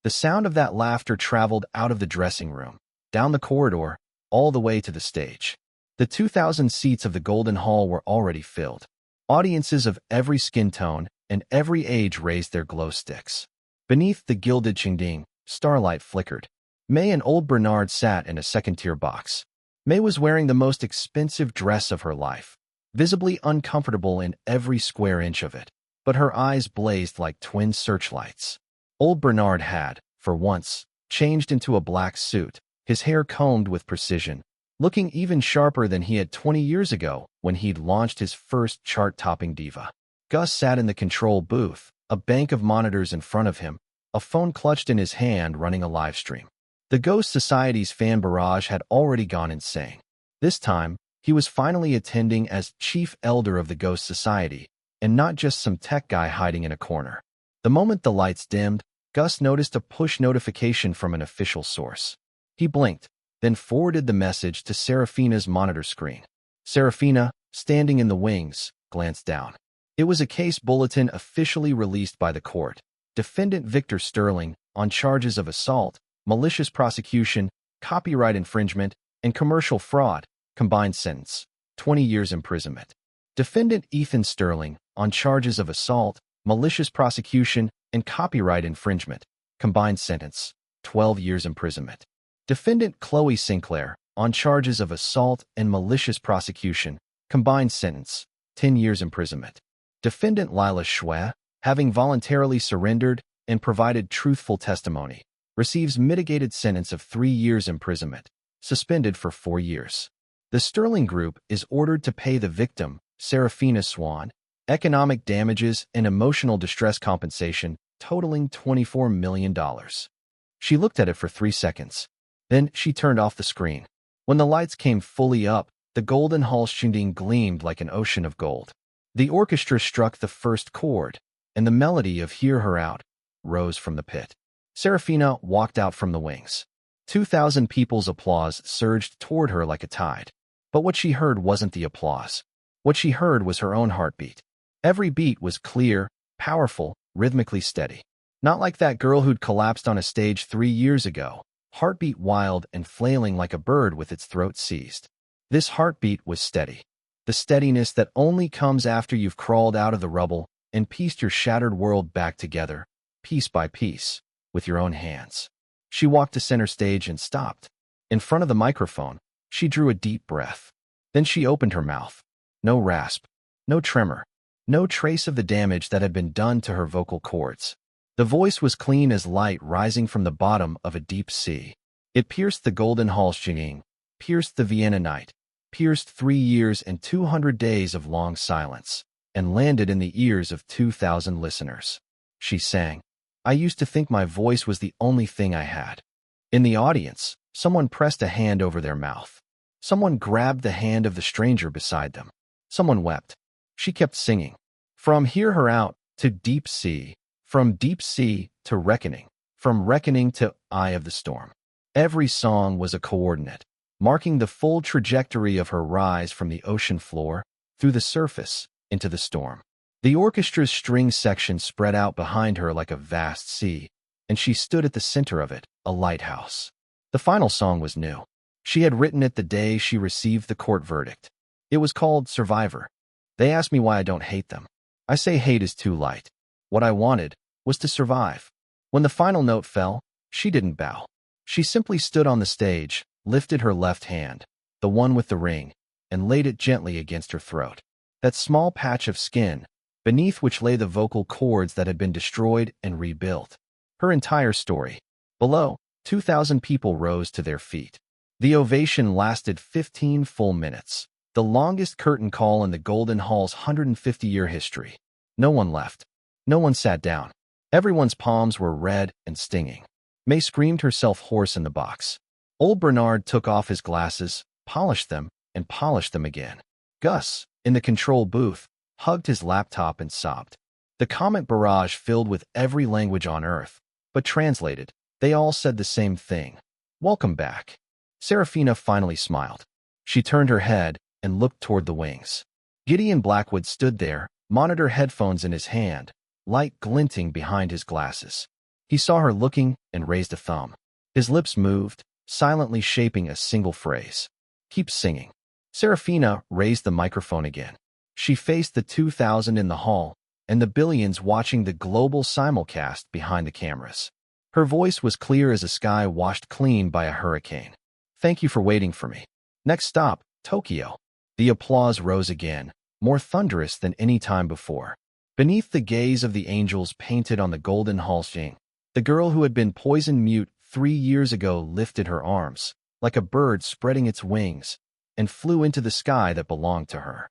The sound of that laughter traveled out of the dressing room, down the corridor, all the way to the stage. The 2,000 seats of the Golden Hall were already filled. Audiences of every skin tone and every age raised their glow sticks. Beneath the gilded chingding, starlight flickered. May and old Bernard sat in a second-tier box. May was wearing the most expensive dress of her life, visibly uncomfortable in every square inch of it, but her eyes blazed like twin searchlights. Old Bernard had, for once, changed into a black suit, his hair combed with precision, looking even sharper than he had 20 years ago when he'd launched his first chart-topping diva. Gus sat in the control booth, a bank of monitors in front of him, a phone clutched in his hand running a live stream. The Ghost Society's fan barrage had already gone insane. This time, he was finally attending as chief elder of the Ghost Society, and not just some tech guy hiding in a corner. The moment the lights dimmed, Gus noticed a push notification from an official source. He blinked, then forwarded the message to Serafina's monitor screen. Serafina, standing in the wings, glanced down. It was a case bulletin officially released by the court. Defendant Victor Sterling, on charges of assault, malicious prosecution, copyright infringement, and commercial fraud, combined sentence, 20 years imprisonment. Defendant Ethan Sterling, on charges of assault, malicious prosecution, and copyright infringement. Combined sentence, 12 years imprisonment. Defendant Chloe Sinclair, on charges of assault and malicious prosecution. Combined sentence, 10 years imprisonment. Defendant Lila Shwe, having voluntarily surrendered and provided truthful testimony, receives mitigated sentence of 3 years imprisonment, suspended for 4 years. The Sterling Group is ordered to pay the victim, Serafina Swan, economic damages and emotional distress compensation totaling $24 million. She looked at it for 3 seconds. Then she turned off the screen. When the lights came fully up, the golden Hallstunde gleamed like an ocean of gold. The orchestra struck the first chord, and the melody of Hear Her Out rose from the pit. Serafina walked out from the wings. 2,000 people's applause surged toward her like a tide. But what she heard wasn't the applause. What she heard was her own heartbeat. Every beat was clear, powerful, rhythmically steady. Not like that girl who'd collapsed on a stage 3 years ago, heartbeat wild and flailing like a bird with its throat seized. This heartbeat was steady. The steadiness that only comes after you've crawled out of the rubble and pieced your shattered world back together, piece by piece, with your own hands. She walked to center stage and stopped. In front of the microphone, she drew a deep breath. Then she opened her mouth. No rasp, no tremor, no trace of the damage that had been done to her vocal cords. The voice was clean as light rising from the bottom of a deep sea. It pierced the golden Hallstunde, pierced the Vienna night, pierced 3 years and 200 days of long silence, and landed in the ears of 2,000 listeners. She sang, "I used to think my voice was the only thing I had." In the audience, someone pressed a hand over their mouth. Someone grabbed the hand of the stranger beside them. Someone wept. She kept singing. From Hear Her Out to Deep Sea, from Deep Sea to Reckoning, from Reckoning to Eye of the Storm. Every song was a coordinate, marking the full trajectory of her rise from the ocean floor, through the surface, into the storm. The orchestra's string section spread out behind her like a vast sea, and she stood at the center of it, a lighthouse. The final song was new. She had written it the day she received the court verdict. It was called Survivor. They asked me why I don't hate them. I say hate is too light. What I wanted was to survive. When the final note fell, she didn't bow. She simply stood on the stage, lifted her left hand, the one with the ring, and laid it gently against her throat. That small patch of skin, beneath which lay the vocal cords that had been destroyed and rebuilt. Her entire story. Below, 2,000 people rose to their feet. The ovation lasted 15 full minutes, the longest curtain call in the Golden Hall's 150-year history. No one left. No one sat down. Everyone's palms were red and stinging. May screamed herself hoarse in the box. Old Bernard took off his glasses, polished them, and polished them again. Gus, in the control booth, hugged his laptop and sobbed. The comment barrage filled with every language on Earth, but translated, they all said the same thing. Welcome back. Serafina finally smiled. She turned her head and looked toward the wings. Gideon Blackwood stood there, monitor headphones in his hand, light glinting behind his glasses. He saw her looking and raised a thumb. His lips moved, silently shaping a single phrase. Keep singing. Serafina raised the microphone again. She faced the 2,000 in the hall and the billions watching the global simulcast behind the cameras. Her voice was clear as a sky washed clean by a hurricane. Thank you for waiting for me. Next stop, Tokyo. The applause rose again, more thunderous than any time before. Beneath the gaze of the angels painted on the golden Hallstunde, the girl who had been poisoned mute 3 years ago lifted her arms, like a bird spreading its wings, and flew into the sky that belonged to her.